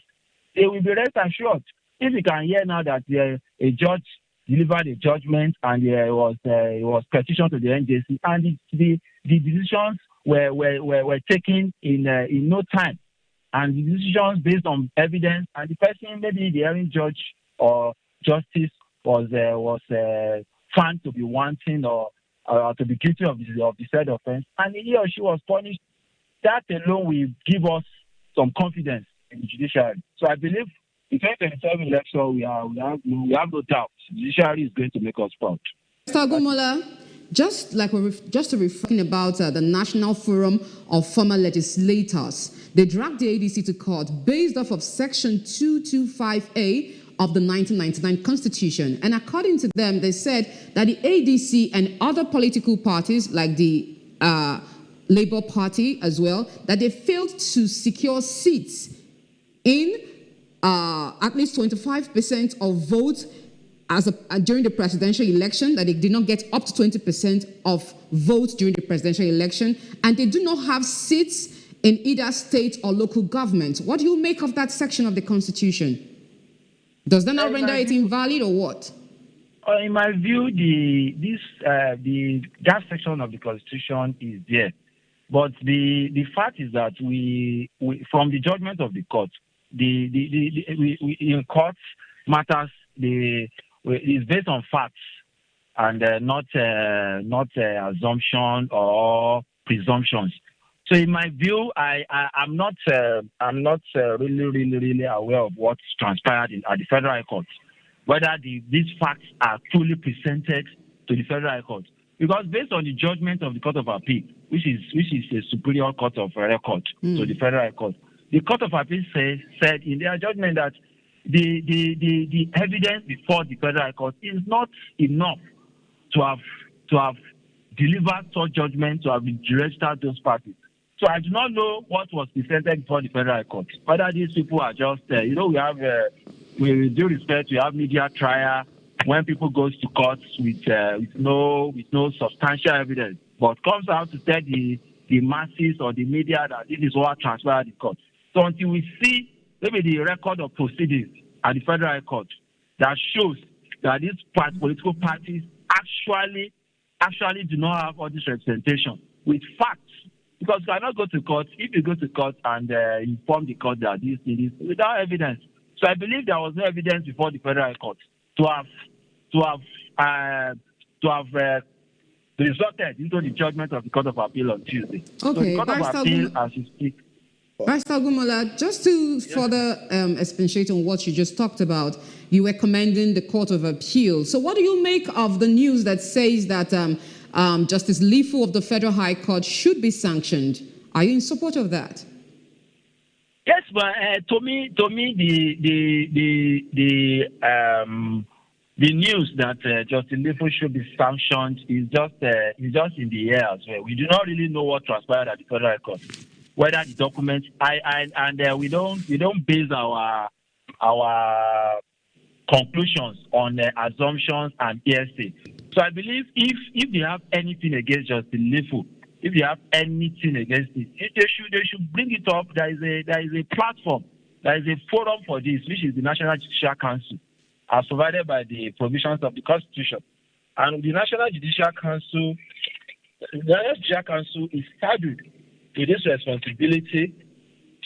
they will be rest assured. If we can hear now that a judge delivered a judgment and it was petitioned to the NJC, and the decisions were taken in no time, and the decisions based on evidence, and the person, maybe the hearing judge or justice, was found to be wanting or to be guilty of the said offense, and he or she was punished. That alone will give us some confidence in the judiciary. So I believe in 2027 election, we have no doubt the judiciary is going to make us proud. Mr. Gumola, just like just to reflecting about the National Forum of Former Legislators, they dragged the ADC to court based off of Section 225A of the 1999 Constitution. And according to them, they said that the ADC and other political parties, like the Labour Party as well, that they failed to secure seats in at least 25% of votes during the presidential election, that they did not get up to 20% of votes during the presidential election, and they do not have seats in either state or local government. What do you make of that section of the Constitution? Does that not render it invalid or what? In my view, that section of the Constitution is there. But the fact is that we from the judgment of the court, in court matters is based on facts and not assumption or presumptions. So in my view, I'm not really aware of what's transpired at the Federal High Court, whether these facts are fully presented to the Federal High Court. Because based on the judgment of the Court of Appeal, which is a superior court of record to the Federal High Court, the Court of Appeal said in their judgment that the evidence before the Federal High Court is not enough to have delivered such judgment, to have registered those parties. So I do not know what was presented before the Federal High Court. Whether these people are just, we have, with due respect, we have media trial when people go to court with no substantial evidence, but comes out to tell the masses or the media that this is what transpired in court. So until we see maybe the record of proceedings at the Federal High Court that shows that these political parties actually do not have all this representation with facts. Because you cannot go to court if you go to court and inform the court that this is without evidence. So I believe there was no evidence before the Federal High Court to have resulted into the judgment of the Court of Appeal on Tuesday. Okay, so the Court of Appeal, as you speak. Barrister Gumola, just to further expatiate on what you just talked about, you were commending the Court of Appeal. So what do you make of the news that says that Justice Lifu of the Federal High Court should be sanctioned? Are you in support of that? Yes, but to me, the news that Justice Lifu should be sanctioned is just in the air as well. We do not really know what transpired at the Federal High Court, whether the documents we don't base our conclusions on assumptions and hearsay. So I believe if they have anything against Justice Lifu, if they have anything against it, they should bring it up. There is a platform, there is a forum for this, which is the National Judicial Council, as provided by the provisions of the Constitution. And the National Judicial Council is saddled with this responsibility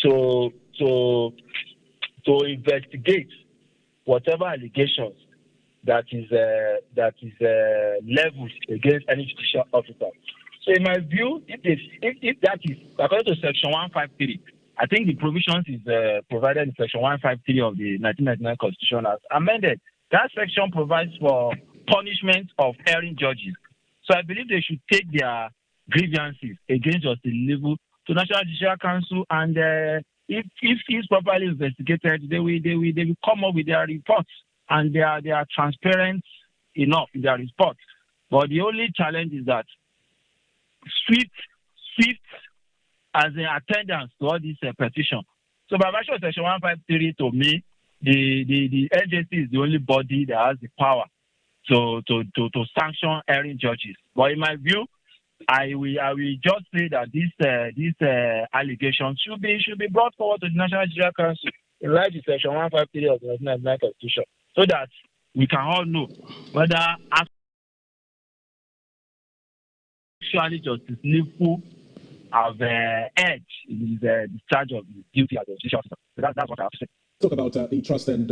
to investigate whatever allegations that is leveled against any judicial officer. So in my view, if that is according to Section 153, I think the provisions is provided in Section 153 of the 1999 Constitution as amended. That section provides for punishment of erring judges. So I believe they should take their grievances against Justice Lifu to National Judicial Council, and if it's properly investigated, they will come up with their reports, and they are transparent enough in their reports. But the only challenge is that swift as an attendance to all this petition. So by virtue of Section 153, to me, the agency is the only body that has the power to sanction erring judges. But in my view, I will just say that this allegation should be brought forward to the National Judicial Council in line with Section 153 of the 1999 Constitution, so that we can all know whether actually Justice Lifu have edged in his discharge of his duty as a judicial officer. So that's what I have to say. Talk about the trust and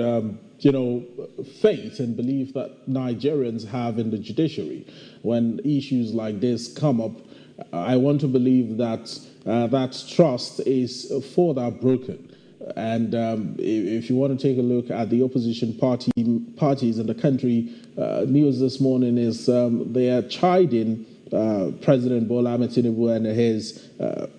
faith and belief that Nigerians have in the judiciary. When issues like this come up, I want to believe that that trust is further broken. And if you want to take a look at the opposition parties in the country, news this morning is they are chiding President Bola Ahmed Tinubu and his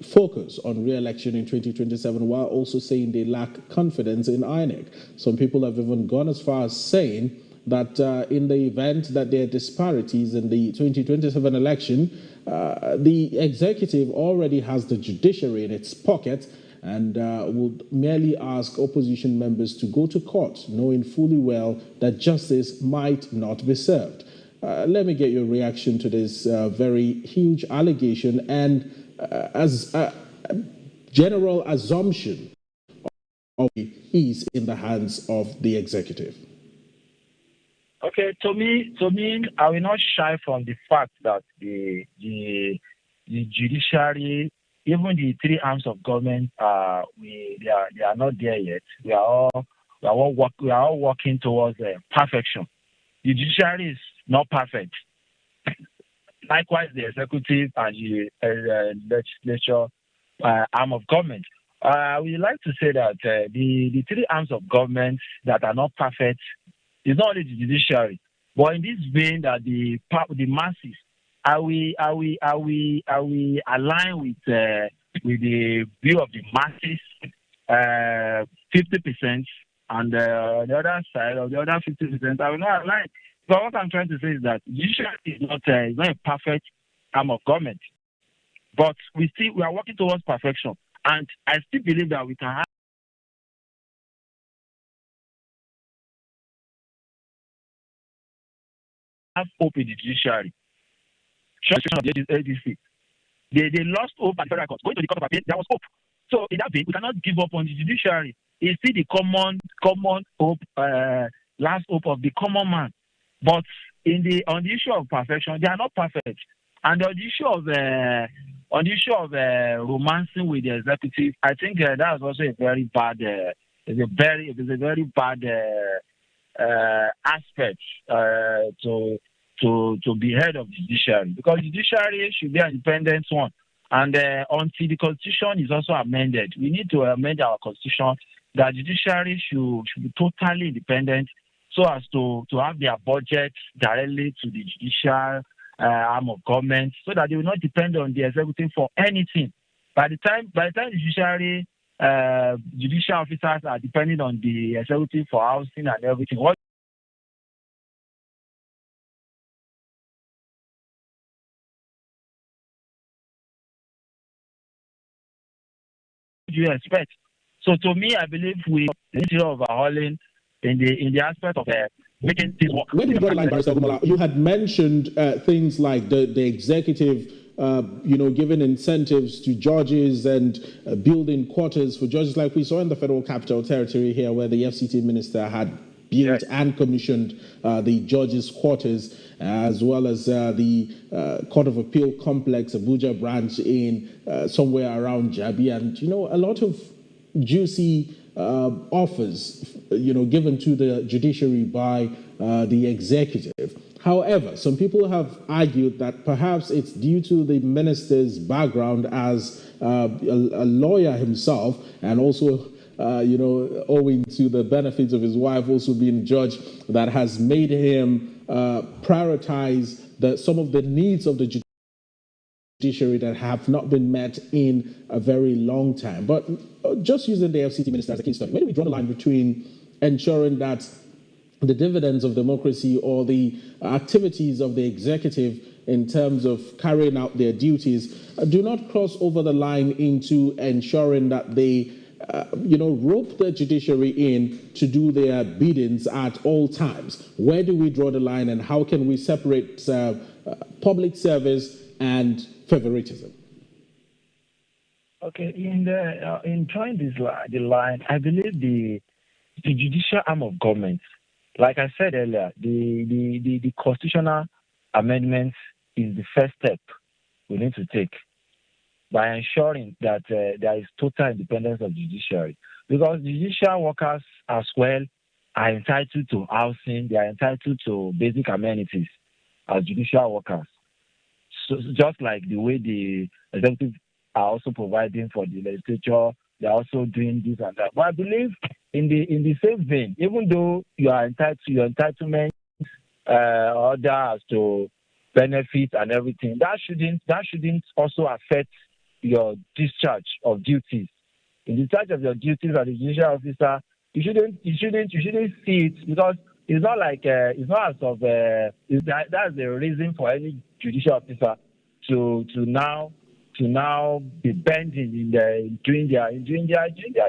focus on re-election in 2027, while also saying they lack confidence in INEC. Some people have even gone as far as saying that in the event that there are disparities in the 2027 election, the executive already has the judiciary in its pocket and would merely ask opposition members to go to court, knowing fully well that justice might not be served. Let me get your reaction to this very huge allegation and as a general assumption of is in the hands of the executive. Okay, to me, I will not shy from the fact that the judiciary, even the three arms of government, they are not there yet. We are all working towards perfection. The judiciary is not perfect. Likewise, the executive and the legislature arm of government. We like to say that the three arms of government that are not perfect is not only the judiciary, but in this vein that the masses are we aligned with the view of the masses, 50%, and the other side of the other 50%, I will not align. But what I'm trying to say is that judiciary is not a perfect arm of government, but we are working towards perfection, and I still believe that we can have hope in the judiciary. They lost hope at federal court. Going to the court of appeal, there was hope. So in that vein, we cannot give up on the judiciary. It's still the common hope, last hope of the common man. But on the issue of perfection, they are not perfect. And on the issue of romancing with the executive, I think that is also a very bad. It's a very bad aspect to be head of the judiciary, because the judiciary should be an independent one, and until the constitution is also amended, we need to amend our constitution that judiciary should be totally independent, so as to have their budget directly to the judicial arm of government, so that they will not depend on the executive for anything. By the time the judiciary judicial officers are depending on the executive for housing and everything, what do you expect? So to me, I believe we need to overhauling in the aspect of making things work. When you draw the line, Barrister Gumala, you had mentioned things like the executive, giving incentives to judges and building quarters for judges, like we saw in the Federal Capital Territory here, where the FCT minister had built and commissioned the judges' quarters, as well as the Court of Appeal complex, Abuja branch in somewhere around Jabi, and a lot of juicy offers, given to the judiciary by the executive. However, some people have argued that perhaps it's due to the minister's background as a lawyer himself, and also, owing to the benefits of his wife also being a judge, that has made him prioritize some of the needs of the judiciary that have not been met in a very long time. But just using the FCT minister as a case study, where do we draw the line between ensuring that the dividends of democracy or the activities of the executive in terms of carrying out their duties do not cross over the line into ensuring that they rope the judiciary in to do their biddings at all times? Where do we draw the line, and how can we separate public service and favoritism? Okay, in drawing the line, I believe the judicial arm of government, like I said earlier, the constitutional amendments is the first step we need to take by ensuring that there is total independence of judiciary. Because judicial workers as well are entitled to housing, they are entitled to basic amenities as judicial workers. So just like the way the executive are also providing for the legislature, they are also doing this and that. But I believe in the same vein, even though you are entitled to your entitlement, order as to benefits and everything. That shouldn't also affect your discharge of duties. In discharge of your duties as a judicial officer, you shouldn't see it, because it's not like it's not as of that's the reason for any judicial officer to now be bending doing their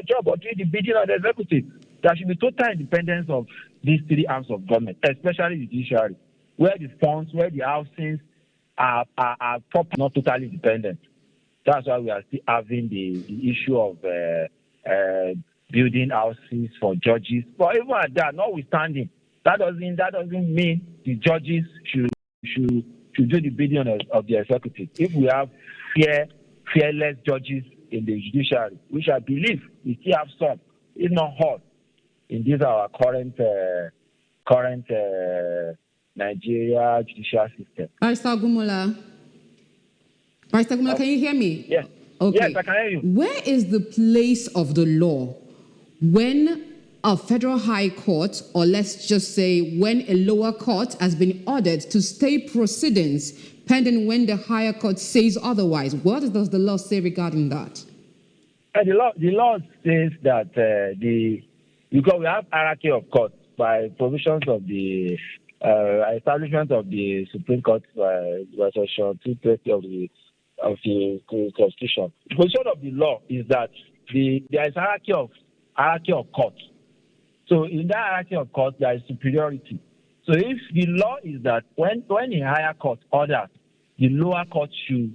job or doing the bidding of the executive. There should be total independence of these three arms of government, especially the judiciary, where the funds, where the housings are proper, not totally dependent. That's why we are still having the issue of building houses for judges. But even at that, notwithstanding, that doesn't mean the judges should do the bidding of the executive. If we have fearless judges in the judiciary, which I believe we still have some, if not all, in this our current Nigeria judicial system. Barrister Gumola, can you hear me? Yes. Okay. Yes, I can hear you. Where is the place of the law when a federal high court, or let's just say when a lower court has been ordered to stay proceedings pending when the higher court says otherwise? What does the law say regarding that? The law says that because we have hierarchy of courts by provisions of the establishment of the Supreme Court by Section 230 of the Constitution. The position of the law is that there is hierarchy of courts. So in that hierarchy of courts, there is superiority. So if the law is that when a higher court orders, the lower court should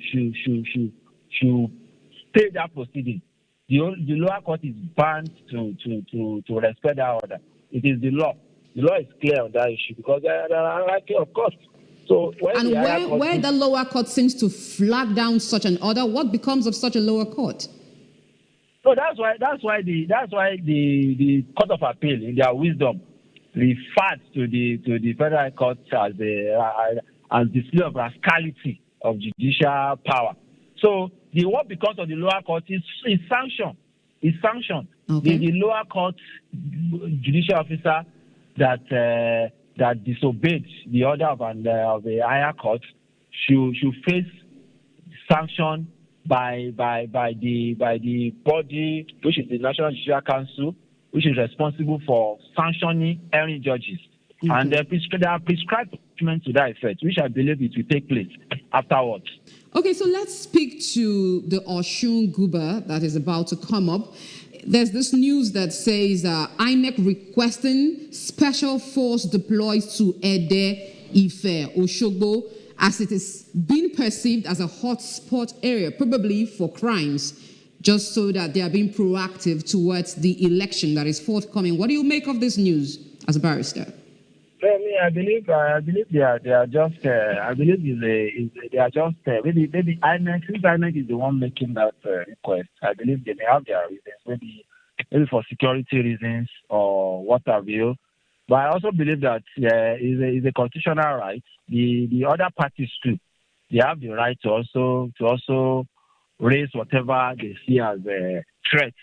stay that proceeding, the lower court is bound to respect that order. It is the law. The law is clear on that issue because there are hierarchy of courts. So where the lower court seems to flag down such an order, what becomes of such a lower court? So that's why the Court of Appeal, in their wisdom, referred to the federal court as display of rascality of judicial power. So what becomes of the lower court is sanctioned. It's sanctioned. Okay. The lower court judicial officer that disobeyed the order of the higher court should face sanction by the body which is the National Judicial Council, which is responsible for sanctioning erring judges. Mm-hmm. And there are prescribed documents to that effect, which I believe it will take place afterwards. Okay, so let's speak to the Oshun Guba that is about to come up. There's this news that says INEC requesting special force deployed to Ede, Ife, Oshogbo, as it is being perceived as a hotspot area, probably for crimes, just so that they are being proactive towards the election that is forthcoming. What do you make of this news as a barrister? I believe they are just. I believe they are just. Maybe INEC. Since INEC is the one making that request, I believe they may have their reasons. Maybe for security reasons or what have you. But I also believe that is a constitutional right. The other parties too, they have the right to also raise whatever they see as a threat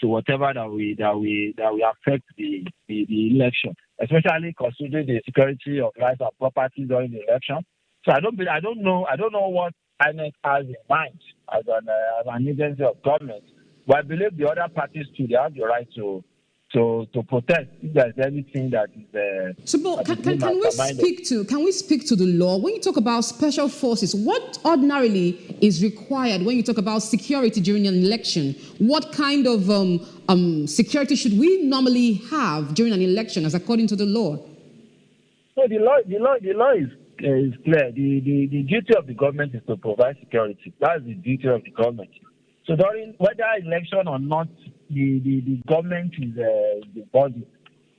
to whatever that we affect the election, especially considering the security of life and property during the election. So I don't know what INEC has in mind as an agency of government, but I believe the other parties too, they have the right to protest if there's anything that is. So, can we speak to the law? When you talk about special forces, what ordinarily is required when you talk about security during an election? What kind of security should we normally have during an election, as according to the law? So the law is clear. The duty of the government is to provide security. That's the duty of the government. So during whether election or not, the government is the body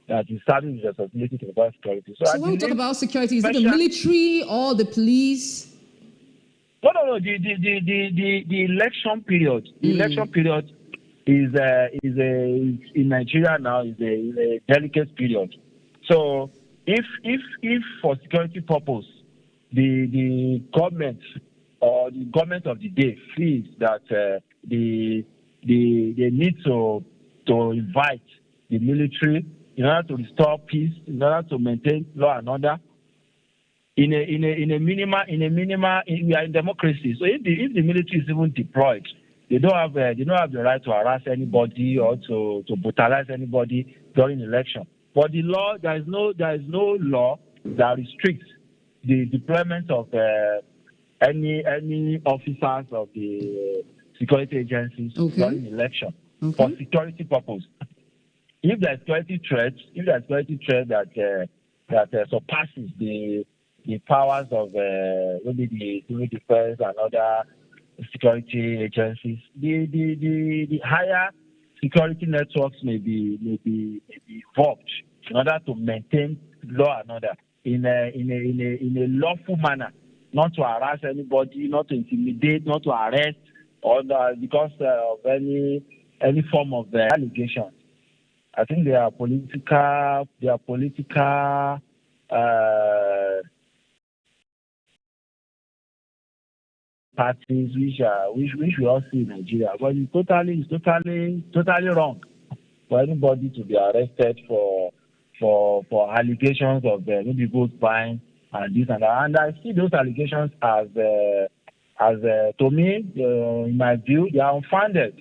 that is serving the responsibility to provide security. So when we talk about security, is it the military or the police? No. The election period. The election period is in Nigeria now is a delicate period. So if for security purpose the government or the government of the day feels that they need to invite the military in order to restore peace, in order to maintain law and order, in a minimal, we are in democracy. So if the military is even deployed, they don't have the right to harass anybody or to brutalize anybody during election. But the law, there is no law that restricts the deployment of any officers of the security agencies during election for security purpose. If there is security threat, that surpasses the powers of maybe the civil defense and other security agencies, the higher security networks may be invoked in order to maintain law and order in a lawful manner, not to harass anybody, not to intimidate, not to arrest, or because of any form of allegation. I think they are political parties which we all see in Nigeria. But it's totally wrong for anybody to be arrested for allegations of maybe vote buying and this and that. And I see those allegations as to me, in my view, they are unfounded.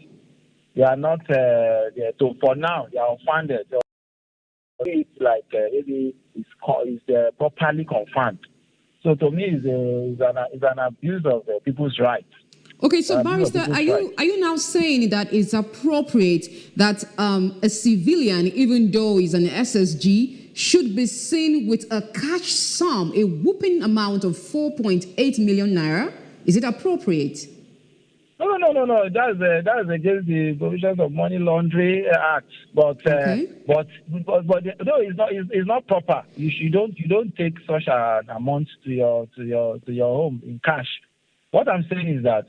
They are not. For now, they are unfounded. It's like maybe it's properly confirmed. So to me, it's an abuse of people's rights. Okay, so Barrister, are you now saying that it's appropriate that a civilian, even though he's an SSG, should be seen with a cash sum, a whooping amount of 4.8 million naira? Is it appropriate? No. That's against the provisions of Money Laundering Act. But no, it's not proper. You don't take such an amount to your home in cash. What I'm saying is that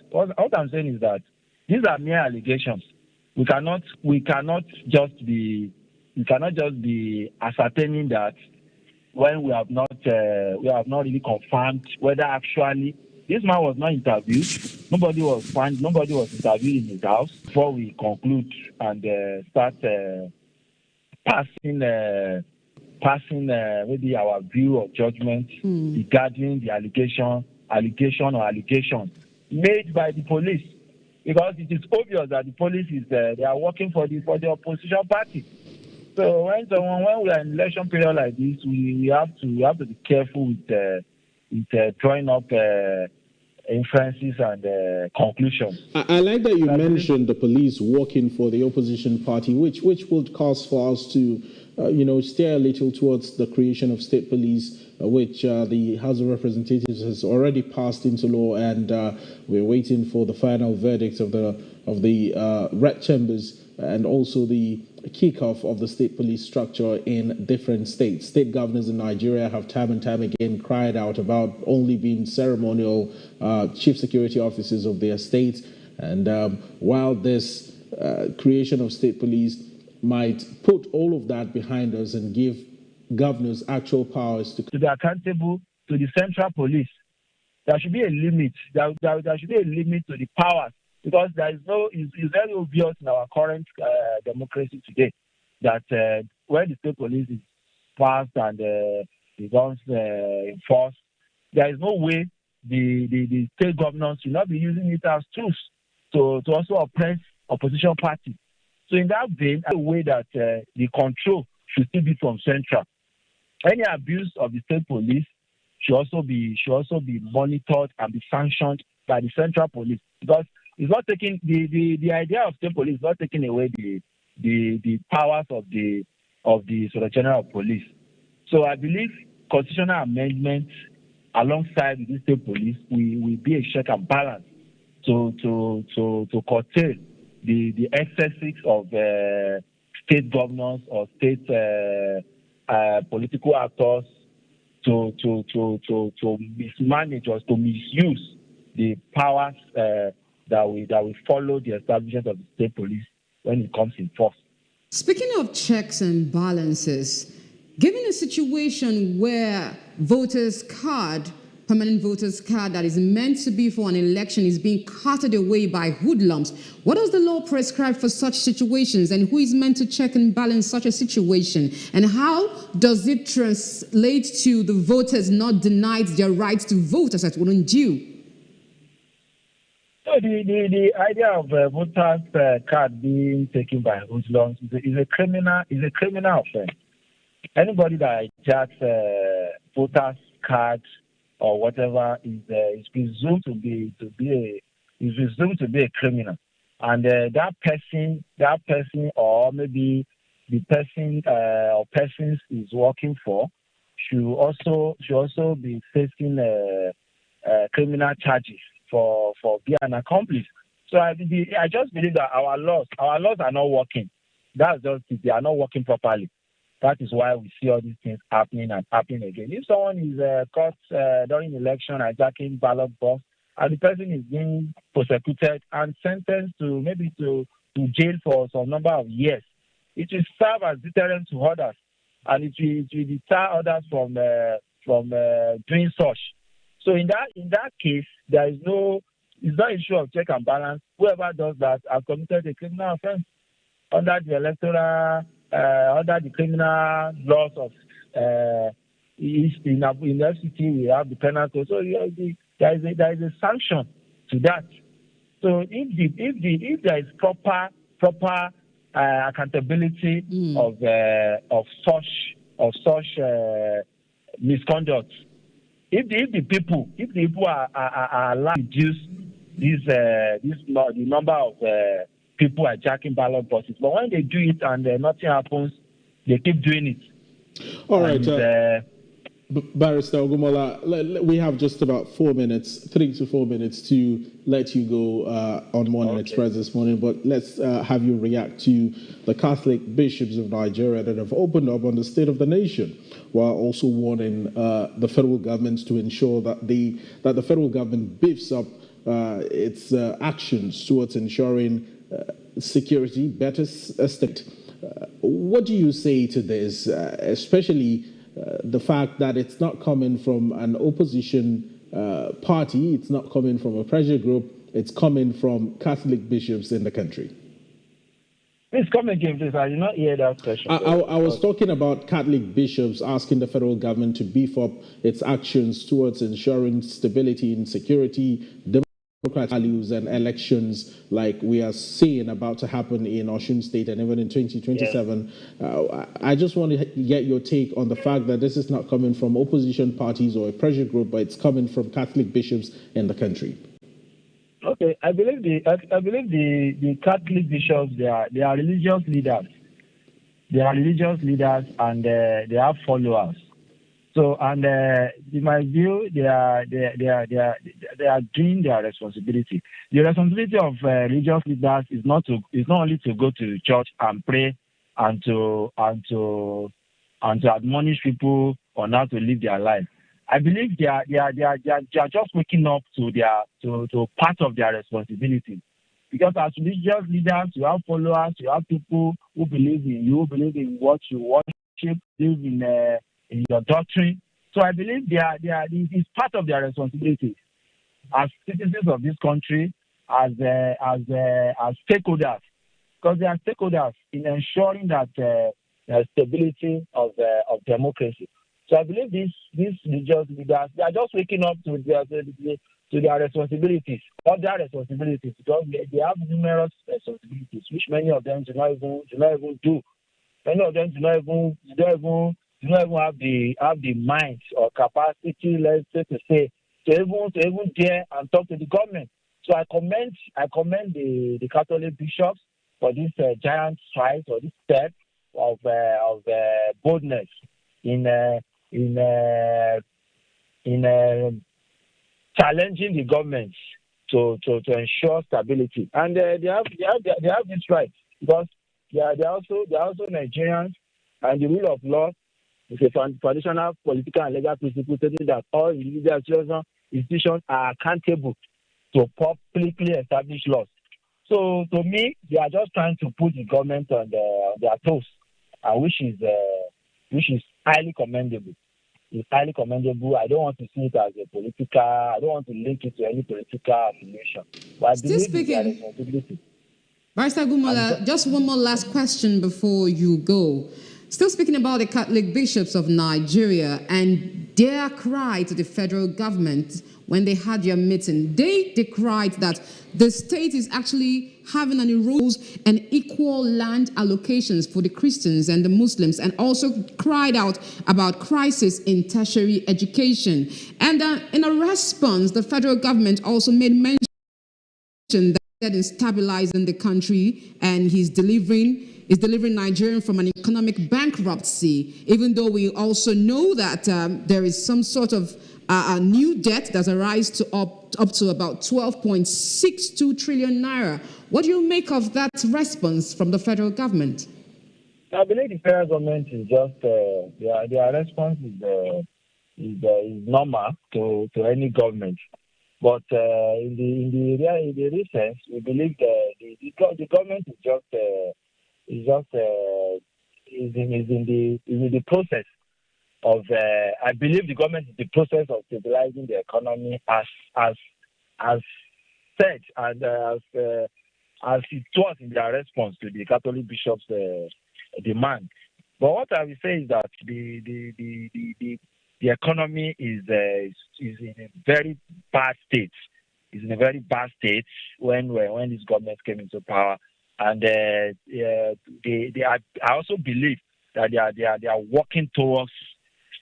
these are mere allegations. We cannot just be ascertaining that when we have not really confirmed whether actually this man was not interviewed. Nobody was interviewed in his house before we conclude and start passing maybe our view of judgment regarding the allegation or allegations made by the police, because it is obvious that the police they are working for the opposition party. So when we are in election period like this, we have to be careful with drawing up inferences and conclusions. I like that you mentioned the police working for the opposition party, which would cause for us to, steer a little towards the creation of state police, which the House of Representatives has already passed into law, and we're waiting for the final verdict of the red chambers and also the kickoff of the state police structure in different states. State governors in Nigeria have time and time again cried out about only being ceremonial chief security officers of their states. And while this creation of state police might put all of that behind us and give governors actual powers to be accountable to the central police, there should be a limit. There should be a limit to the powers. Because it's very obvious in our current democracy today that when the state police is passed and becomes enforced, there is no way the state governors should not be using it as tools to also oppress opposition parties. So in that vein, the way that the control should still be from central. Any abuse of the state police should also be monitored and be sanctioned by the central police, because it's not taking the idea of state police is not taking away the powers of the sort of general police. So I believe constitutional amendments alongside the state police will be a check and balance to curtail the excesses of state governors or state political actors to mismanage or to misuse the powers that we follow the establishment of the state police when it comes in force. Speaking of checks and balances, given a situation where voters' card permanent voters card that is meant to be for an election is being carted away by hoodlums. What does the law prescribe for such situations, and who is meant to check and balance such a situation? And how does it translate to the voters not denied their right to vote as it wouldn't do? So the idea of voters card being taken by hoodlums is a criminal offense. Anybody that hijacks voters card or whatever is presumed to be a criminal, and that person or maybe the person or persons is working for should also be facing criminal charges for being an accomplice. So I just believe that our laws are not working. That's just it. They are not working properly. That is why we see all these things happening and happening again. If someone is caught during election hijacking ballot box, and the person is being prosecuted and sentenced to maybe to jail for some number of years, it will serve as deterrent to others, and it will deter others from doing such. So in that case, it's not issue of check and balance. Whoever does that has committed a criminal offense under the criminal laws of in FCT. We have the penal code. So there is a sanction to that. So if there is proper accountability of such misconduct, if the people are allowed to reduce the number of people hijacking ballot boxes, but when they do it and nothing happens, they keep doing it. All right. Barrister Ogumola, we have just about 3 to 4 minutes to let you go on Morning Express this morning, but let's have you react to the Catholic bishops of Nigeria that have opened up on the state of the nation, while also warning the federal government to ensure that the federal government beefs up its actions towards ensuring security, better state. What do you say to this, especially the fact that it's not coming from an opposition party, it's not coming from a pressure group, it's coming from Catholic bishops in the country? Please come again, please. I did not hear that question. I was talking about Catholic bishops asking the federal government to beef up its actions towards ensuring stability and security, democratic values and elections like we are seeing about to happen in Osun State and even in 2027. Yes. I just want to get your take on the fact that this is not coming from opposition parties or a pressure group, but it's coming from Catholic bishops in the country. Okay, I believe the Catholic bishops, they are religious leaders. They are religious leaders and they have followers. So, and in my view, they are doing their responsibility. The responsibility of religious leaders is not only to go to church and pray and to admonish people on how to live their life. I believe they are just waking up to part of their responsibility. Because as religious leaders, you have followers, you have people who believe in you, believe in what you worship, believe in your doctrine. So I believe it's part of their responsibility as citizens of this country, as stakeholders, because they are stakeholders in ensuring that stability of democracy. So I believe these religious leaders, they are just waking up to their responsibilities, other responsibilities, because they have numerous responsibilities, which many of them do not even do. Many of them do not even have the mind or capacity, let's say, to even dare and talk to the government. So I commend the Catholic bishops for this giant stride or this step of boldness in challenging the government to ensure stability, and they have this right because they are also Nigerians, and the rule of law is a traditional political and legal principle stating that all religious institutions are accountable to publicly established laws. So to me, they are just trying to put the government on their toes, which is highly commendable. is highly commendable. I don't want to see it as a political, I don't want to link it to any political affiliation. But I Still believe it's their speaking, responsibility. Barrister Gumola, just one more last question before you go. Still speaking about the Catholic bishops of Nigeria and their cry to the federal government when they had their meeting. They cried that the state is actually having an erosion and equal land allocations for the Christians and the Muslims, and also cried out about crisis in tertiary education. And in a response, the federal government also made mention that in stabilizing the country, and is delivering Nigeria from an economic bankruptcy, even though we also know that there is some sort of a new debt that's arisen to up to about 12.62 trillion naira. What do you make of that response from the federal government? I believe the federal government is just their response is normal to any government. But in the recent, we believe the government is in the process of. I believe the government is in the process of stabilizing the economy as said and as it was in their response to the Catholic bishops' demand. But what I will say is that the economy is in a very bad state. It's in a very bad state when this government came into power, and I also believe that they are working towards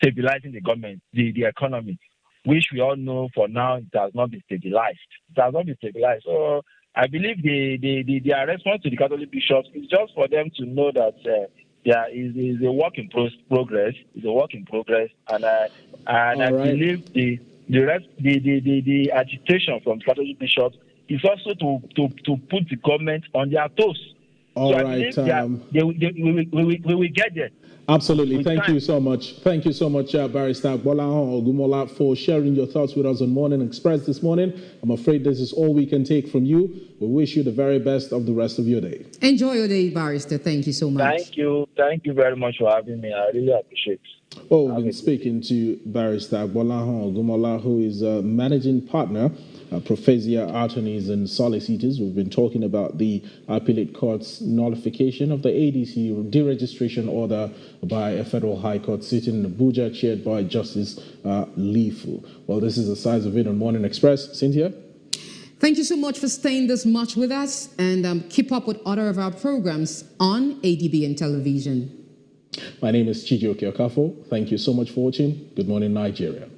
stabilizing the economy, which we all know for now it has not been stabilized. It has not been stabilized. So I believe their response to the Catholic bishops is just for them to know that. Yeah, is a work in progress. It's a work in progress, and I believe the agitation from Catholic bishops is also to put the government on their toes. All so right. I believe we will get there. Absolutely. Thank you so much. Thank you so much, Barrister Gbolahan Ogumola, for sharing your thoughts with us on Morning Express this morning. I'm afraid this is all we can take from you. We wish you the very best of the rest of your day. Enjoy your day, Barrister. Thank you so much. Thank you. Thank you very much for having me. I really appreciate it. Well, we've been speaking to Barrister Gbolahan Ogumola, who is a managing partner, Professor Attorneys and Solicitors. We've been talking about the Appellate Court's nullification of the ADC deregistration order by a federal high court sitting in Abuja, chaired by Justice Lifu. Well, this is the size of it on Morning Express. Cynthia? Thank you so much for staying this much with us, and keep up with other of our programs on Adbn television. My name is Chijioke Okafo. Thank you so much for watching. Good morning, Nigeria.